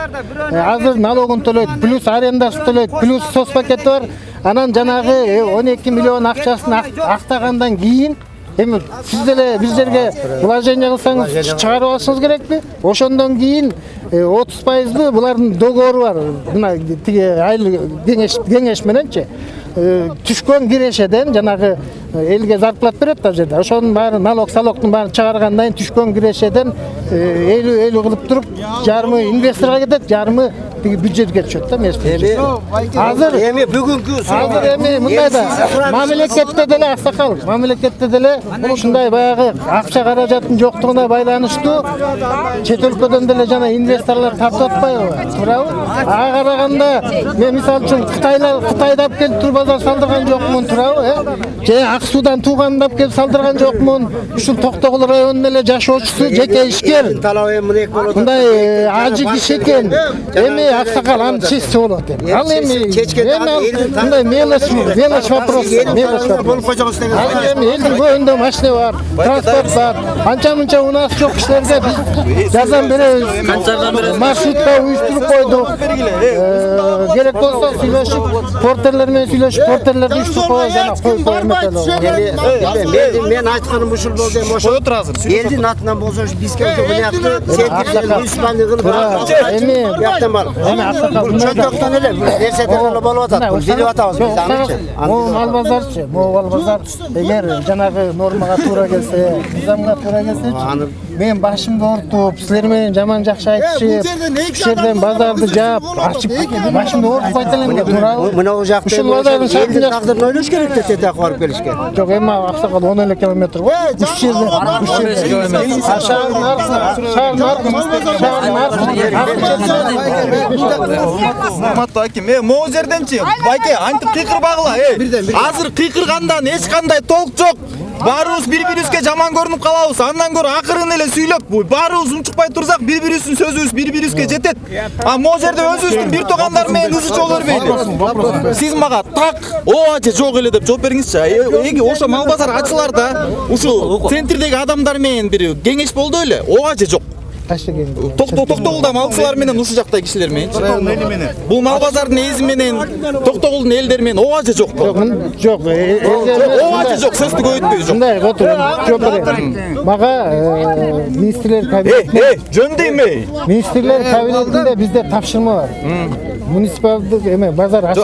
Азыр налогун төлөйт, плюс арендасын төлөйт, плюс соцпакети бар. Анан жанагы 12 миллион акчасын актагандан кийин эми сиз деле биздерге вложение кылсаңыз чыгарып алышыңыз керекпи? Ошондон кийин 30% булардын договору бар. Мына тиги айыл кеңеш мененчи түшкөн кирешеден жанагы элге зарплат берет да жерде. Ошонун баары налог салоктун баарын чыгаргандан кийин түшкөн кирешеден 50 кылып туруп жарымы инвесторго кетет, жарымы тиги бюджетке түшөт да мезгил. Азыр
эми бүгүнкү
мындай да мамлекетте деле аксакал, мамлекетте деле ушундай баягы акча каражаттын жоктугуна байланыштуу чет өлкөдөн деле жана инвесторлор тартып атпайбы? Туурабы? Ага караганда мен мисалы үчүн Кытайда алып келип туруп базар салдырган жокмун, туурабы? Же Ак Суудан тууганымды алып келип салдырган жокмун. Ушул Токтогул районунун эле жашоочусу, жеке ишкер. Мындай ажы киши экен. Эми аксакал аны чечсе болот экен. Ал эми мындай мелочь вопрос. Эми элдин көбүндө машина бар, транспорт бар. Анча-мынча унаас жок кишилерге биз жардам беребиз. Маршрутка уюштуруп койдук. Керек болсо сүйлөшүп, портерлер менен сүйлөшүп, портерлерди уюштуруп коебуз жана коюп
мен айтканым ушул болду эми ошо. Элдин атынан болсо бизге ошо буяктı муниципальный кылып
эми
бияктан бар. Бул чөнтөктөн эле нерседен эле болуп атат. Бул билип атабыз биз анычы.
Могул мал базарчы, могул базар эгер жанагы нормага туура келсе, мыйзамга туура келсечи, мен башымды ортуп, силер менен жаман жакшы айтышып, ушул жерден базарды жаап, ачып, башымды ортуп айта элем деп туурабы?
Мына бул жакта
ушул базардын
элдин тагдырын ойлош керек да тетак барып келишке.
Жок, эми аксакал 10 эле километр го. Үч жерде.
Урматтуу аким, могу жерденчи байке антип кыйкырбагыла. Азыр кыйкыргандан эч кандай толк жок. Баарыбыз бири-бирибизге жаман көрүнүп калабыз. Андан көрө акырын эле сүйлөп, баарыбыз унчукпай турсак, бири-бирибиздин сөзүбүз бири-бирибизге жетет. А могу жерде өзүбүздүн бир туугандар менен ызы чогуу бербейли. Сиз мага так ооба же жок эле деп жооп бериңизчи. Эги ошо мал базар ачыларда ушул центрдеги адамдар менен бир кеңеш болду эле. Ооба же жок. Токтогулда малчылар менен ушул жактай кишилер менен. Бул мал базардын эзи менен Токтогулдун элдери менен ооба же жок.
Жок.
Ооба же жок. Сөздү көбөйтпөй жок.
Мындай жооп берейин. Мага министрлер кабинетинде
жөндөйм.
Министрлер кабинетинде бизде тапшырма бар.
муниципалдык эме базар ачты.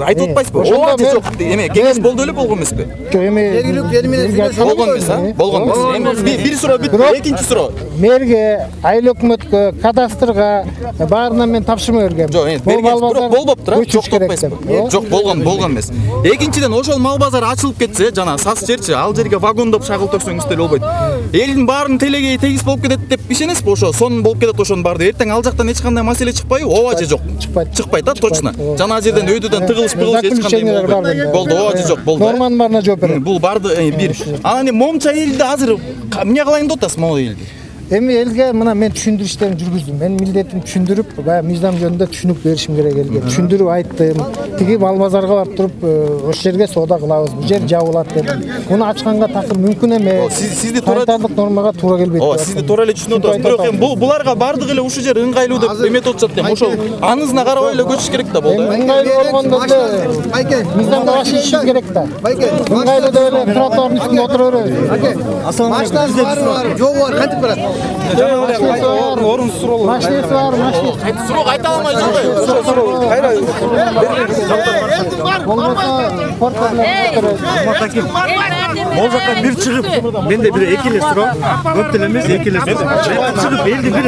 Айтып атпайсызбы? Ооба же жок эме кеңеш болду эле болгон эмеспи?
Жок эме
жергиликтүү эл менен болгон эмес, а? Болгон эмес. Эми бир суроо бүттү, экинчи суроо.
Мэрге, айыл өкмөткө, кадастрга баарына мен тапшырма бергем.
Жок, бирок болбоптур, а? Жок деп атпайсызбы? Жок, болгон эмес. Экинчиден ошол мал базар ачылып кетсе, жана сас жерчи, ал жерге вагондоп шагыл төксөңүз деле болбойт. Элдин баарынын телегеи тегиз болуп кетет деп ишенесизби? Ошо сонун болуп кетет ошонун баары. Эртең ал жактан эч кандай маселе чыкпайбы? Ооба же жок? Чыкпайт да, точно. Жана жерден өйдөдөн тыгылыш эч кандай болбойт. Болду, ооба же жок, болду.
Норманын баарына жооп берем.
Бул барды бир. Анан эми момча элди азыр эмне кылайын деп атасыз могу элди?
Эми элге мына мен түшүндүрүү иштерин жүргүздүм. Менин милдетим түшүндүрүп, баягы мыйзам жөнүндө түшүнүк беришим керек элге. Түшүндүрүп айттым. Тиги мал базарга барып туруп, ошол жерге соода кылабыз. Бул жер жабылат дедим. Муну ачканга такыр мүмкүн эмес.
Сизди туура
нормага туура келбейт.
Ооба, сизди туура эле түшүнүп атабыз. Бирок эми буларга бардыгы эле ушул жер ыңгайлуу деп эметип атышат эми. Ошол аңызына карабай эле көчүш керек да болду.
Ыңгайлуу болгондо эле мыйзамга башыйшыбыз керек да. Ыңгайлуу деп эле тротуардын үстүндө отура беребиз.
Машинасы жол бар, кантип барат?
Орун суроо.
Машинасы бар, машинасы.
Суроо айта алмай жатпайбы? Кайра.
Ол жақтан бир чыгып, менде бир эки эле суроо, көп деле эмес, эки эле суроо. Чыгып элди бир.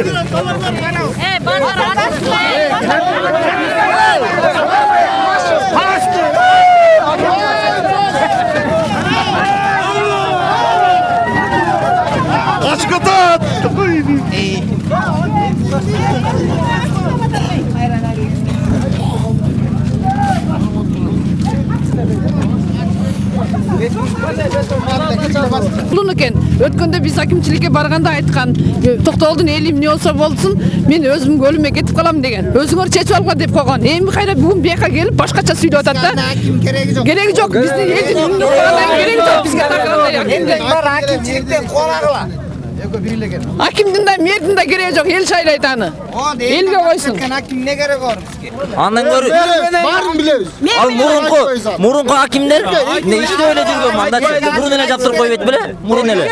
Качкатат!
Булун экен. Өткөндө биз акимчиликке барганда айткан, токтолдун эли эмне болсо болсун, мен өзүм көлүмө кетип калам деген. Өзүңөр чечип алгыла деп койгон. Эми кайра бүгүн бияка келип башкача сүйлөп атат да. Кереги жок. Биздин элдин үнүнө кереги жок бизге такандай акимдин.
Бар акимчиликтен колагыла.
Акимдин да, мэрдин да кереги жок. Эл шайлайт аны. Элге койсун.
Аким не керек бар бизге?
Андан көрү.
Барын билебиз.
Ал мурунку акимдер иштеп эле жүргөн мандат. Мурун эле жаптырып койбойт беле? Мурун эле.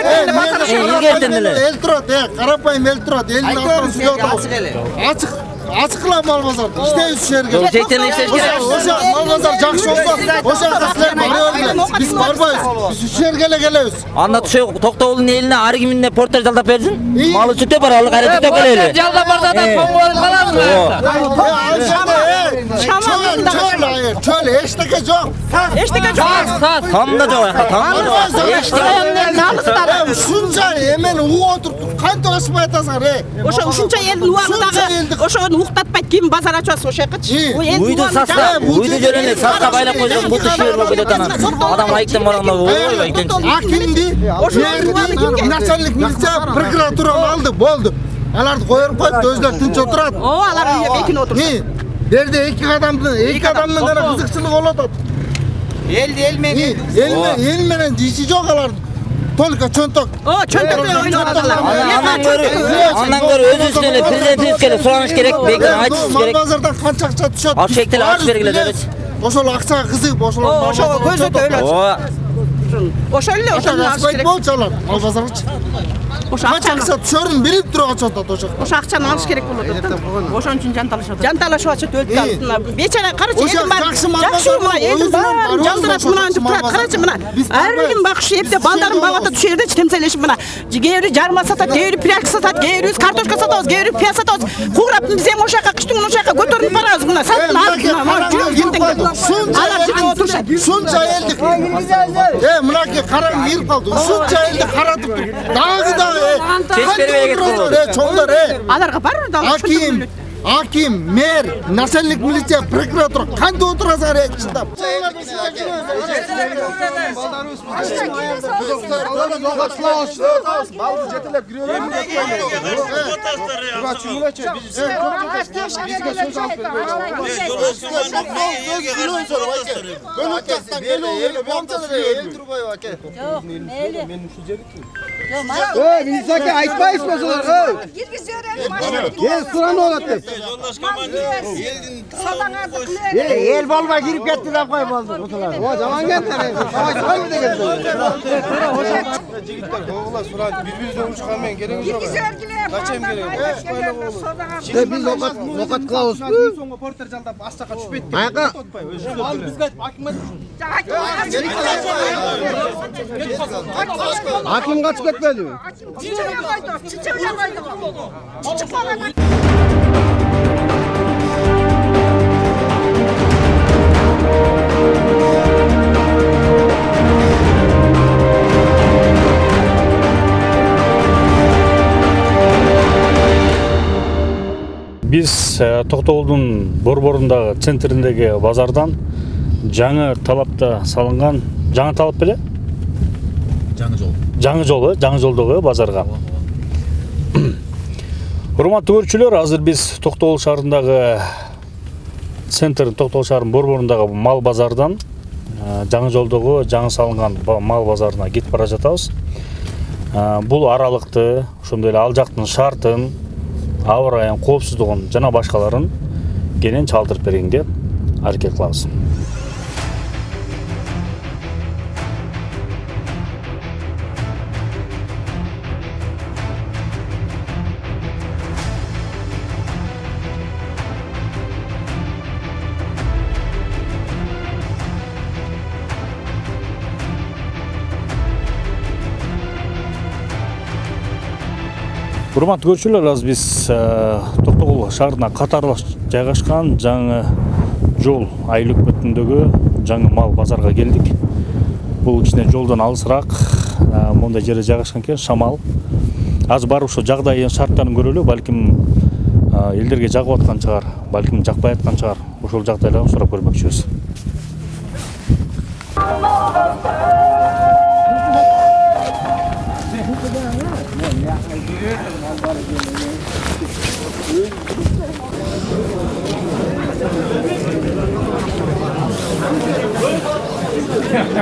Илгертен эле.
Эл турат, карапайым эл турат. Элдин артынан сүйлөп атабыз. Ачыкла мал базарды. İşteyiz şu yerге.
Жектен иштеш керек.
Ошо мал базар жакшы болсо, ошо силер бара бергиле. Биз барбайбыз. Биз şu yerге эле келебиз.
Анда түшө Токтоолдун элине ар кимине порттар жалдап берсин. Малы сүтөп бар, ал кайра сүтөп келели.
Жалдап барса да коңгол калабыз.
Çöl eşteke жок.
Эчтеке жок.
Там да жок, там да жок.
Эчтеке. Ушунча эмен угуп отуруп кантип ашпай атасыңар,
Ошо ушунча элдин убагындагы ошону уктатпайт ким базар ачабыз ошо жакачы.
Уйду саста, уйду жөрөнө саста байлап койсоң буту шүйөр болуп кетет анан. Адам айыктан барганда ой айктан.
Акимди, начальник милиция прокуратура алды, болду. Аларды коюп коюп өзүлөр тынч отурат.
Ооба, алар үйдө экин отурат.
Берде эки адамдын гана кызыкчылыгы болуп атат.
Эл менен
эл менен иши жок алардын. Только чөнтөк.
Чөнтөк ойноп аталар.
Андан көрө өзүбүздүн эле президентибизге эле сураныш керек, бекер айтышыбыз керек.
Базардан канча акча түшөт?
Ал шектеле ачып бергиле дебиз.
Ошол акчага кызыгып, ошол
көзөтө өлөт. Ошол эле ошону алыш керек.
болчу алар мал базарчы.
Ошо акчаны
түшөрүн билип туруп атат ошо.
Ошо акчаны алыш керек болот да. Ошон үчүн жанталашат. Жанталашып атышат өлүп. Бечара карачы элдин баары жакшы мына элдин баары жалтырап мынантип турат. Карачы мына ар ким бакшы эптеп балдарын багып атат ушул жерде темселешип мына. Кээ жарма сатат, кээ пряк сатат, кээ картошка сатабыз, кээ пияз сатабыз. Куурап биз эми ошол жака кыштын ошол жака көтөрүп барабыз мына. Сатын алып алар жерде отурушат.
Ушунча элди. Мынакей караң кирип калды. Ушунча элди каратып туруп. Дагы чоңдор,
аларга барбыр да.
Аким, мэр, начальник милиция, прокуратура кантип отурасыңар чындап? Малды жетелеп киребиз.
Милицияга айтпайсызбы ошолор? Кел сураны болот деп.
El bolma girip ketdi dep koy boldu. O zaman ketdi. Şoy degen.
Жигиттер оғла суран bir-birine урушкан менен кереги жок. Качем керек?
Biz okat kılavuz.
Soňra porter жалдап астакка түшпөйт.
Айка.
Ал бизге айтып акимат.
Hakim kaçıp ketmedi mi?
Biz Токтогулдун борборундағы центріндегі базардан жаңы талапта салынған, жаңы талап беле? Жаңы жолдогу базарга. Урматтуу көрүүчүлөр, азыр біз Токтогул шаарындагы центр, Токтогул шаарынын борборундағы мал базардан жаңы жолдогу жаңы салынган мал базарына кетип бара жатабыз. Бул аралыкты, ошондой эле ал жактын шартын, аба ырайын, коопсуздугун жана башкаларын кенен чалтырып бергенге аракет кылабыз. Урматтуу көрүүчүлөр, азыр биз Токтогул шаарына катарлаш жайгашкан жаңы жол айыл өкмөтүндөгү жаңы мал базарга келдик. Бул кичине жолдон алысыраак, мондай жерде жайгашкан экен, шамал. Азыр барып ошо жагдайын, шарттарын көрөлү, балким элдерге жагып аткан чыгар, балким жакпай аткан чыгар. Ошол жагдайларды сурап көрмөкчүбүз.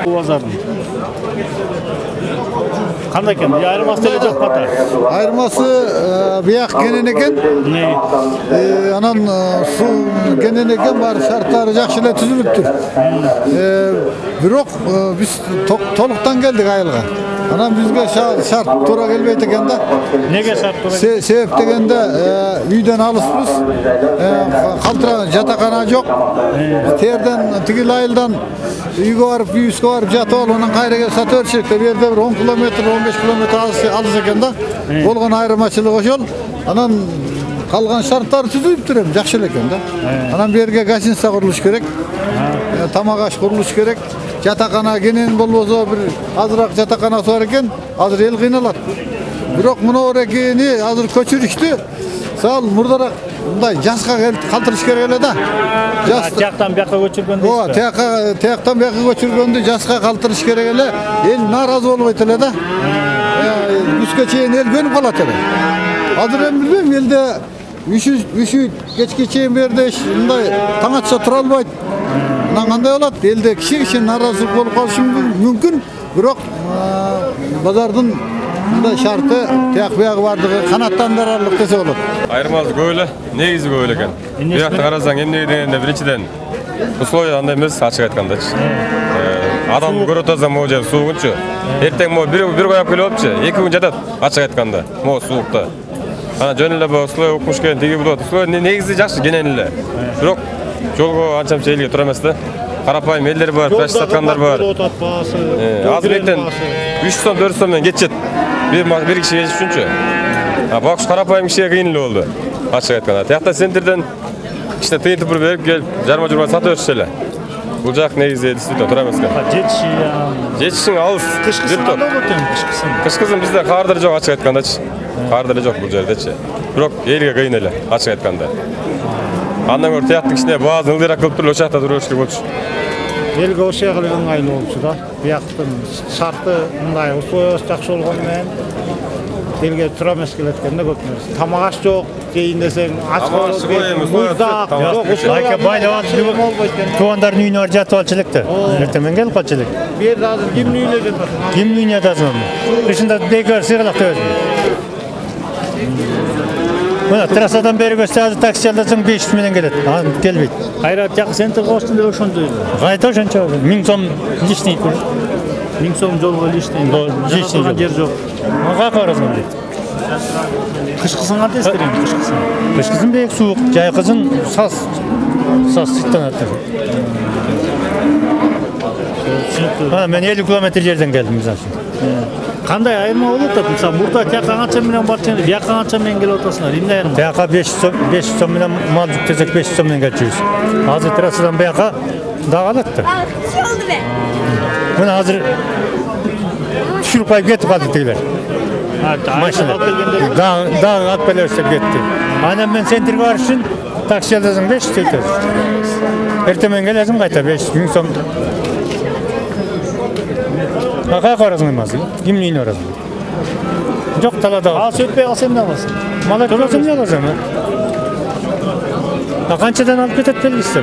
Bu pazarın kандай eкен? Айырмасы деле жок бата.
Айырмасы бияк кенен экен. Анан суу кенен экен, бар шарттары жакшы эле түзүлүптүр. Бирок биз толуктан келдик айылга. Анан бизге шарт туура келбейт экен да.
Неге шарт туура?
Себеп дегенде үйдөн алыспыз. Калтыраган жатакана жок. Терден тигил айылдан үйгө барып, үйүскө барып жатып алып, анан кайра келип сата беришет. Бу жерде бир 10 километр, 15 километр алыс экен да. Болгон айырмачылык ошол. Анан калган шарттар түзүлүптүр эми, жакшы эле экен да. Анан бу жерге гостиница курулуш керек. Тамак аш курулуш керек. Жатакана кенен болбосо бир азыраак жатаканасы бар экен, азыр эл кыйналат. Бирок мына орекени азыр көчүрүштү. Сал мурдараак мындай жаска калтырыш керек эле да.
Тияктан бияка көчүргөндө.
Ооба, тияктан бияка көчүргөндө жаска калтырыш керек эле. Эл нааразы болбойт эле да. Түскө чейин эл көнүп калат эле. Азыр эми билбейм, элде үшү кечке чейин берде мындай таң атса тура албайт. Мына кандай болот? Элде киши нааразылык болуп калышы мүмкүн. Бирок базардын мындай шарты, тияк биягы бардыгы канаттандырарлык десе болот.
Айырмасы көп эле, негизи көп эле экен. Биякты карасаң эмне дегенде биринчиден условия андай эмес, ачык айткандачы. Адамды көрүп атсаң могу жер суугунчу. Эртең могу бир кояп келип алыпчы, 2 күн жатат, ачык айтканда. Могу суулукта. Ана жөн эле условия укмуш экен, тиги болот. Условия негизи жакшы, кенен эле. Бирок жолго анча-мынча элге тура эмес да. Карапайым элдер бар, пеш саткандар бар. Азыр мектен 3 сом, 4 сом менен кетчет. Bir kişi geçip çünkü. Bakış karapayım kişiye kıyınlı oldu. Açık aytkanda. Tiyakta senterden işte tıyın tıpır verip gelip jarma satı ölçüsele. Bulacak ne izleydi istiyor, duramaz ki. Geçişin alız. Kışkısın da kışkısın bizde kardarı çok açık aytkanda. Kardarı çok bu yerde. Bırak yerine kıyınlı açık aytkanda. Andan gör tiyaktın içinde bazı ıldırak kılıp duruyor, uçakta duruyor ki bolçu.
Elge ошол ыңгайлуу болчу да. Бияктын шарты мындай условиясы жакшы болгону менен элге туура эмес келет экен да көп нерсе. Тамак аш жок, жейин десең ач калып,
Айка байлап туугандардын үйүнө барып жатып алчу электе. Эртең менен келип калчу элек.
Бу жерде азыр кимдин үйүнө жатасың?
Кимдин үйүнө жатасың? Ушунда бекер сыйгалак төбөсүң.
Мына трассадан бері көзсе азы такси алсаң 500 менен келет. Аны келбейт. Кайрат жакы центр коштун деп ошондой. Кайта ошончо 1000 сом лишний. 1000 сом жолго лишний. Лишний жер жок. Мага карасың дейт. Кышкысын кантип эскерем? Кышкысын бек суук, жайкысын сас сыттанат. Мен 50 километр жерден келдим мисалы. Кандай айырма болуп атат? Мисалы, мурда тияка канча менен барчы, бияка канча менен келип атасыңар? Эмне айырма? Бияка 500 сом менен мал жүктөсөк 500 сом менен келчүбүз. Азыр трассадан бияка дагы алат да. Мына азыр түшүрүп коюп кетип калды тигилер. Машина. Дагы алып келе берсе кетти. Анан мен центрге барыш үчүн такси алсаң 500 өтөт. Эртең менен келесиң кайта 500 сом. Кая карасың эмасы? Кимдин үйүнө барасың? Жок, талада. Ал сөтпөй калса эмне аласың? Мал өткөрсөң эмне аласың? Канчадан алып кетет белгисиз?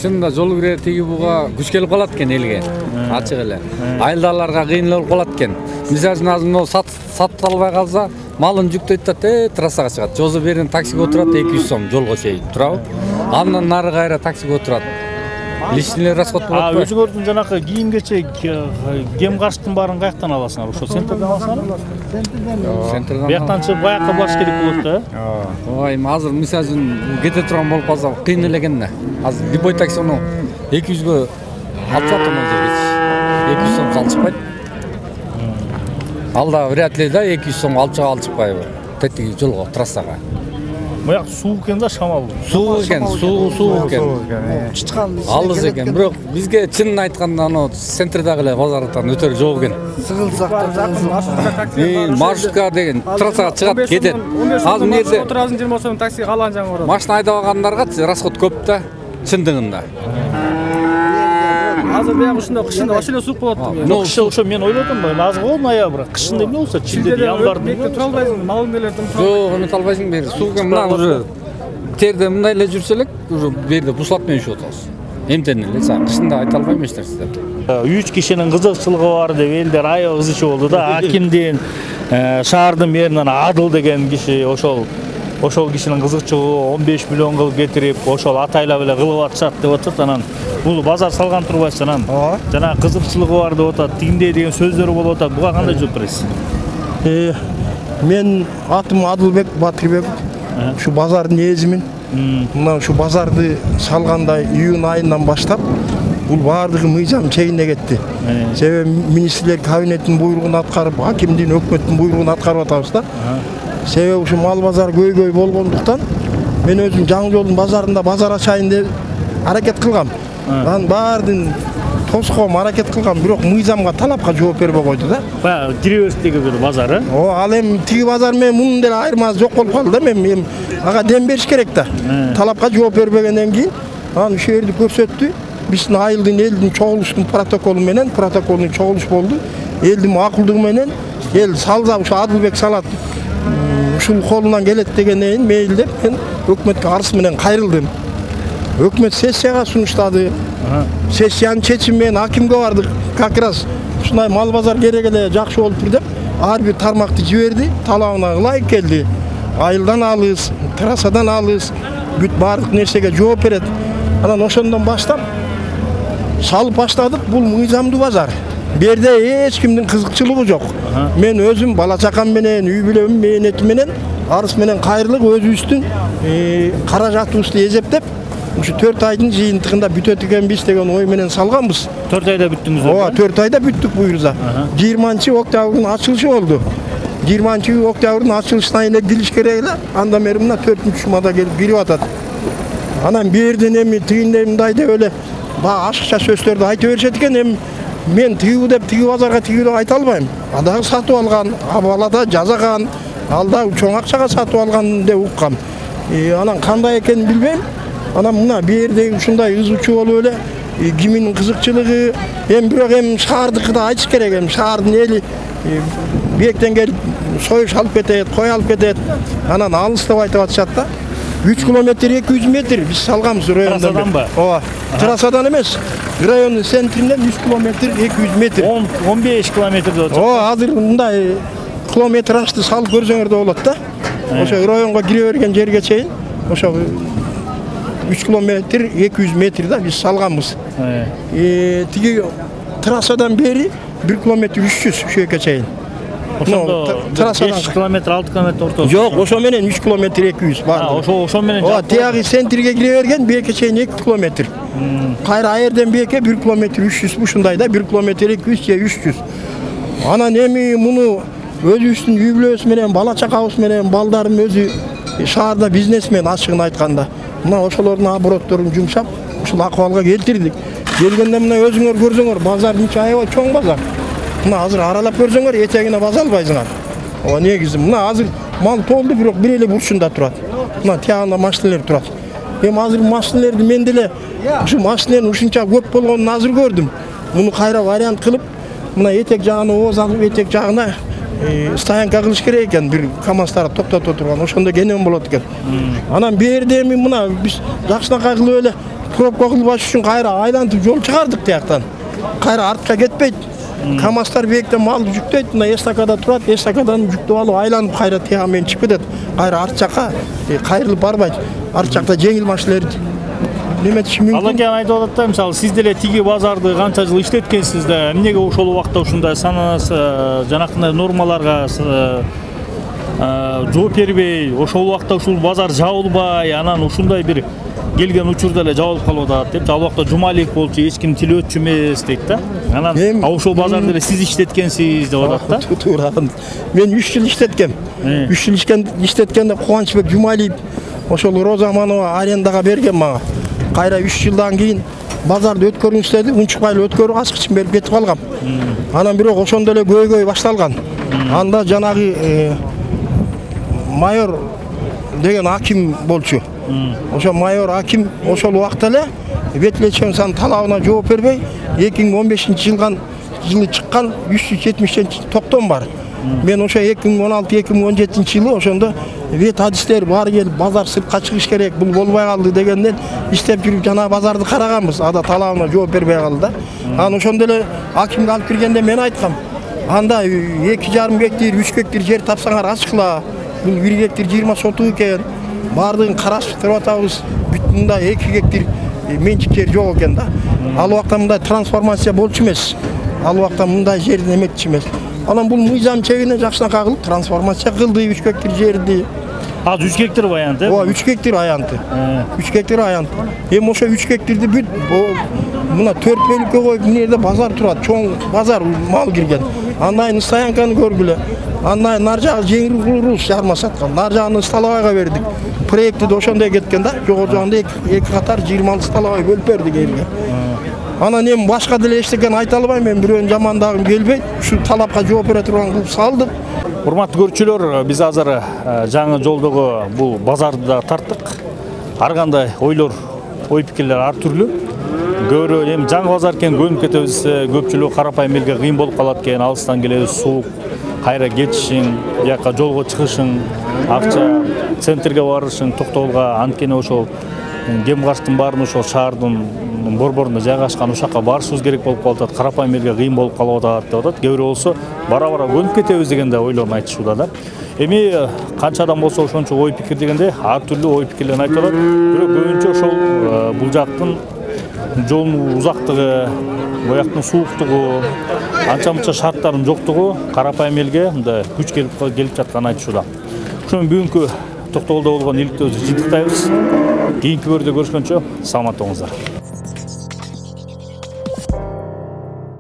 Чынында жол кире тиги буга күч келип калат экен элге. Ачык эле. Айылдарларга кыйын болуп калат экен. Мисалы үчүн азыр мына сатып албай калса, малын жүктөйт да трассага чыгат. Жозу берин таксиге отурат 200 сом жолго чейин турабы? Андан нары кайра таксиге отурат. Лишнилер расход болот.
Өзүңөрдүн жанакы кийим-кечек, кем карштын баарын каяктан аласыңар? Ошо центрден аласыңарбы? Центрден. Бияктан чыгып каякка барыш керек болот да?
Ой, азыр мисалы үчүн кете турган болуп калса кыйын эле экен да. Азыр любой таксини 200гө алып жатам азыр. 200 сом алчыкпайт. Алда вряд ли да 200 сом алчыкпайбы. Тетиги жолго, трассага.
Маяк суу экен да, шамал.
Суу экен, суу экен.
Чычкан.
Алыс экен, бирок бизге чынын айтканда аны центрдагы эле базардан өтөр жол экен. Сыгылсак. Маршрутка деген трассага чыгат, кетет. Азыр эмне
отурасың 20 сом такси калган жаңы барат.
Машина айдабагандарга расход көп да, чындыгында.
Азыр баягы ушунда кышында ошо эле суук болот.
Ошо мен ойлодум, азыр го ноябрь, кышында эмне болсо, чилде январда
тура албайсың, мал менелерден тура.
Жок, эме албайсың бери. Суу мына уже терде мындай эле жүрсө элек, уже берде буслат менен ишип атабыз. Эмтен эле, кышында айта албайм эч нерсе деп.
3 кишинин кызыкчылыгы бар деп элдер аябай кызычуу болду да. Акимдин, шаардын мэринен Адыл деген киши ошол кишинин кызыкчылыгы 15 миллион кылып кетирип, ошол атайлап эле кылып атышат деп атат. Анан бул базар салган турбайсыз, анан жана кызыкчылыгы бар деп атат, тигиндей деген сөздөрү болуп атат. Буга кандай жооп бересиз?
Мен атым Адылбек Батырбек. Şu bazardын ээзимин. Мына şu базарды салганда июнь айынан баштап бул баардыгы мыйзам чегине кетти. Себеби министрлер кабинеттин буйругун аткарып, акимдин, өкмөттүн буйругун аткарып атабыз да. Себеби ушу мал базар көйгөй болгондуктан мен өзүм жаңы жолдун базарында базар ачайын деп аракет кылгам. Анан баардын тоском аракет кылгам, бирок мыйзамга, талапка жооп бербей койду да.
Баягы киребестеги бир базары.
Ал эми тиги базар менен мунун деле айырмасы жок болуп калды да. Мен ага дем бериш керек да. Талапка жооп бербегенден кийин анан ушул жерди көрсөттү. Биздин айылдын, элдин чогулуштун протоколу менен, протоколдун чогулуш болду. Элдин макулдугу менен эл салса ушу Адылбек салат. Ушул колунан келет дегенден мейил деп мен өкмөткө арыз менен кайрылдым. Өкмөт сессияга сунуштады. Сессиянын чечими менен акимге бардык. Как раз ушундай мал базар керек эле, жакшы болуптур деп ар бир тармакты жиберди, талабына ылайык келди. Айылдан алыс, трассадан алыс, бүт баардык нерсеге жооп берет. Анан ошондон баштап салып баштадык. Бул мыйзамдуу базар. Берде эч кимдин кызыкчылыгы жок. Мен өзүм бала чакам менен, үй бүлөм мээнети менен арыз менен кайрылып өзүбүздүн каражатыбызды эзептеп ушу 4 айдын жыйынтыгында бүтөт экенбиз деген ой менен салганбыз.
4 айда бүттүңүздөр?
Ооба, 4 айда бүттүк буюрса. 20-октябрдын ачылышы болду. 20-октябрдын ачылышына элек керек эле. Андан бери мына 4-шумада келип кирип атат. Анан берден эми тигиндей мындай деп эле баягы ашыкча сөздөрдү айта беришет экен. Эми мен тигүү деп тиги базарга тигүү деп айта албайм. Адагы сатып алган, абалада жазаган, алда чоң акчага сатып алган деп уккам. Анан кандай экенин билбейм. Анан мына бердеги ушундай ызычуу болуп эле кимдин кызыкчылыгы, эми бирок эми шаардыкы да айтыш керек. Эми шаардын эли бияктен келип союш алып кетет, кой алып кетет. Анан алыс деп айтып атышат да. 3 километр 200 метр биз салганбыз райондон.
Трассаданбы?
Ооба. Трассадан эмес. Райондун центринен 3 километр 200 метр.
15 километр деп атат.
Ооба, азыр мындай
километражды салып көрсөңөр да болот да. Ошо районго кире берген жерге чейин ошо 3 километр 200 метр да биз салганбыз. Тиги трассадан бери 1 километр 300 ошо жерге чейин.
Ошондо 5 километр 6 километр ортосу.
Жок, ошо менен 3 километр 200 бар.
Ошо менен.
Тиягы центрге кире берген беке чейин 2 километр. Кайра айерден беке 1 километр 300 ушундай да 1 километр 200 же 300. Анан эми муну өзүбүздүн үй бүлөбүз менен бала чакабыз менен балдарым өзү шаарда бизнесмен ачыгын айтканда. Мына ошолордун оборотторун жумшап ушул акыбалга келтирдик. Келгенде мына өзүңөр көрсөңөр базар мынча аябай чоң базар. Мына азыр аралап көрсөңөр этегине баса албайсыңар. Ооба негизи мына азыр мал толду, бирок бир эле бурчунда турат. Мына тиягында машиналар турат. Эми азыр машиналарды мен деле ушу машиналардын ушунча көп болгонун азыр көрдүм. Муну кайра вариант кылып, мына этек жагына ооз алып, этек жагына стоянка кылыш керек экен, бир КамАЗдар токтото турган, ошондо кенен болот экен. Анан берде эми мына биз жакшынакай кылып эле пробка кылбаш үчүн кайра айлантып жол чыгардык тияктан. Кайра артка кетпейт. КамАЗдар бекте малды жүктөйт, мына эстакада турат, эстакадан жүктөп алып айланып кайра тияга менен чыгып кетет. Кайра арт жакка кайрылып барбайт. Арт жакта жеңил машиналар неметиши мүмкүн.
Алан кийин айтып атат да, мисалы сиз деле тиги базарды канча жыл иштеткенсиз да, эмнеге ошол убакта ушундай сананасы жанакындай нормаларга жооп бербей, ошол убакта ушул базар жабылбай, анан ушундай бир келген учурда эле жабылып калып атат деп, ал убакта жумалик болчу, эч ким тилөөчү эмес дейт да. Анан ошол базарды эле сиз иштеткенсиз деп атат да.
Туура. Мен 3 жыл иштеткем. 3 жыл иштеткенде Кубанычбек Жумалиев ошол Роза Манова арендага берген мага. Кайра 3 жылдан кийин базарды өткөрүңүз деди, унчукпай өткөрүп ачкычын берип кетип калгам. Анан бирок ошондо эле көйгөй башталган. Анда жанагы майор деген аким болчу. Ошо майор аким ошол убакта эле Ветлеченсан талабына жооп бербей 2015-жылы чыккан 370 токтом бар. Мен ошо 2016-2017 жылы ошондо вет адистер баары келип базар сыртка чыгыш керек, бул болбой калды дегенден иштеп жүрүп жана базарды караганбыз. Ада талабына жооп бербей калды да. Анан ошондо эле акимге алып киргенде мен айткам, анда 2,5 гектар, 3 гектар жер тапсаңар ачкыла. Бул 1 гектар 20 сотук экен. Бардыгын караштырып атабыз. Бүт мында 2 гектар менчик жер жок экен да. Ал убакта мындай трансформация болчу эмес. Ал убакта мындай жердин эметчи эмес. Анан бул мыйзам чегине жакшынакай кылып трансформация кылды 3 гектар жерди.
3 гектар аянты.
Ооба, 3 гектар аянты. 3 гектар аянты. Эми ошо 3 гектарды бүт мына 4 бөлүккө коюп мына жерде базар турат, чоң базар мал кирген. Андайын стоянканы көргүлө. Андайын нар жагы жеңил курулуш жарма саткан. Нар жагын столовойго бердик. Проекти да ошондой кеткен да. Жогору жагында 2 катар 26 столовой бөлүп бердик элге. Анан эми башка деле эчтекен айта албайм, мен бирөөнүн жамандагым келбейт. Ушу талапка жооп бере турган кылып салдык.
Урматтуу көрүүчүлөр, биз азыр жаңы жолдогу бул базарды да тарттык. Ар кандай ойлор, ой пикирлер ар түрлүү. Көрө эми жаңы базар экен көнүп кетебиз, көпчүлүк карапайым элге кыйын болуп калат экен, алыстан келебиз, суук, кайра кетишиң, бияка жолго чыгышың, акча, центрге барышың, токтогулга, анткени ошол кем карштын баарын ошол шаардын борборунда жайгашкан ушакка барышыбыз керек болуп калып атат, карапайым элге кыйын болуп калып атат деп атат. Кээ бирөө болсо бара-бара көнүп кетебиз дегенде ойлорун айтышууда да. Эми канча адам болсо ошончо ой пикир дегенде ар түрлүү ой пикирлерин айтып атат. Бирок көбүнчө ошол бул жактын жолдун узактыгы, бояктын сууктугу, анча-мынча шарттардын жоктугу карапайым элге мындай күч келип жатканын айтышууда. Ошон бүгүнкү Токтогулда болгон иликтөөбүздү жыйынтыктайбыз. Кийинки көрүүдө көрүшкөнчө саламатта болуңуздар.